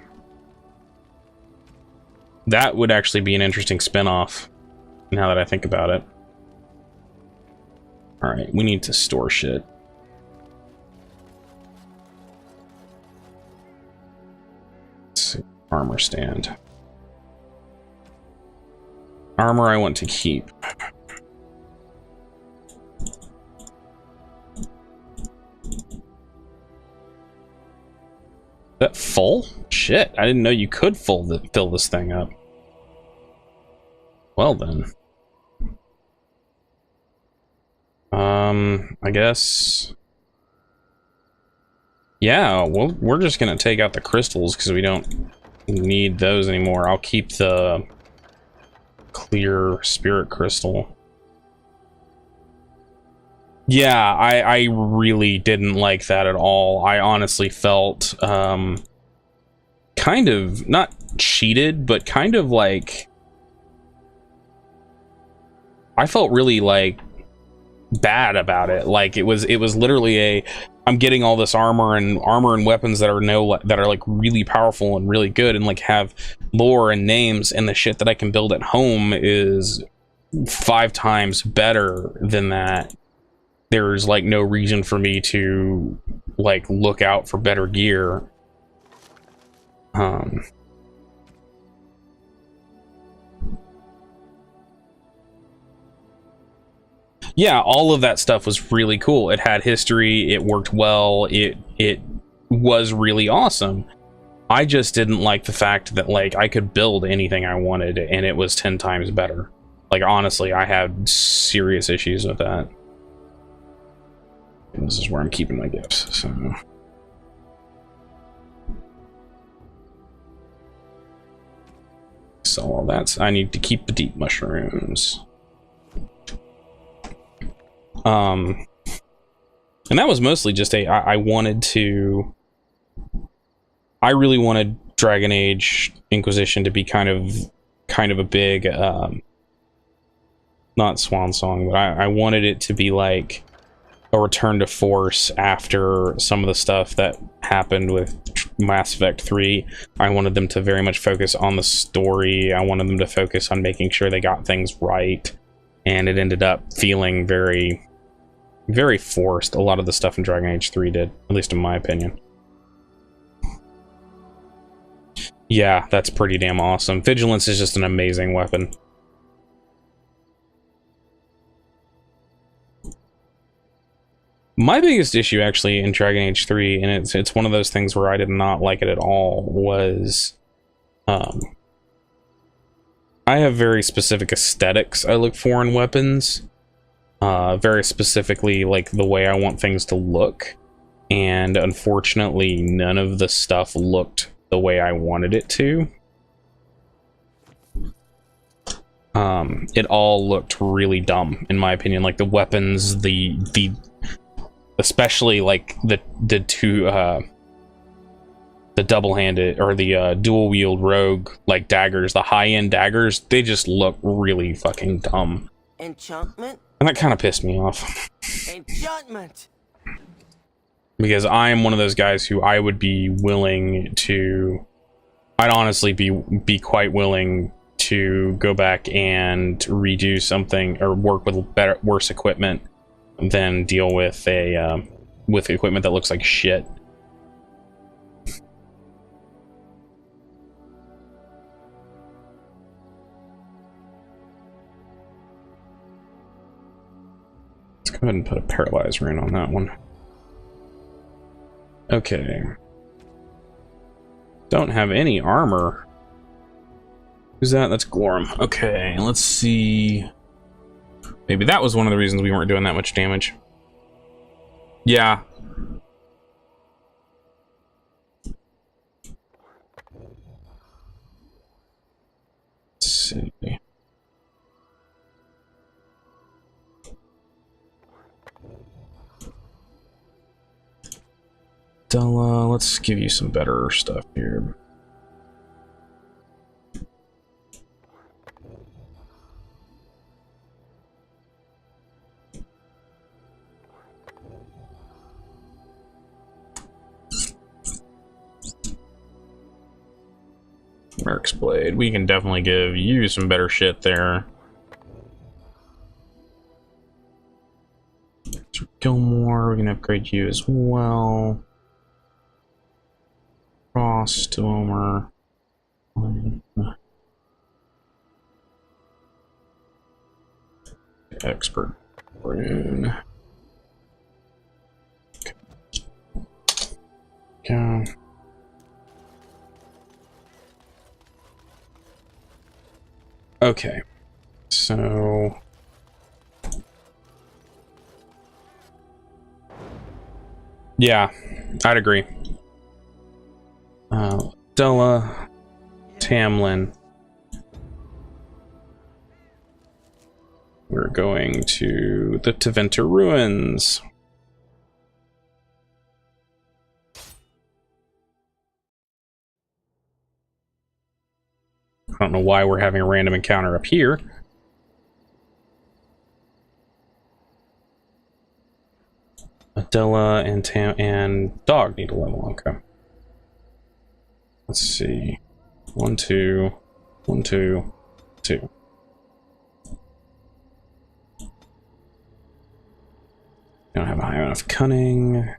That would actually be an interesting spin-off, now that I think about it. Alright, we need to store shit. Let's see. Armor stand. Armor I want to keep. That full? Shit, I didn't know you could fill this thing up. Well then. I guess... Yeah, well, we're just gonna take out the crystals because we don't need those anymore. I'll keep the clear spirit crystal. Yeah, I really didn't like that at all. I honestly felt kind of, not cheated, but kind of like, I felt really, like, bad about it. Like, it was literally I'm getting all this armor and weapons that are like really powerful and really good and like have lore and names, and the shit that I can build at home is 5 times better than that. There's like no reason for me to like look out for better gear. Yeah, all of that stuff was really cool. It had history, it worked well, it was really awesome. I just didn't like the fact that like I could build anything I wanted and it was 10 times better. Like, honestly, I had serious issues with that. And this is where I'm keeping my gifts, so... So all that's... I need to keep the deep mushrooms. And that was mostly just I wanted to... I really wanted Dragon Age Inquisition to be kind of a big, not swan song, but I wanted it to be like a return to force after some of the stuff that happened with Mass Effect 3. I wanted them to very much focus on the story. I wanted them to focus on making sure they got things right. And it ended up feeling very, very forced. A lot of the stuff in Dragon Age 3 did, at least in my opinion. Yeah, that's pretty damn awesome. Vigilance is just an amazing weapon. My biggest issue, actually, in Dragon Age 3, and it's one of those things where I did not like it at all, was... I have very specific aesthetics I look for in weapons. Very specifically, like, the way I want things to look. And, unfortunately, none of the stuff looked the way I wanted it to. It all looked really dumb, in my opinion. Like, the weapons, the especially like the two the double-handed or the dual wield rogue like daggers, the high-end daggers, they just look really fucking dumb. Enchantment? And that kind of pissed me off. Enchantment. Because I am one of those guys who I would be willing to, I'd honestly be quite willing to go back and redo something or work with worse equipment than deal with with equipment that looks like shit. Let's go ahead and put a paralyze rune on that one. Okay. Don't have any armor. Who's that? That's Glorum. Okay, let's see. Maybe that was one of the reasons we weren't doing that much damage. Yeah. Let's see. Della, let's give you some better stuff here. Merc's Blade. We can definitely give you some better shit there. Gilmore, we can upgrade you as well. Frost, Omer. Expert rune. Okay. Okay, so yeah, I'd agree. Della, Tamlin. We're going to the Teventer Ruins. I don't know why we're having a random encounter up here. Adela and Dog need a level. Okay. Let's see. 1, 2, 1, 2, 2. Don't have a high enough cunning.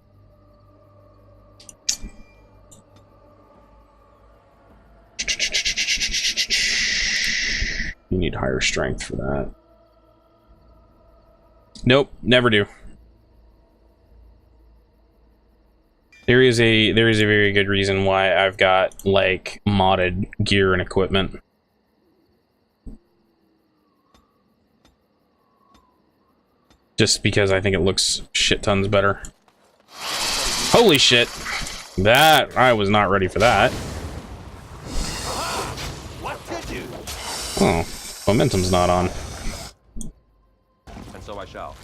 You need higher strength for that. Nope, never do. There is a very good reason why I've got like modded gear and equipment. just because I think it looks shit tons better. Holy shit! That, I was not ready for that. What to do? Oh, momentum's not on. And so I shall.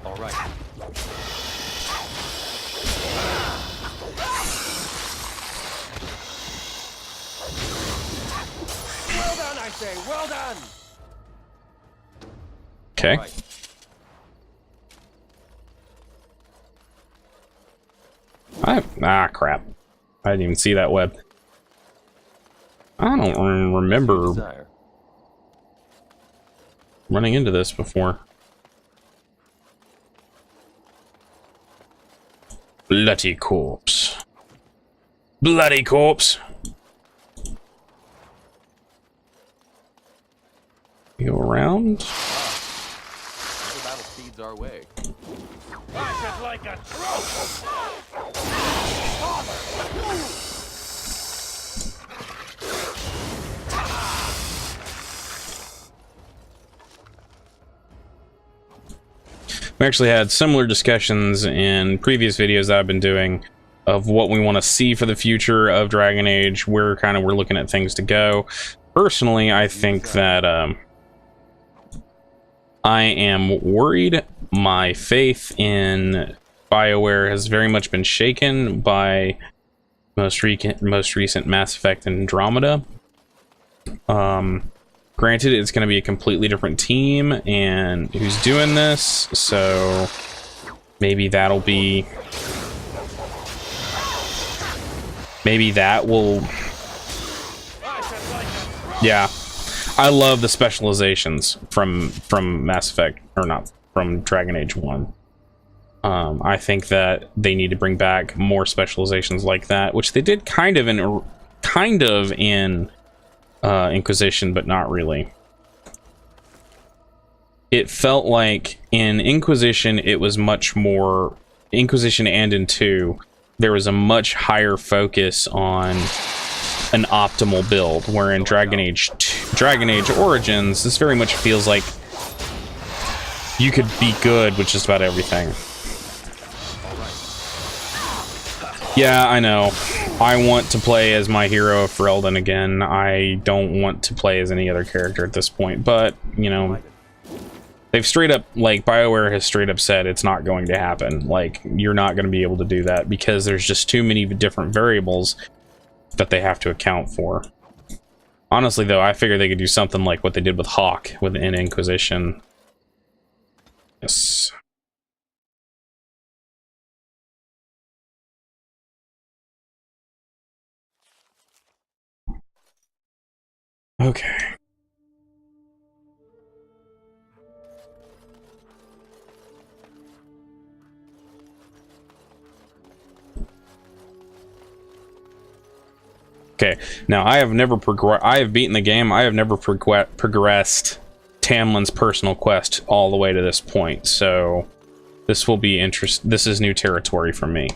All right. Well done, I say. Well done. Okay. Ah, crap. I didn't even see that web. I don't remember running into this before. Bloody corpse. Bloody corpse. Go around. The battle speeds our way. Crush it like a We actually had similar discussions in previous videos that I've been doing of what we want to see for the future of Dragon Age, where kind of we're looking at things to go. Personally, I think that I am worried. My faith in BioWare has very much been shaken by most recent Mass Effect Andromeda. Granted, it's going to be a completely different team and who's doing this, so maybe that'll be... Maybe that will... Yeah. I love the specializations from Mass Effect, or not, from Dragon Age 1. I think that they need to bring back more specializations like that, which they did kind of in Inquisition, but not really. It felt like in Inquisition, it was much more... Inquisition and in 2, there was a much higher focus on an optimal build, where in Dragon Age Origins, this very much feels like you could be good with just about everything. Yeah, I know. I want to play as my hero, Ferelden, again. I don't want to play as any other character at this point, but, you know, they've straight up, like, BioWare has straight up said it's not going to happen. Like, you're not going to be able to do that because there's just too many different variables that they have to account for. Honestly, though, I figure they could do something like what they did with Hawk within Inquisition. Yes. Okay. Okay, now I have never I have beaten the game. I have never progressed Tamlin's personal quest all the way to this point, so this will be this is new territory for me.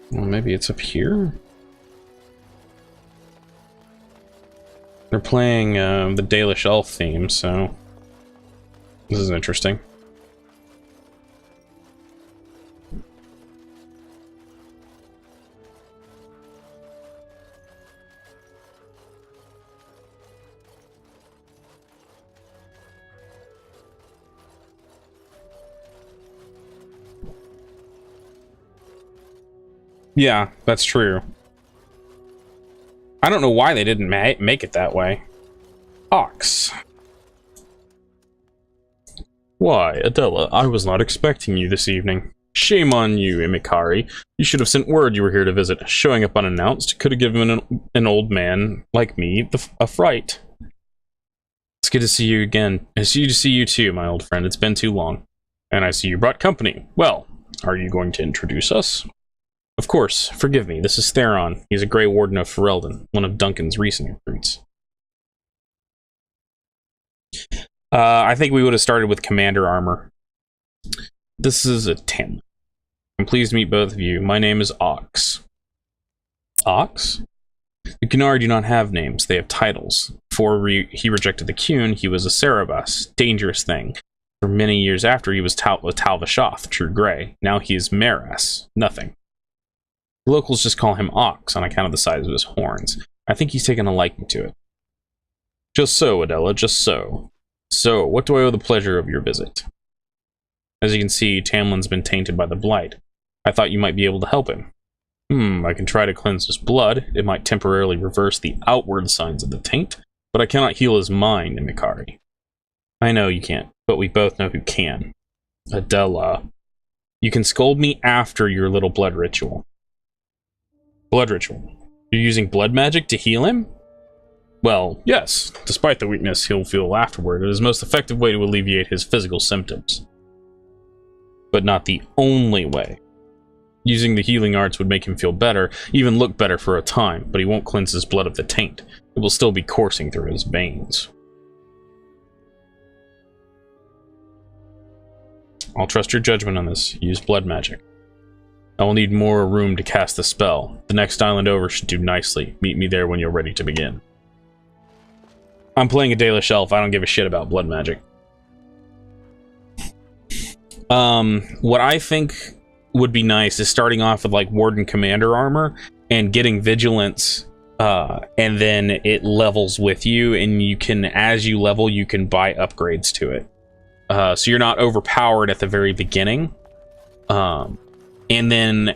Well, maybe it's up here. They're playing the Dalish Elf theme, so this is interesting. Yeah, that's true. I don't know why they didn't make it that way. Ox. Why, Adela, I was not expecting you this evening. Shame on you, Imikari. You should have sent word you were here to visit. Showing up unannounced could have given an old man like me a fright. It's good to see you again. It's good to see you too, my old friend. It's been too long. And I see you brought company. Well, are you going to introduce us? Of course, forgive me, this is Theron. He's a Grey Warden of Ferelden, one of Duncan's recent recruits. I think we would have started with Commander Armor. This is a 10. I'm pleased to meet both of you. My name is Ox. Ox? The Gunnar do not have names, they have titles. Before he rejected the Qun, he was a Cerebus, dangerous thing. For many years after, he was Talvashoth, true gray. Now he is Maras, nothing. The locals just call him Ox on account of the size of his horns. I think he's taken a liking to it. Just so, Adela, just so. So, what do I owe the pleasure of your visit? As you can see, Tamlin's been tainted by the Blight. I thought you might be able to help him. I can try to cleanse his blood. It might temporarily reverse the outward signs of the taint, but I cannot heal his mind, Mikari. I know you can't, but we both know who can. Adela. You can scold me after your little blood ritual. Blood ritual? You're using blood magic to heal him? Well, yes. Despite the weakness he'll feel afterward, it is the most effective way to alleviate his physical symptoms. But not the only way. Using the healing arts would make him feel better, even look better for a time, but he won't cleanse his blood of the taint. It will still be coursing through his veins. I'll trust your judgment on this. Use blood magic. I will need more room to cast the spell. The next island over should do nicely. Meet me there when you're ready to begin. I'm playing a Dalish elf. I don't give a shit about blood magic. What I think would be nice is starting off with like Warden Commander armor and getting Vigilance, and then it levels with you, and you can, as you level, you can buy upgrades to it. So you're not overpowered at the very beginning. And then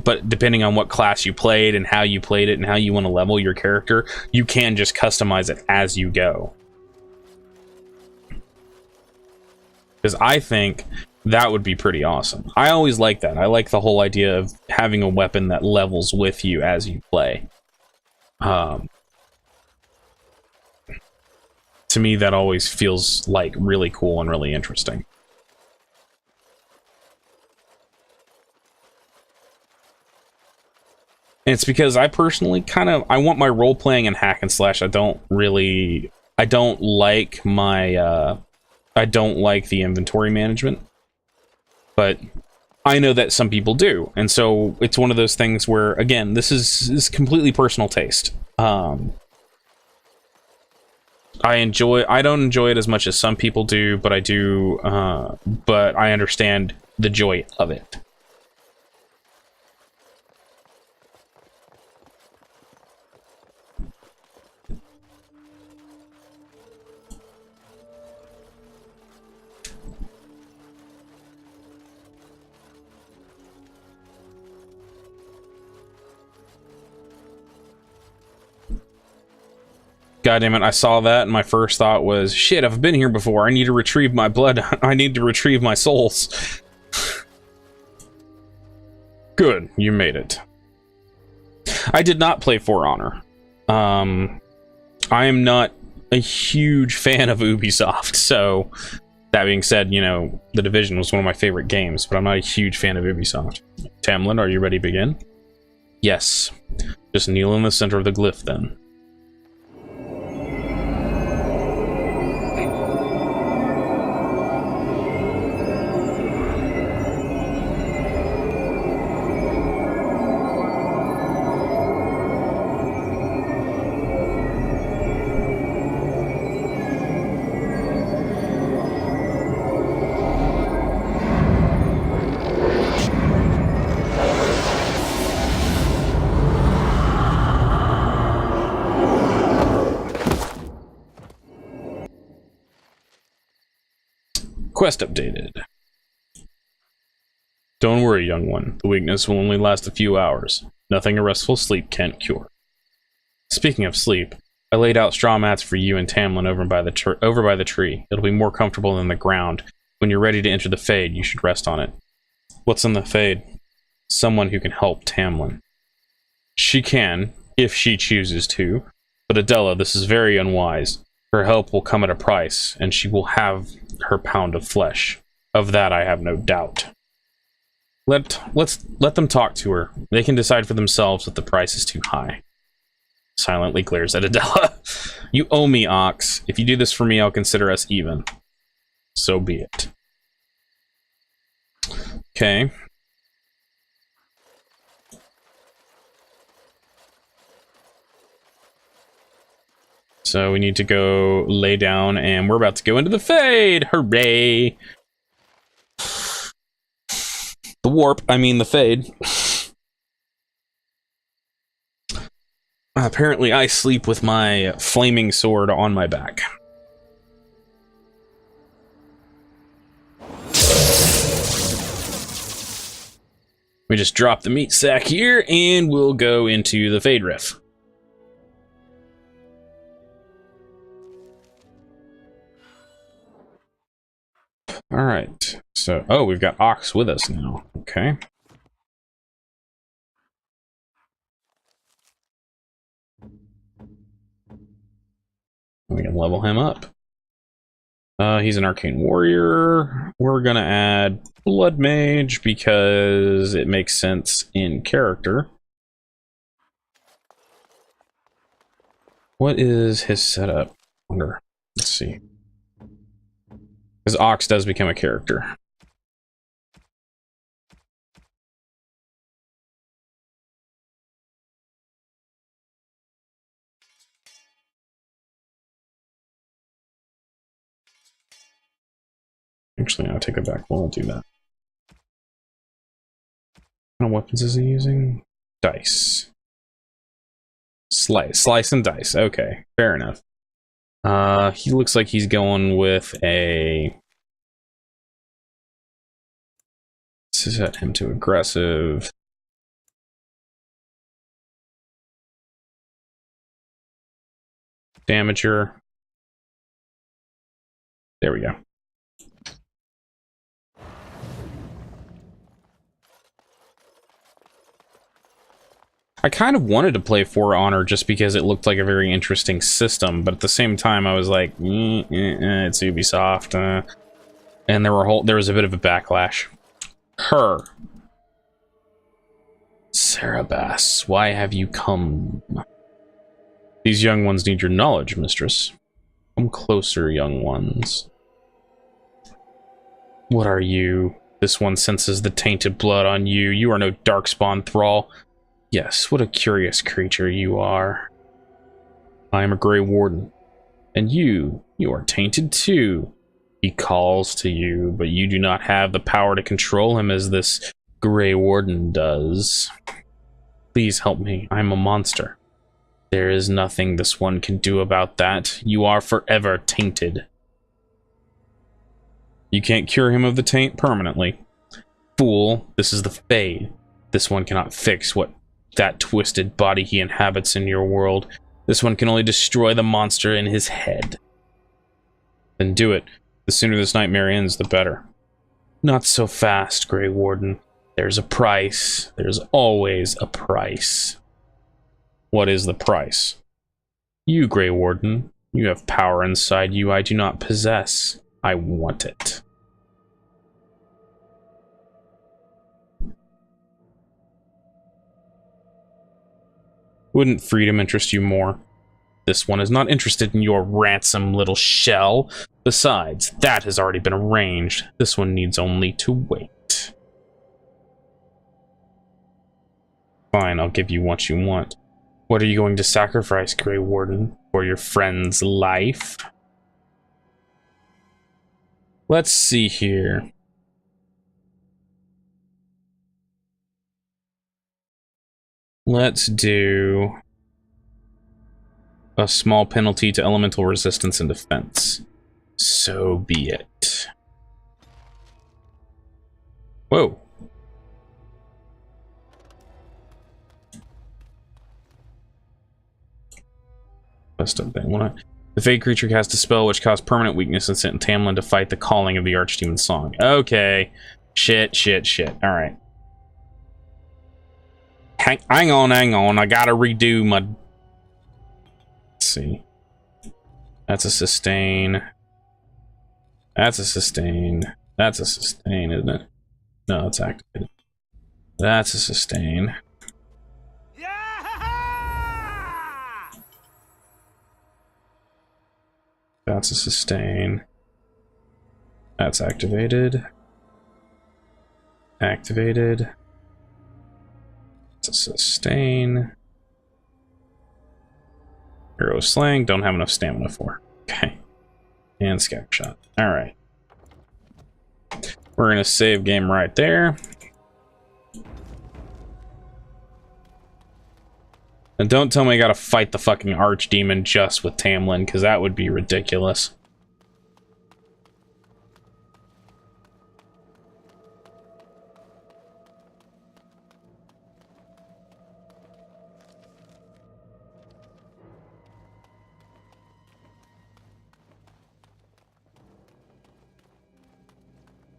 but depending on what class you played and how you played it and how you want to level your character, you can just customize it as you go. Because I think that would be pretty awesome. I always like that. I like the whole idea of having a weapon that levels with you as you play. To me, that always feels like really cool and really interesting. And it's because I personally I want my role-playing and hack and slash. I don't like the inventory management. But I know that some people do, and so it's one of those things where, again, this is completely personal taste. I don't enjoy it as much as some people do, but I do, but I understand the joy of it. God damn it, I saw that and my first thought was, shit, I've been here before. I need to retrieve my blood. I need to retrieve my souls. Good, you made it. I did not play For Honor. I am not a huge fan of Ubisoft, so that being said, you know, The Division was one of my favorite games, but I'm not a huge fan of Ubisoft. Tamlin, are you ready to begin? Yes. Just kneel in the center of the glyph then. Quest updated. Don't worry, young one. The weakness will only last a few hours. Nothing a restful sleep can't cure. Speaking of sleep, I laid out straw mats for you and Tamlin over by the tree. It'll be more comfortable than the ground. When you're ready to enter the Fade, you should rest on it. What's in the Fade? Someone who can help Tamlin. She can, if she chooses to. But Adela, this is very unwise. Her help will come at a price, and she will have her pound of flesh. Of that I have no doubt. Let them talk to her. They can decide for themselves if the price is too high. Silently glares at Adela. You owe me, Ox. If you do this for me, I'll consider us even. So be it. Okay. So we need to go lay down, and we're about to go into the Fade! Hooray! The Warp, I mean the Fade. Apparently I sleep with my flaming sword on my back. We just drop the meat sack here, and we'll go into the Fade Riff. Alright, so, oh, we've got Ox with us now. Okay. We can level him up. He's an arcane warrior. We're gonna add blood mage because it makes sense in character. What is his setup? I wonder. Let's see. Because Ox does become a character. Actually, I'll take it back. We'll do that. What kind of weapons is he using? Dice. Slice and dice. Okay, fair enough. He looks like he's going with a... Set him to aggressive. Damager. There we go. I kind of wanted to play For Honor just because it looked like a very interesting system, but at the same time I was like, it's Ubisoft, and there was a bit of a backlash. Her. Sarabas, why have you come? These young ones need your knowledge, mistress. Come closer, young ones. What are you? This one senses the tainted blood on you. You are no darkspawn thrall. Yes, what a curious creature you are. I am a Grey Warden. And you are tainted too. He calls to you, but you do not have the power to control him as this Grey Warden does. Please help me, I'm a monster. There is nothing this one can do about that. You are forever tainted. You can't cure him of the taint permanently. Fool, this is the Fade. This one cannot fix that twisted body he inhabits in your world. This one can only destroy the monster in his head. Then do it. The sooner this nightmare ends, the better. Not so fast, Grey Warden. There's a price. There's always a price. What is the price? You, Grey Warden. You have power inside you I do not possess. I want it. Wouldn't freedom interest you more? This one is not interested in your ransom little shell. Besides, that has already been arranged. This one needs only to wait. Fine, I'll give you what you want. What are you going to sacrifice, Grey Warden? For your friend's life? Let's see here. Let's do a small penalty to elemental resistance and defense. So be it. Whoa. Best of thing. The Fade creature casts a spell which caused permanent weakness and sent Tamlin to fight the calling of the Archdemon's song. Okay. Shit. Alright. Hang on. I gotta redo my... Let's see. That's a sustain. That's a sustain. That's a sustain, isn't it? No, it's activated. That's a sustain. That's a sustain. That's activated. Activated. It's a sustain. Hero slaying, don't have enough stamina for. Okay. And scatter shot. Alright. We're gonna save game right there. And don't tell me I gotta fight the fucking archdemon just with Tamlin, because that would be ridiculous.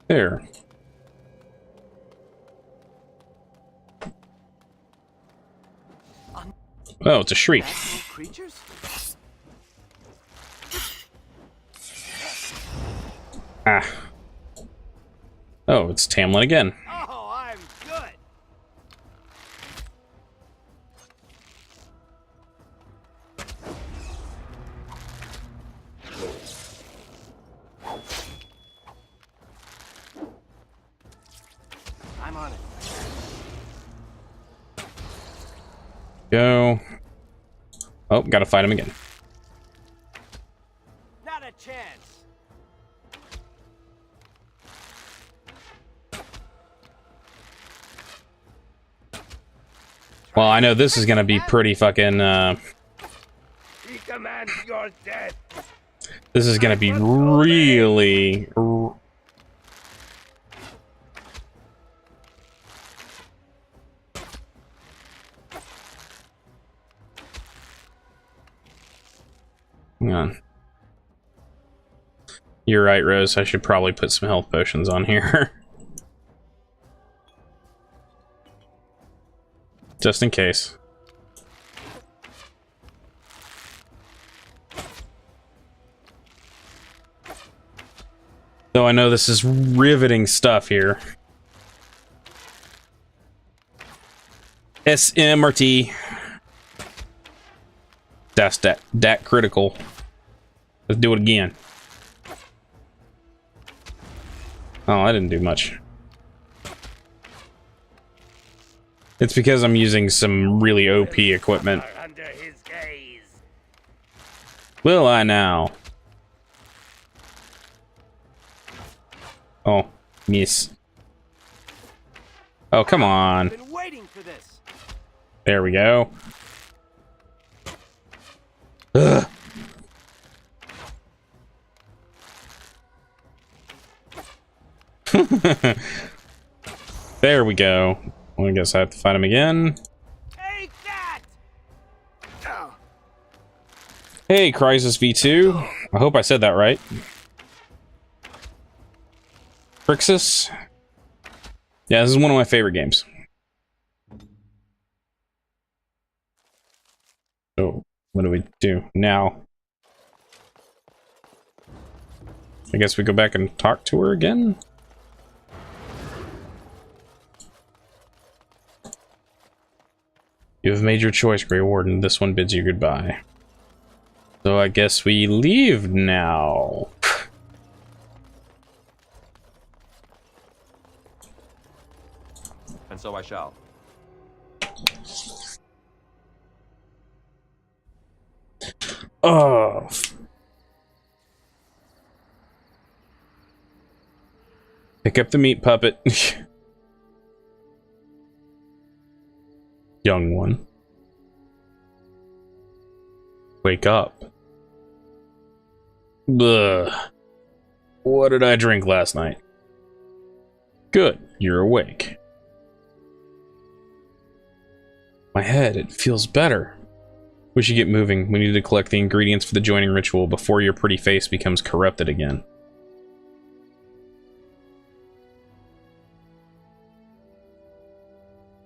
There. Oh, it's a shriek. Creatures? Ah. Oh, it's Tamlin again. Oh, I'm good. I'm on it. Go. Oh, gotta fight him again. Not a chance. Well, I know this is gonna be pretty fucking, He commands your death. this is gonna be really... Hang on. You're right, Rose. I should probably put some health potions on here. Just in case. Though I know this is riveting stuff here. SMRT. That's that critical. Let's do it again. Oh, I didn't do much. It's because I'm using some really OP equipment. Under his gaze. Will I now? Oh, miss. Oh, come on. Been waiting for this. There we go. Ugh. There we go. Well, I guess I have to fight him again. Take that. Oh. Hey, Crisis V2. I hope I said that right. Crixus. Yeah, this is one of my favorite games. So, what do we do now? I guess we go back and talk to her again? You have made your choice, Grey Warden. This one bids you goodbye. So I guess we leave now. And so I shall. Oh. Pick up the meat puppet. Young one. Wake up. Ugh. What did I drink last night? Good, you're awake. My head, it feels better. We should get moving. We need to collect the ingredients for the joining ritual before your pretty face becomes corrupted again.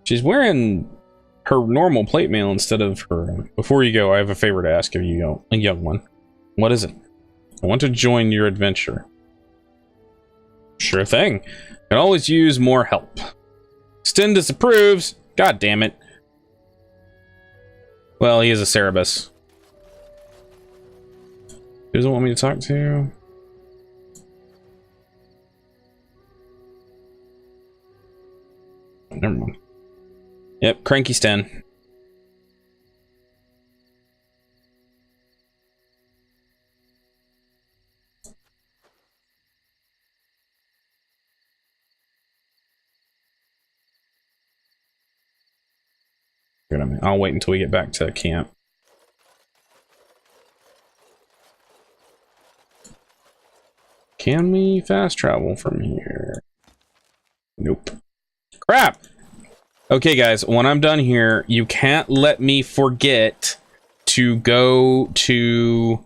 She's wearing her normal plate mail instead of her... Before you go, I have a favor to ask of you, a young one. What is it? I want to join your adventure. Sure thing. Can always use more help. Sten disapproves. God damn it. Well, he is a Cerebus. He doesn't want me to talk to. Never mind. Yep, cranky Sten. I'll wait until we get back to camp. Can we fast travel from here? Nope. Crap! Okay, guys, when I'm done here, you can't let me forget to go to...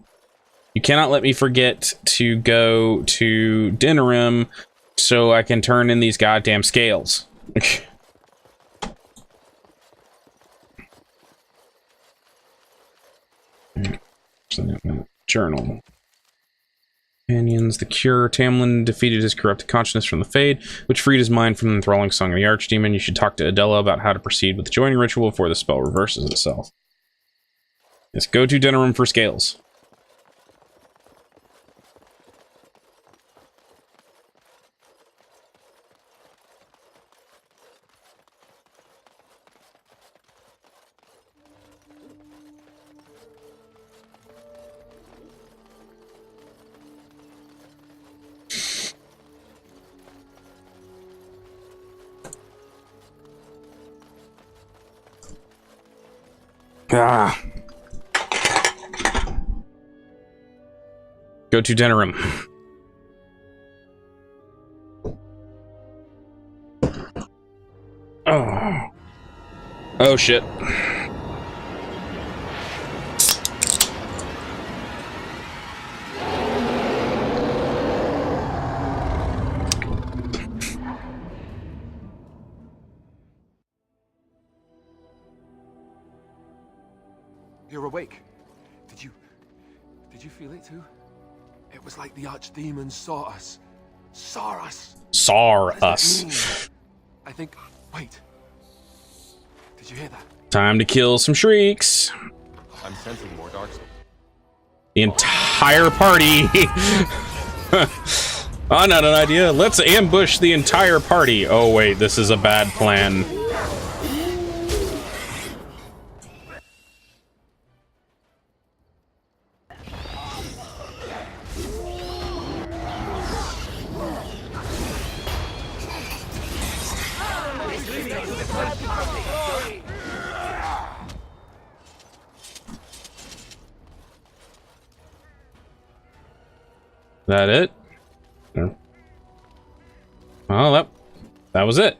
You cannot let me forget to go to Denerim so I can turn in these goddamn scales. Journal. Companions, the cure. Tamlin defeated his corrupted consciousness from the Fade, which freed his mind from the enthralling song of the Archdemon. You should talk to Adela about how to proceed with the joining ritual before the spell reverses itself. Let's go to Denerim for scales. Ah. Go to Denerim. Oh. Oh shit. You're awake. Did you feel it too? It was like the Archdemon saw us. Saw us. Saw us. I think... Wait. Did you hear that? Time to kill some shrieks. I'm sensing more dark souls. The entire party. Oh, not an idea. Let's ambush the entire party. Oh, wait, this is a bad plan. That it? Well, that was it.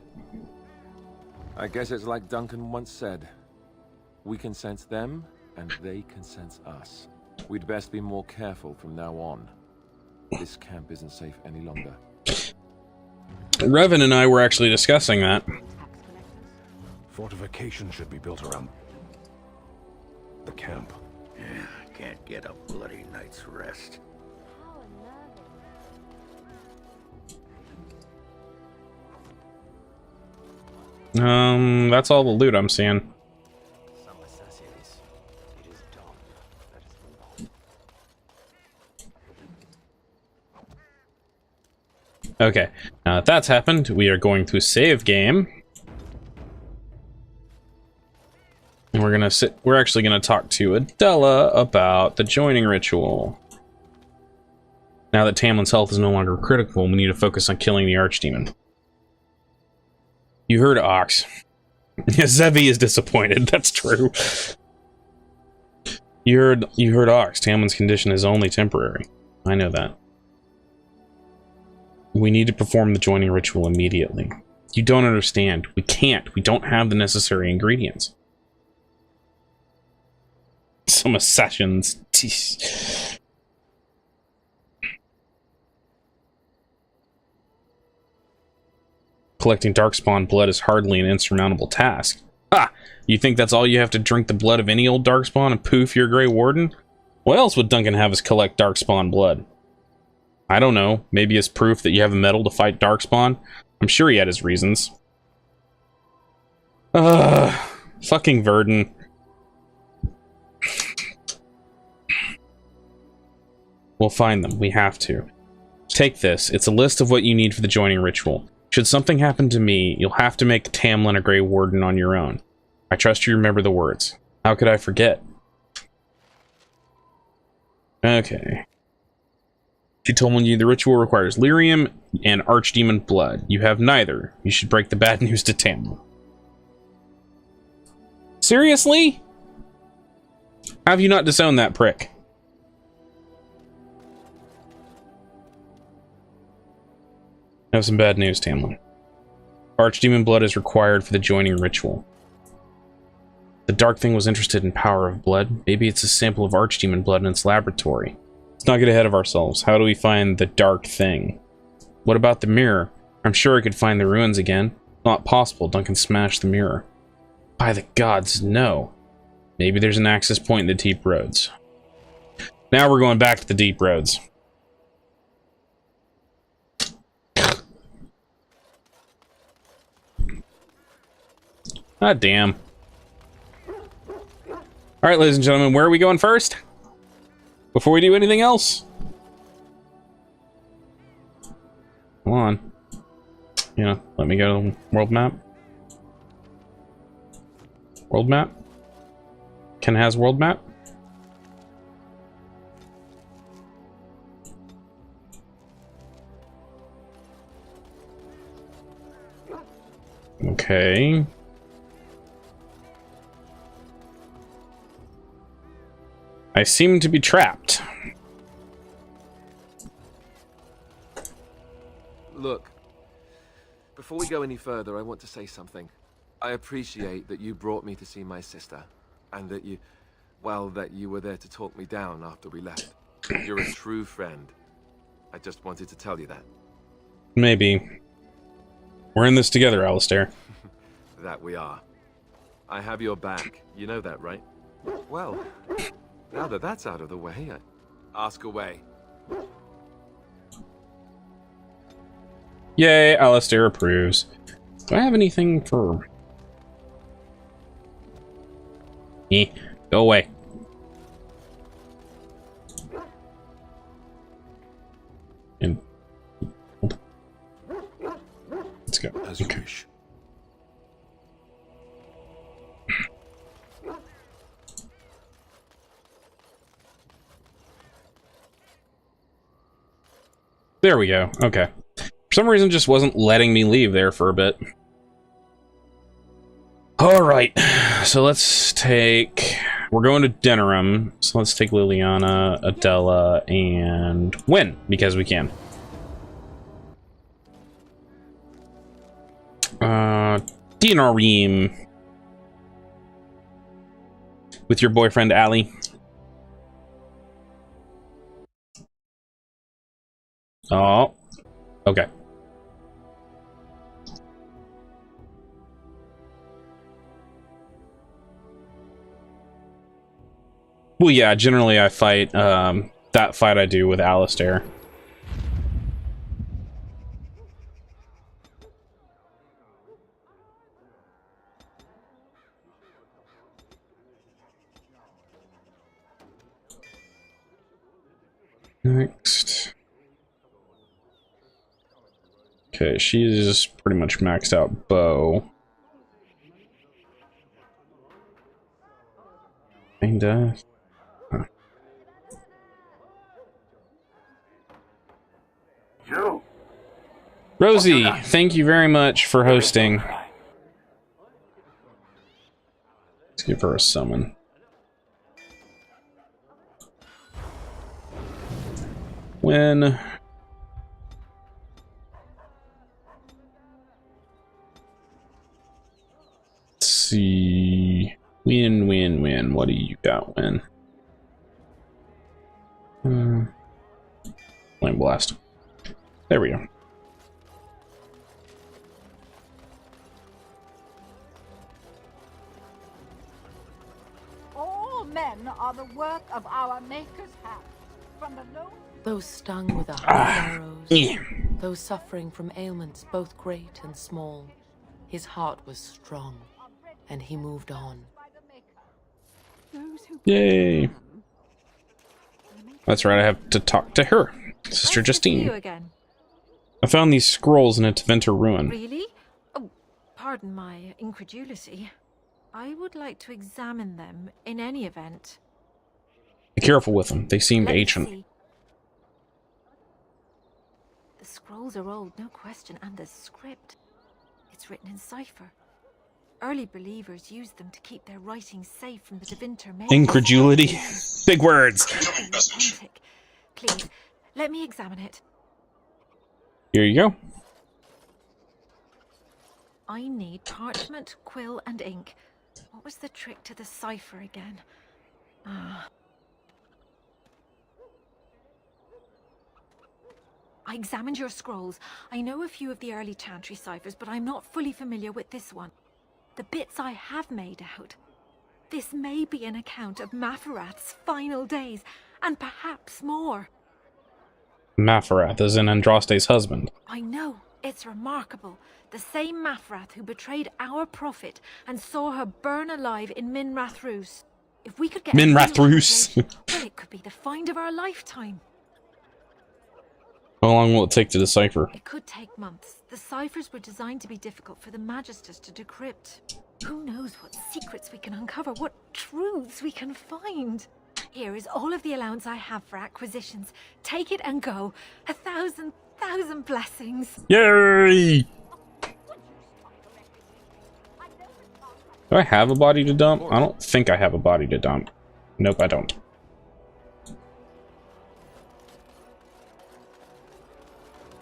I guess it's like Duncan once said. We can sense them, and they can sense us. We'd best be more careful from now on. This camp isn't safe any longer. Revan and I were actually discussing that. Fortification should be built around the camp. Yeah, can't get a bloody night's rest. That's all the loot I'm seeing. Okay, now that that's happened, we are going to save game. And we're actually gonna talk to Adela about the joining ritual. Now that Tamlin's health is no longer critical, we need to focus on killing the Archdemon. You heard Ox. Zevi is disappointed, that's true. You heard Ox. Tamlin's condition is only temporary. I know that. We need to perform the joining ritual immediately. You don't understand. We can't. We don't have the necessary ingredients. Some assassins. Collecting Darkspawn blood is hardly an insurmountable task. Ha! You think that's all you have to drink the blood of any old Darkspawn and poof, you're Grey Warden? What else would Duncan have us collect Darkspawn blood? I don't know. Maybe as proof that you have a medal to fight Darkspawn? I'm sure he had his reasons. Fucking Verdun. We'll find them. We have to. Take this. It's a list of what you need for the joining ritual. Should something happen to me, you'll have to make Tamlin a Grey Warden on your own. I trust you remember the words. How could I forget? Okay. She told you the ritual requires lyrium and Archdemon blood. You have neither. You should break the bad news to Tamlin. Seriously? How have you not disowned that prick? I have some bad news, Tamlin. Archdemon blood is required for the joining ritual. The Dark Thing was interested in power of blood. Maybe it's a sample of Archdemon blood in its laboratory. Let's not get ahead of ourselves. How do we find the Dark Thing? What about the mirror? I'm sure I could find the ruins again. Not possible. Duncan smashed the mirror. By the gods, no. Maybe there's an access point in the deep roads. Now we're going back to the deep roads. Ah, damn. Alright, ladies and gentlemen, where are we going first? Before we do anything else? Come on. Yeah, let me go to the world map. World map? Ken has world map? Okay. I seem to be trapped. Look, before we go any further, I want to say something. I appreciate that you brought me to see my sister, and that you, well, that you were there to talk me down after we left. You're a true friend. I just wanted to tell you that. Maybe. We're in this together, Alistair. That we are. I have your back. You know that, right? Well, now that that's out of the way, ask away. Yay, Alistair approves. Do I have anything for... Go away. And... Let's go. As you wish. There we go. Okay. For some reason, just wasn't letting me leave there for a bit. Alright. So let's take... We're going to Denerim. So let's take Liliana, Adela, and Wynn, because we can. Denerim. With your boyfriend, Allie. Oh. Okay. Well, yeah, generally I fight, that fight I do with Alistair. Next. Okay, she's pretty much maxed out bow. Kinda. Huh. Rosie, thank you very much for hosting. Let's give her a summon. When... Let's see... Win. What do you got, Win? Flame Blast. There we go. All men are the work of our Maker's hand. From the low... Those stung with 100 arrows, those suffering from ailments both great and small, his heart was strong, and he moved on. Yay! That's right, I have to talk to her, Sister Justine. You again. I found these scrolls in a Tventer ruin. Really? Oh, pardon my incredulity. I would like to examine them in any event. Be careful with them, they seem ancient. See. The scrolls are old, no question, and the script. It's written in cipher. Early believers used them to keep their writings safe from the Devinter mages. Incredulity. Big words. Authentic. Please, let me examine it. Here you go. I need parchment, quill, and ink. What was the trick to the cipher again? I examined your scrolls. I know a few of the early Chantry ciphers, but I'm not fully familiar with this one. The bits I have made out. This may be an account of Maferath's final days, and perhaps more. Maferath is in Andraste's husband. I know. It's remarkable. The same Maferath who betrayed our prophet and saw her burn alive in Minrath Rus. If we could get Minrath Rus. well, it could be the find of our lifetime. How long will it take to decipher? It could take months. The ciphers were designed to be difficult for the Magisters to decrypt. Who knows what secrets we can uncover, what truths we can find. Here is all of the allowance I have for acquisitions. Take it and go. 1,000 blessings. Yay! Do I have a body to dump? I don't think I have a body to dump. Nope, I don't.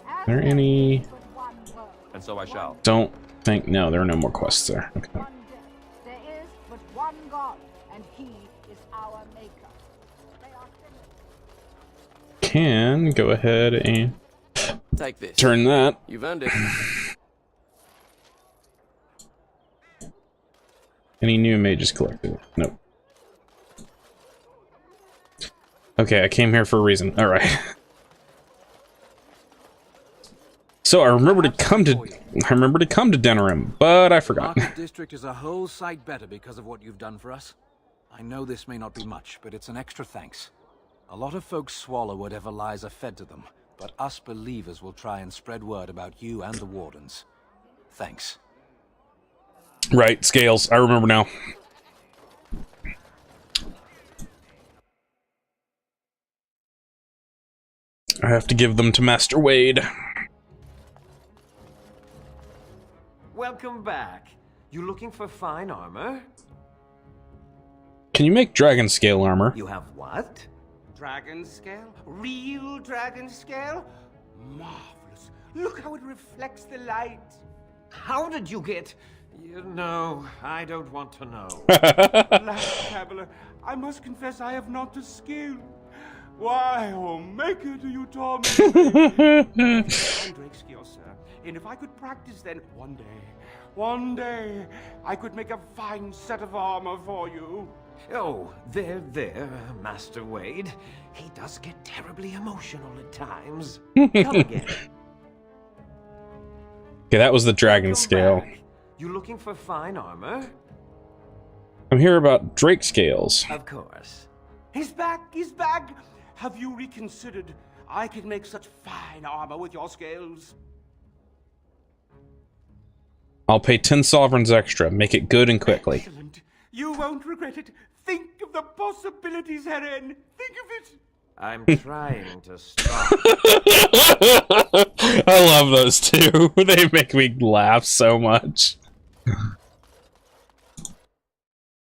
Are there any? And so I shall. Don't think. No, there are no more quests there. Okay. There is but one God, and he is our maker. Can go ahead and Take this. turn that. You've earned it. Any new mages collected? Nope. Okay, I came here for a reason. All right. So I remember to come to Denerim, but I forgot. Market District is a whole sight better because of what you've done for us. I know this may not be much, but it's an extra thanks. A lot of folks swallow whatever lies are fed to them, but us believers will try and spread word about you and the Wardens. Thanks. Right, scales. I remember now. I have to give them to Master Wade. Welcome back. You looking for fine armor? Can you make dragon scale armor? You have what? Dragon scale? Real dragon scale? Marvelous. Look how it reflects the light. How did you get... No, I don't want to know. Last traveler, I must confess I have not the skill. Why, oh maker, do you torment me? I'm Drake's skill, sir. And if I could practice, then one day, I could make a fine set of armor for you. Oh, there, Master Wade. He does get terribly emotional at times. Come again. Okay, that was the dragon scale. You looking for fine armor? I'm here about Drake scales. Of course. He's back, he's back. Have you reconsidered? I can make such fine armor with your scales. I'll pay 10 sovereigns extra. Make it good and quickly. Excellent. You won't regret it. Think of the possibilities, Heren. Think of it. I'm trying to stop. I love those two. They make me laugh so much.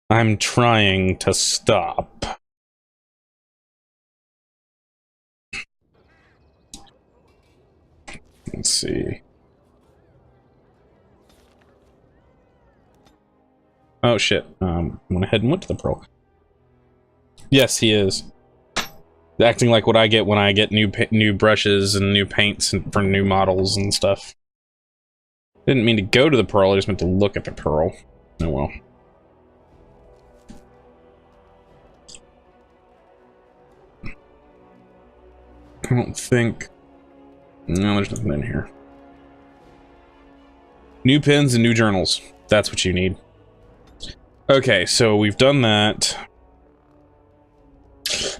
I'm trying to stop. Let's see. Oh shit. Went ahead and went to the pearl. Yes, he is. Acting like what I get when I get new brushes and new paints and for new models and stuff. Didn't mean to go to the pearl, I just meant to look at the pearl. Oh well. I don't think... No, there's nothing in here. New pens and new journals. That's what you need. Okay, so we've done that.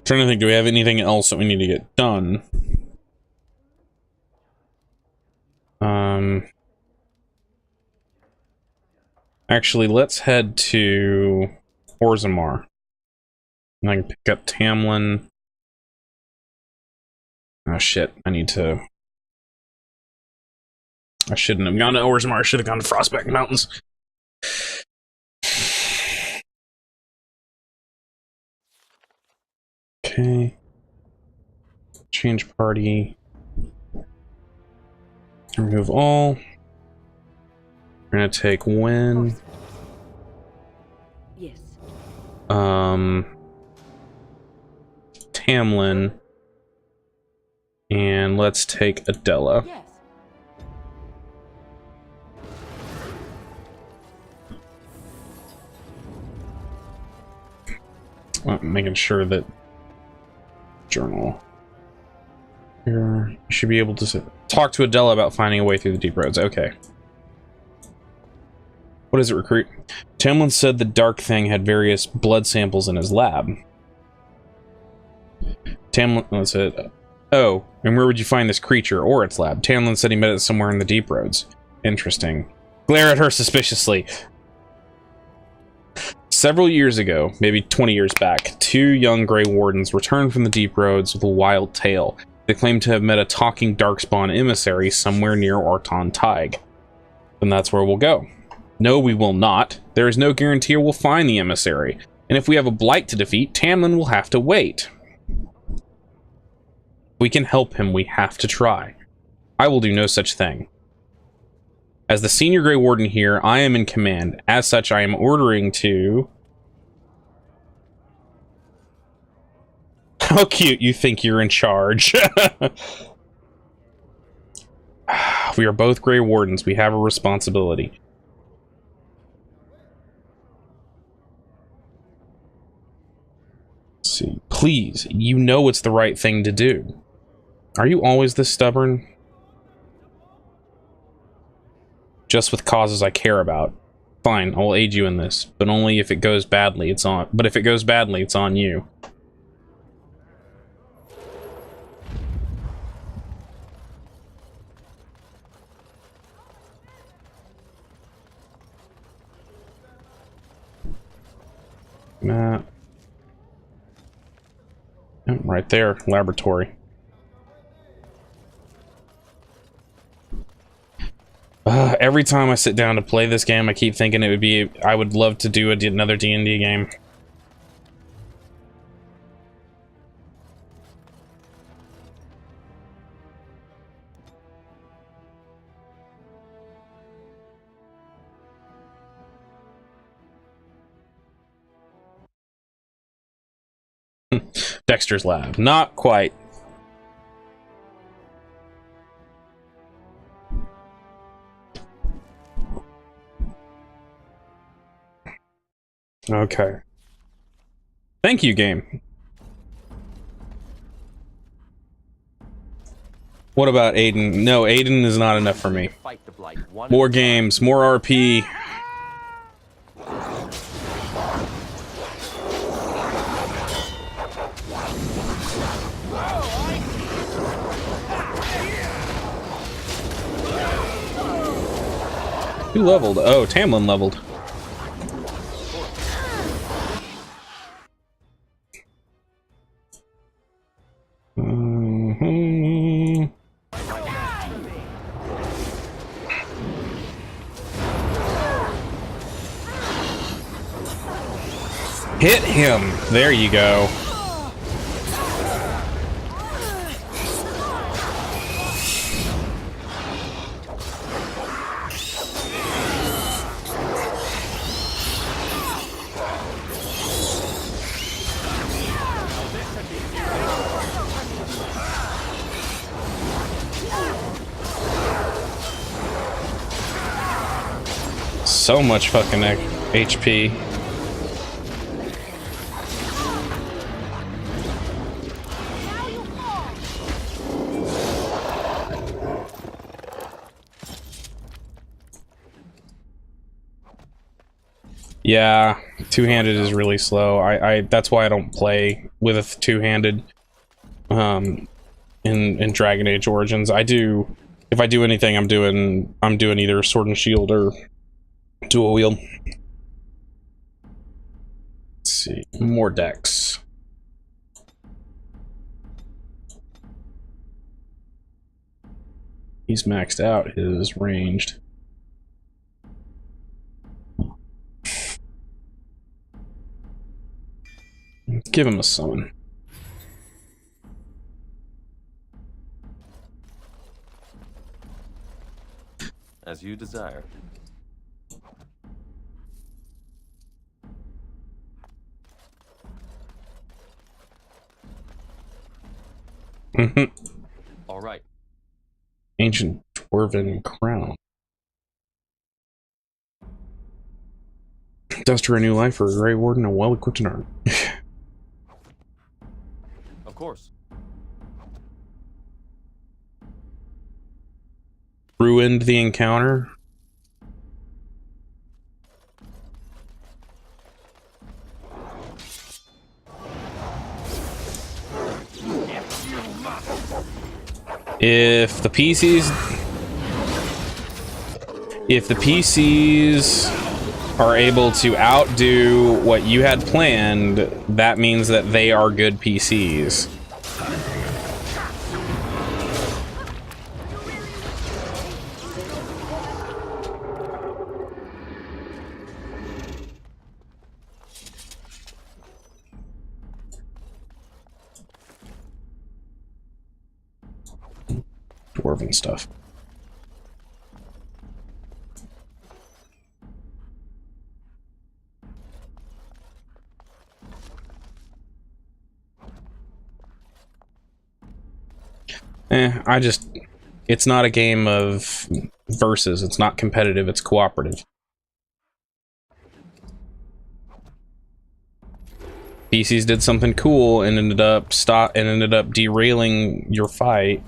Trying to think, do we have anything else that we need to get done? Actually, let's head to Orzammar. And I can pick up Tamlin. Oh shit, I need to... I shouldn't have gone to Orzammar, I should have gone to Frostback Mountains. Okay. Change party. Remove all. We're gonna take Wen. Yes. Tamlin. And let's take Adela. Yes. Making sure that journal. Here, you should be able to talk to Adela about finding a way through the deep roads. Okay. What is it, recruit? Tamlin said the Dark Thing had various blood samples in his lab. Tamlin, that's it. Oh, and where would you find this creature or its lab? Tamlin said he met it somewhere in the deep roads. Interesting. Glare at her suspiciously. Several years ago, maybe 20 years back, 2 young Grey Wardens returned from the deep roads with a wild tale. They claimed to have met a talking Darkspawn emissary somewhere near Orton Tig. Then that's where we'll go. No, we will not. There is no guarantee we'll find the emissary. And if we have a blight to defeat, Tamlin will have to wait. If we can help him, we have to try. I will do no such thing. As the senior Grey Warden here, I am in command. As such, I am ordering to... How cute you think you're in charge. We are both Grey Wardens. We have a responsibility. Let's see. Please, you know it's the right thing to do. Are you always this stubborn? Just with causes I care about. Fine, I'll aid you in this, but only if it goes badly. It's on. But if it goes badly, it's on you. Map. Yep, right there, laboratory. Every time I sit down to play this game, I keep thinking it would be... I would love to do another D&D game. Dexter's lab. Not quite. Okay. Thank you, game. What about Aiden? No, Aiden is not enough for me. More games, more RP. Who leveled? Oh, Tamlin leveled. Hit him! There you go. So much fucking HP. Yeah, two-handed is really slow. That's why I don't play with a two-handed in Dragon Age Origins. If I do anything, I'm doing either sword and shield or dual wield. Let's see, more decks. He's maxed out his ranged. Give him a summon. As you desire. All right. Ancient dwarven crown. Dust to renew life for a Grey Warden and well-equipped in armor. Of course. Ruined the encounter. If the PCs are able to outdo what you had planned, that means that they are good PCs. Dwarven stuff. It's not a game of versus. It's not competitive. It's cooperative. PCs did something cool and ended up derailing your fight.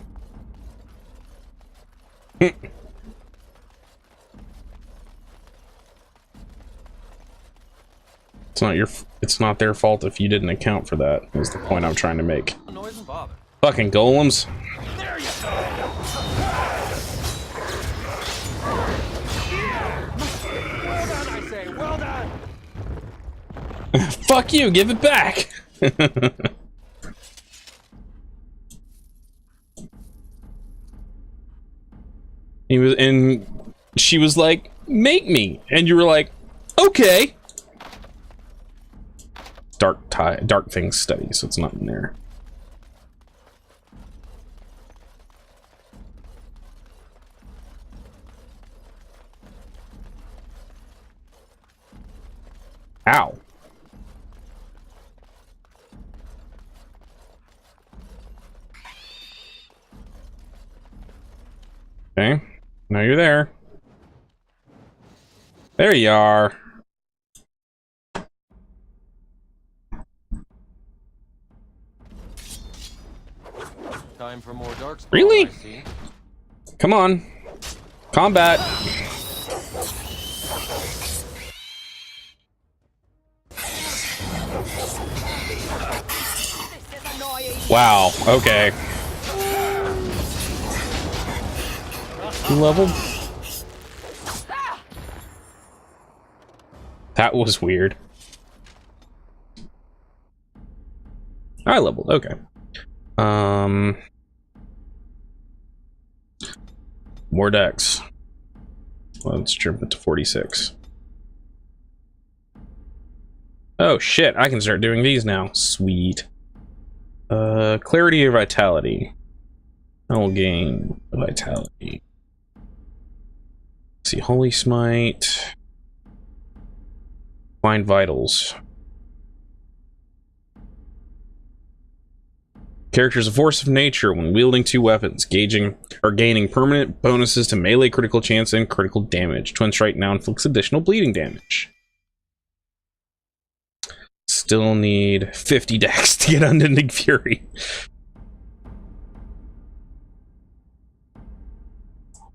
It's not their fault if you didn't account for that, is the point I'm trying to make. Noise and bother. Fucking golems. There you go. Well done, I say. Well done. Fuck you, give it back. She was like, make me, and you were like, okay. Dark things study, so it's not in there. Ow. Okay, now you're there. There you are. Time for more dark spells, Really? I see. Come on. Combat. Wow, okay. You leveled? That was weird. I leveled, okay. More decks. Let's jump into 46. Oh shit, I can start doing these now. Sweet. Clarity or Vitality. I will gain Vitality. Let's see, Holy Smite. Find Vitals. Characters a force of nature when wielding two weapons, gaining permanent bonuses to melee critical chance and critical damage. Twin Strike now inflicts additional bleeding damage. Still need 50 decks to get Unending Fury.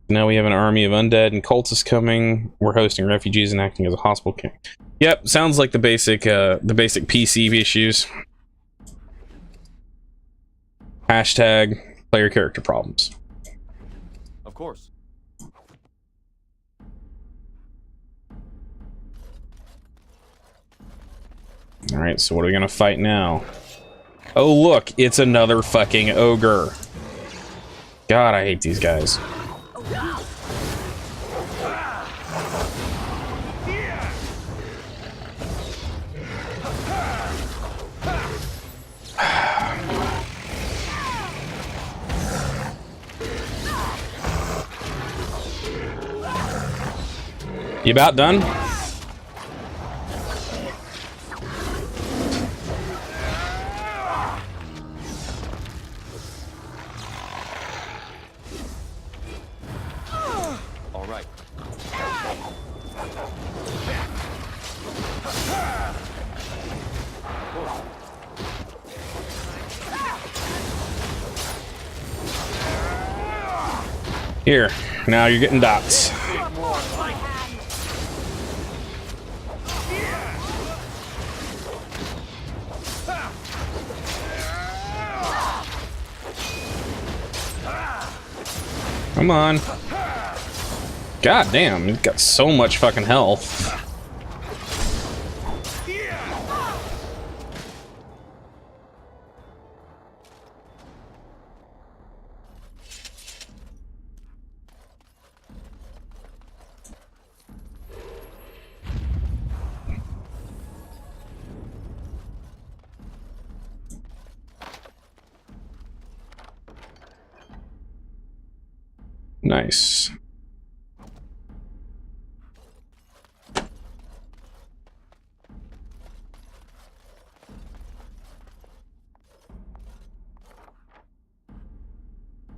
Now we have an army of undead and cultists coming. We're hosting refugees and acting as a hospital king. Yep, sounds like the basic PC issues. Hashtag player character problems. Of course. Alright, so what are we gonna fight now? Oh look, it's another fucking ogre. God, I hate these guys. You about done? All right. Here, now you're getting dots. Come on. God damn, he's got so much fucking health. Nice.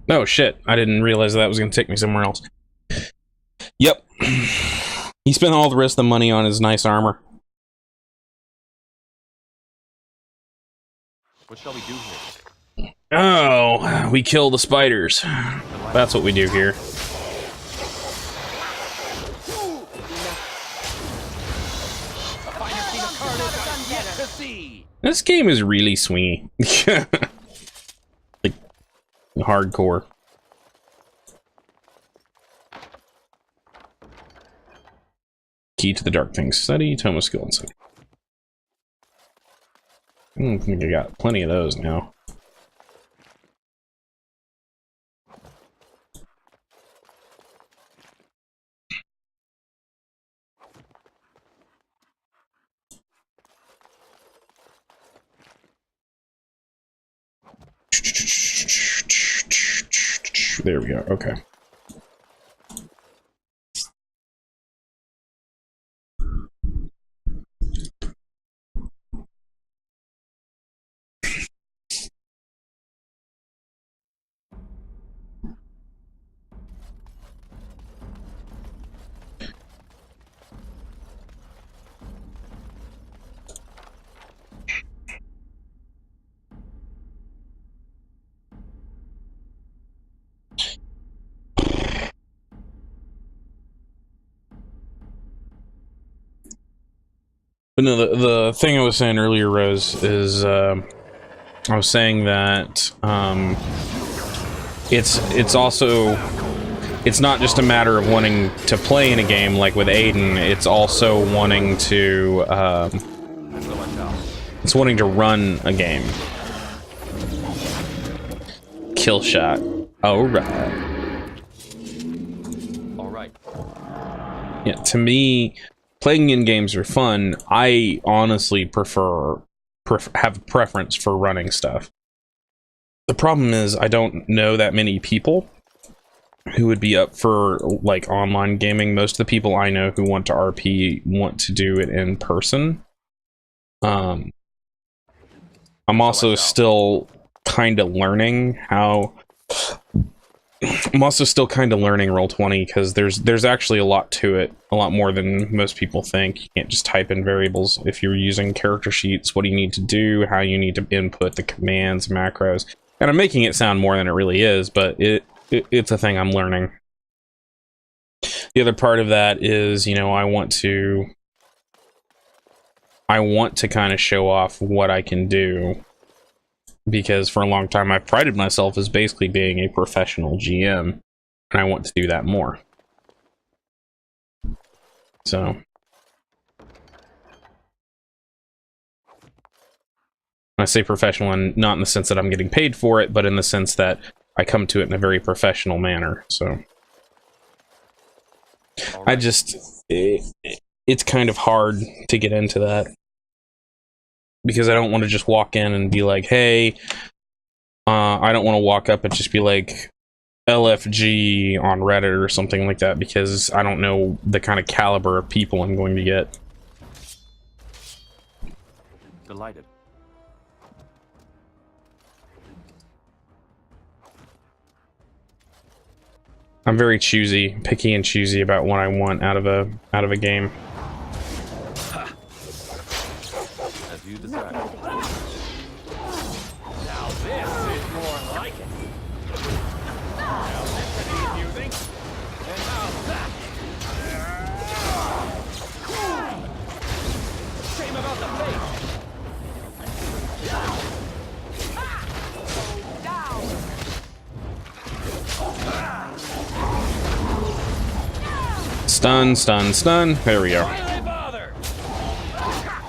Oh shit, I didn't realize that was going to take me somewhere else. Yep. He spent all the rest of the money on his nice armor. What shall we do here? Oh, we kill the spiders. That's what we do here. This game is really swingy. Like, hardcore. Key to the Dark Things Study, Tome of Skill Insight. I think I got plenty of those now. There we go, okay. But no, the thing I was saying earlier, Rose, is I was saying that it's also, it's not just a matter of wanting to play in a game like with Aiden. It's also wanting to it's wanting to run a game. Kill shot. All right. All right. Yeah, to me, playing in games are fun. I honestly have a preference for running stuff. The problem is I don't know that many people who would be up for like online gaming. Most of the people I know who want to RP want to do it in person. I'm also still kind of learning how. I'm also still kind of learning Roll20 because there's actually a lot to it, a lot more than most people think. You can't just type in variables. If you're using character sheets, what do you need to do, how you need to input the commands, macros. And I'm making it sound more than it really is, but it's a thing I'm learning. The other part of that is, you know, I want to kind of show off what I can do. Because for a long time I've prided myself as basically being a professional GM, and I want to do that more. So I say professional, and not in the sense that I'm getting paid for it, but in the sense that I come to it in a very professional manner. So I just, it's kind of hard to get into that. Because I don't want to just walk in and be like, hey, I don't want to walk up and just be like, LFG on Reddit or something like that, because I don't know the kind of caliber of people I'm going to get. Delighted. I'm very choosy, picky and choosy about what I want out of a game. As you desire. Now this is more like it. Now this could be amusing. And how's that? Shame about the face. Stun, stun, stun. There we go.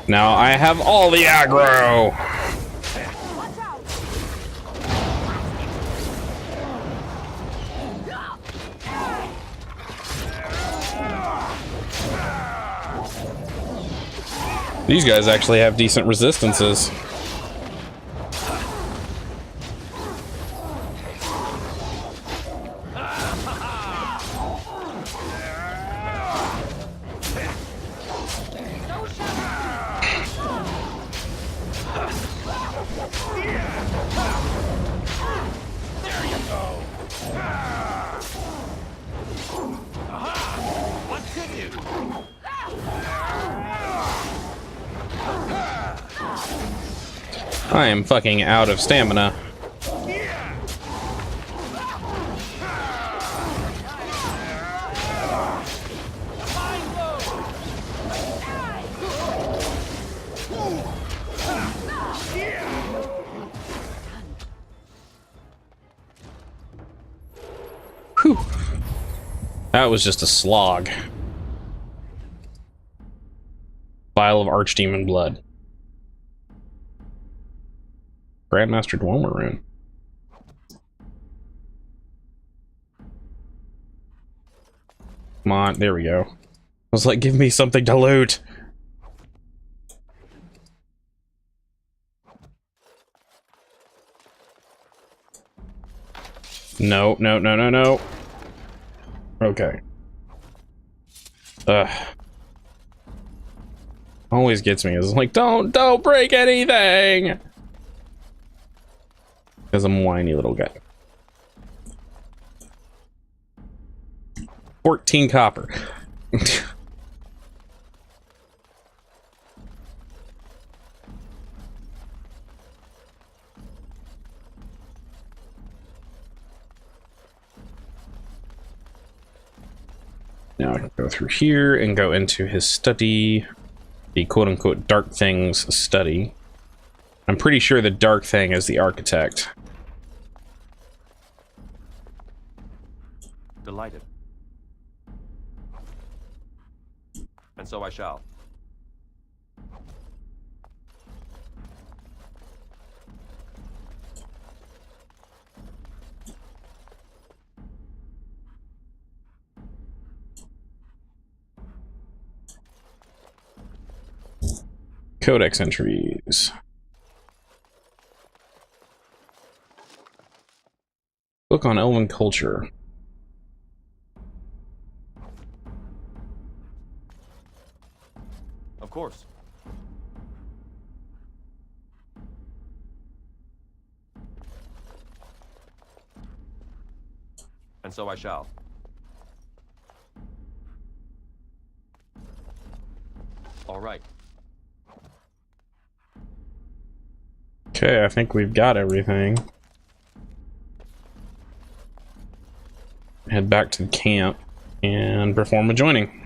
Now I have all the aggro. These guys actually have decent resistances. I am fucking out of stamina. Whew. That was just a slog. Vial of Archdemon blood. Grandmaster Dweller rune. Come on, there we go. I was like, give me something to loot. No, no, no, no, no. Okay. Always gets me. It's like, don't break anything! Because I'm a whiny little guy. 14 copper. Now I can go through here and go into his study. The quote-unquote Dark Things study. I'm pretty sure the Dark Thing is the architect. Delighted. And so I shall. Codex entries. Book on Elven culture. Of course. And so I shall. All right. Okay, I think we've got everything. Head back to the camp and perform a joining.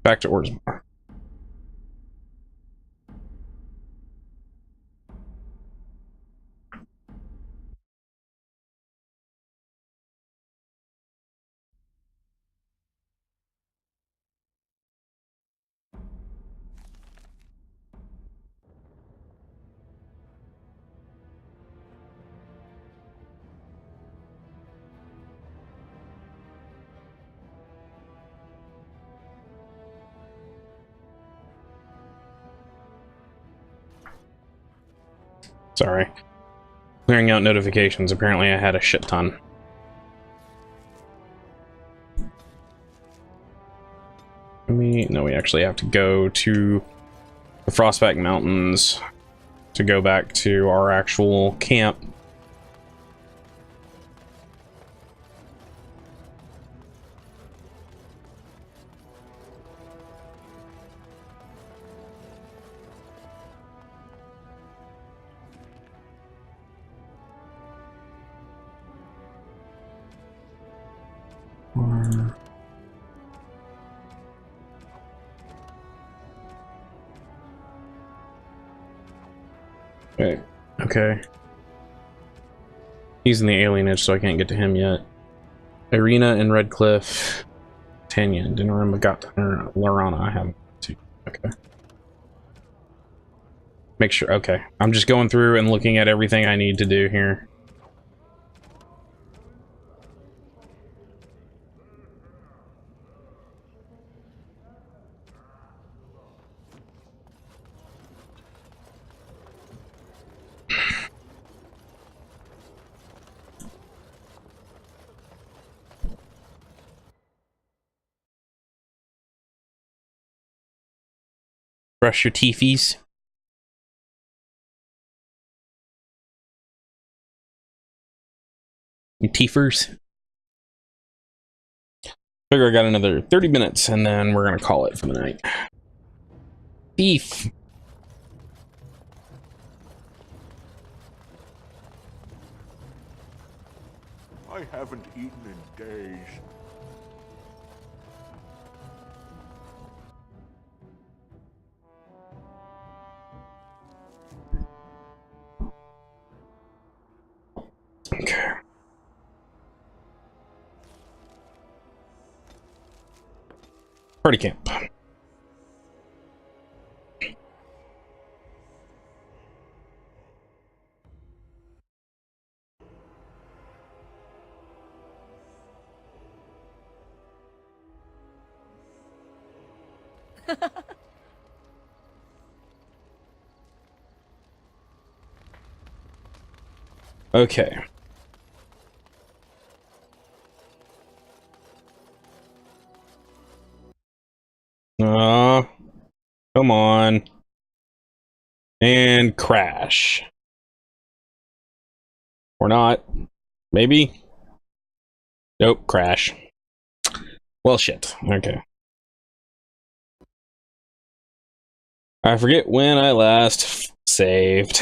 Back to Orzammar. Sorry. Clearing out notifications. Apparently I had a shit ton. No, we actually have to go to the Frostback Mountains to go back to our actual camp. Wait, okay. He's in the alienage, so I can't get to him yet. Irina and Redcliffe. Tanya, didn't remember got to her. Lorana, I haven't. Okay. Make sure, okay. I'm just going through and looking at everything I need to do here. Brush your teethies. Your teethers. Figure I got another 30 minutes and then we're gonna call it for the night. Beef. I haven't eaten in days. Okay. Party camp. Okay. Come on. And crash. Or not. Maybe? Nope, crash. Well, shit. Okay. I forget when I last saved.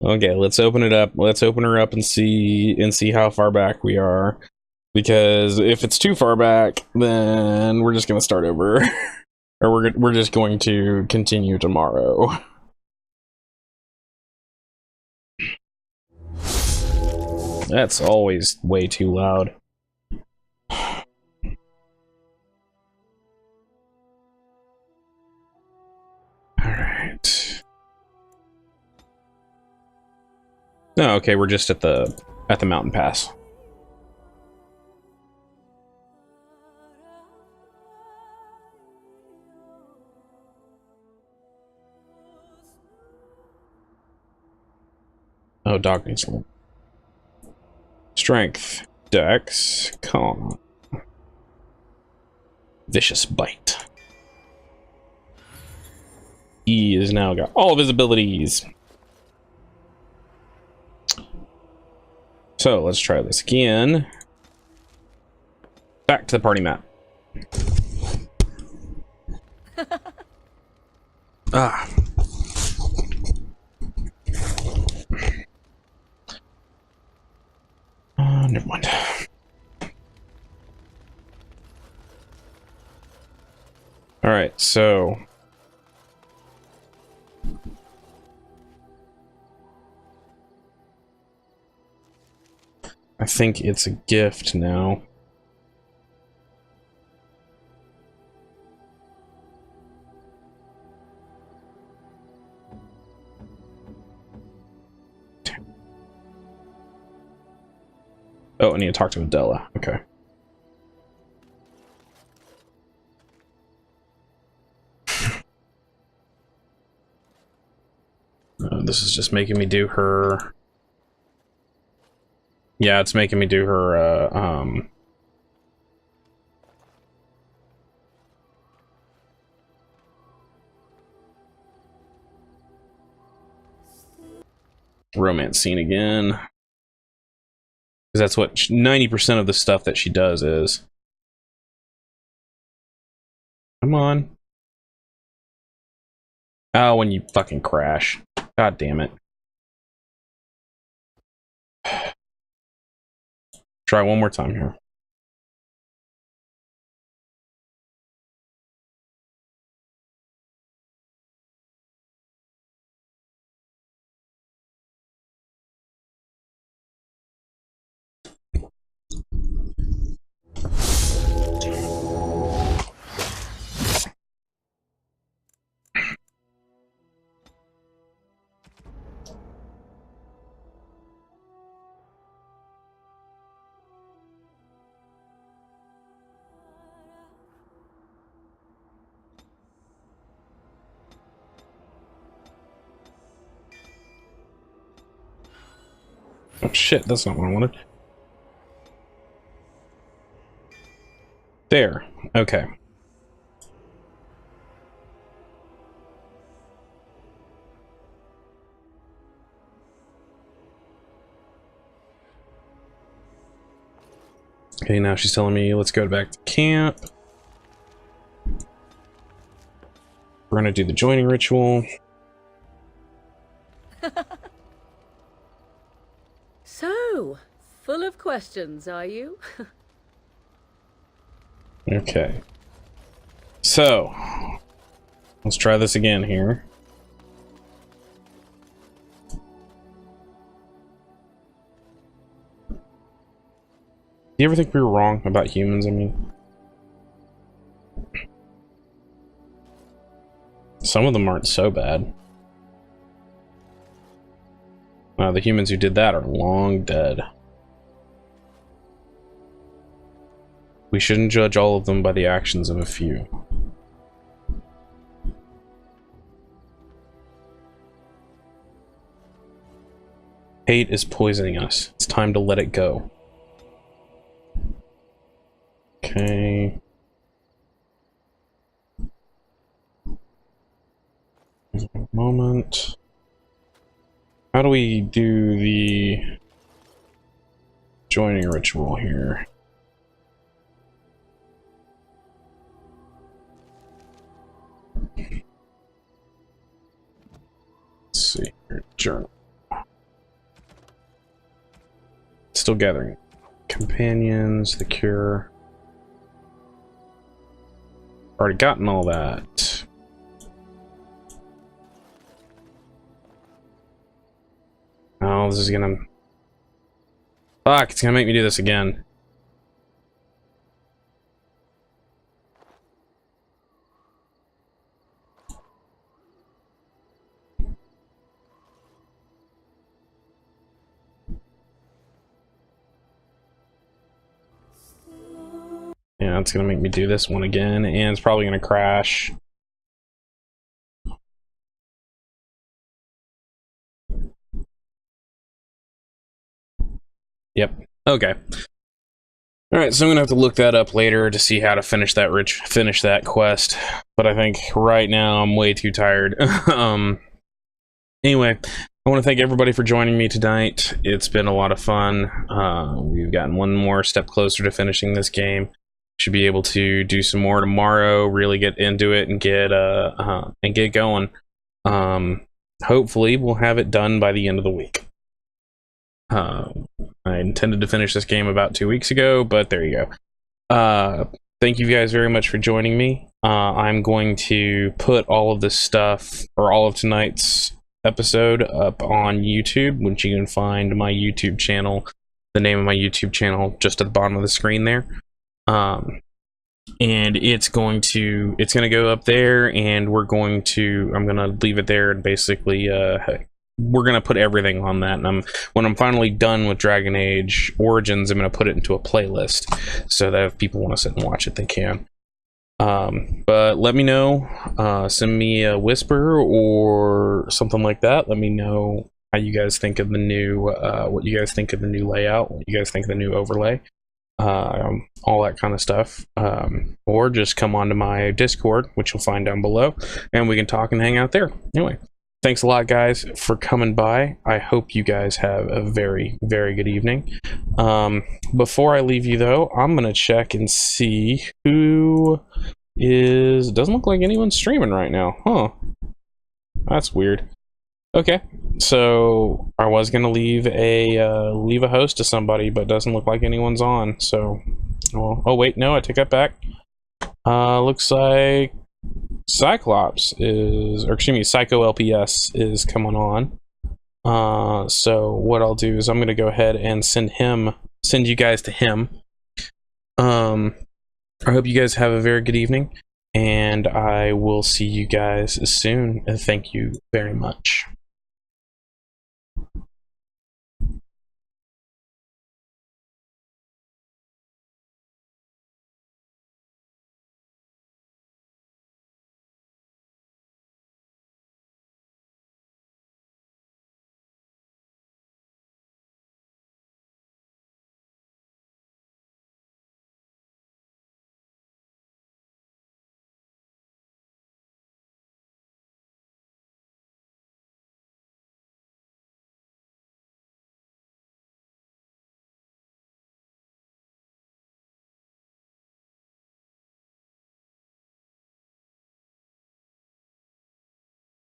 Okay, let's open it up. Let's open her up and see how far back we are. Because if it's too far back, then we're just gonna start over. Or we're just going to continue tomorrow. That's always way too loud. Alright. No, okay, we're just at the mountain pass. Oh, dog needs one. Strength, Dex, Calm, Vicious Bite. He has now got all of his abilities. So let's try this again. Back to the party map. Ah. Never mind. All right, so I think it's a gift now. Oh, I need to talk to Adela. Okay. this is just making me do her... Yeah, it's making me do her, romance scene again. Because that's what 90% of the stuff that she does is. Come on. Oh, when you fucking crash. God damn it. Try one more time here. Oh shit, that's not what I wanted. There. Okay. Okay, now she's telling me let's go back to camp. We're gonna do the joining ritual. So, full of questions, are you? Okay. So, let's try this again here. Do you ever think we were wrong about humans? I mean, some of them aren't so bad. The humans who did that are long dead. We shouldn't judge all of them by the actions of a few. Hate is poisoning us. It's time to let it go. Okay. Moment. How do we do the joining ritual here? Let's see here. Journal. Still gathering companions, the cure. Already gotten all that. Oh, this is gonna... Fuck, it's gonna make me do this again. Yeah, it's gonna make me do this one again, and it's probably gonna crash. Yep. Okay. Alright, so I'm gonna have to look that up later to see how to finish that quest. But I think right now I'm way too tired. Anyway, I want to thank everybody for joining me tonight. It's been a lot of fun. We've gotten one more step closer to finishing this game. Should be able to do some more tomorrow, really get into it and get going. Hopefully we'll have it done by the end of the week. I intended to finish this game about 2 weeks ago, but there you go. Thank you guys very much for joining me. I'm going to put all of this stuff, or all of tonight's episode, up on YouTube, which you can find my YouTube channel, the name of my YouTube channel, just at the bottom of the screen there. And it's going to go up there, and I'm gonna leave it there, and basically we're gonna put everything on that. And when I'm finally done with Dragon Age Origins, I'm gonna put it into a playlist so that if people want to sit and watch it, they can. But let me know, send me a whisper or something like that. Let me know how you guys think of the new, what you guys think of the new layout, what you guys think of the new overlay, all that kind of stuff. Or just come onto my Discord, which you'll find down below, and we can talk and hang out there. Anyway, thanks a lot, guys, for coming by. I hope you guys have a very, very good evening. Before I leave you, though, I'm going to check and see who is... Doesn't look like anyone's streaming right now. Huh. That's weird. Okay, so I was going to leave a host to somebody, but doesn't look like anyone's on. So, well, oh, wait, no, I take that back. Looks like Cyclops is, or excuse me, Psycho LPS is coming on. So what I'll do is I'm gonna go ahead and send you guys to him. I hope you guys have a very good evening, and I will see you guys soon. And thank you very much.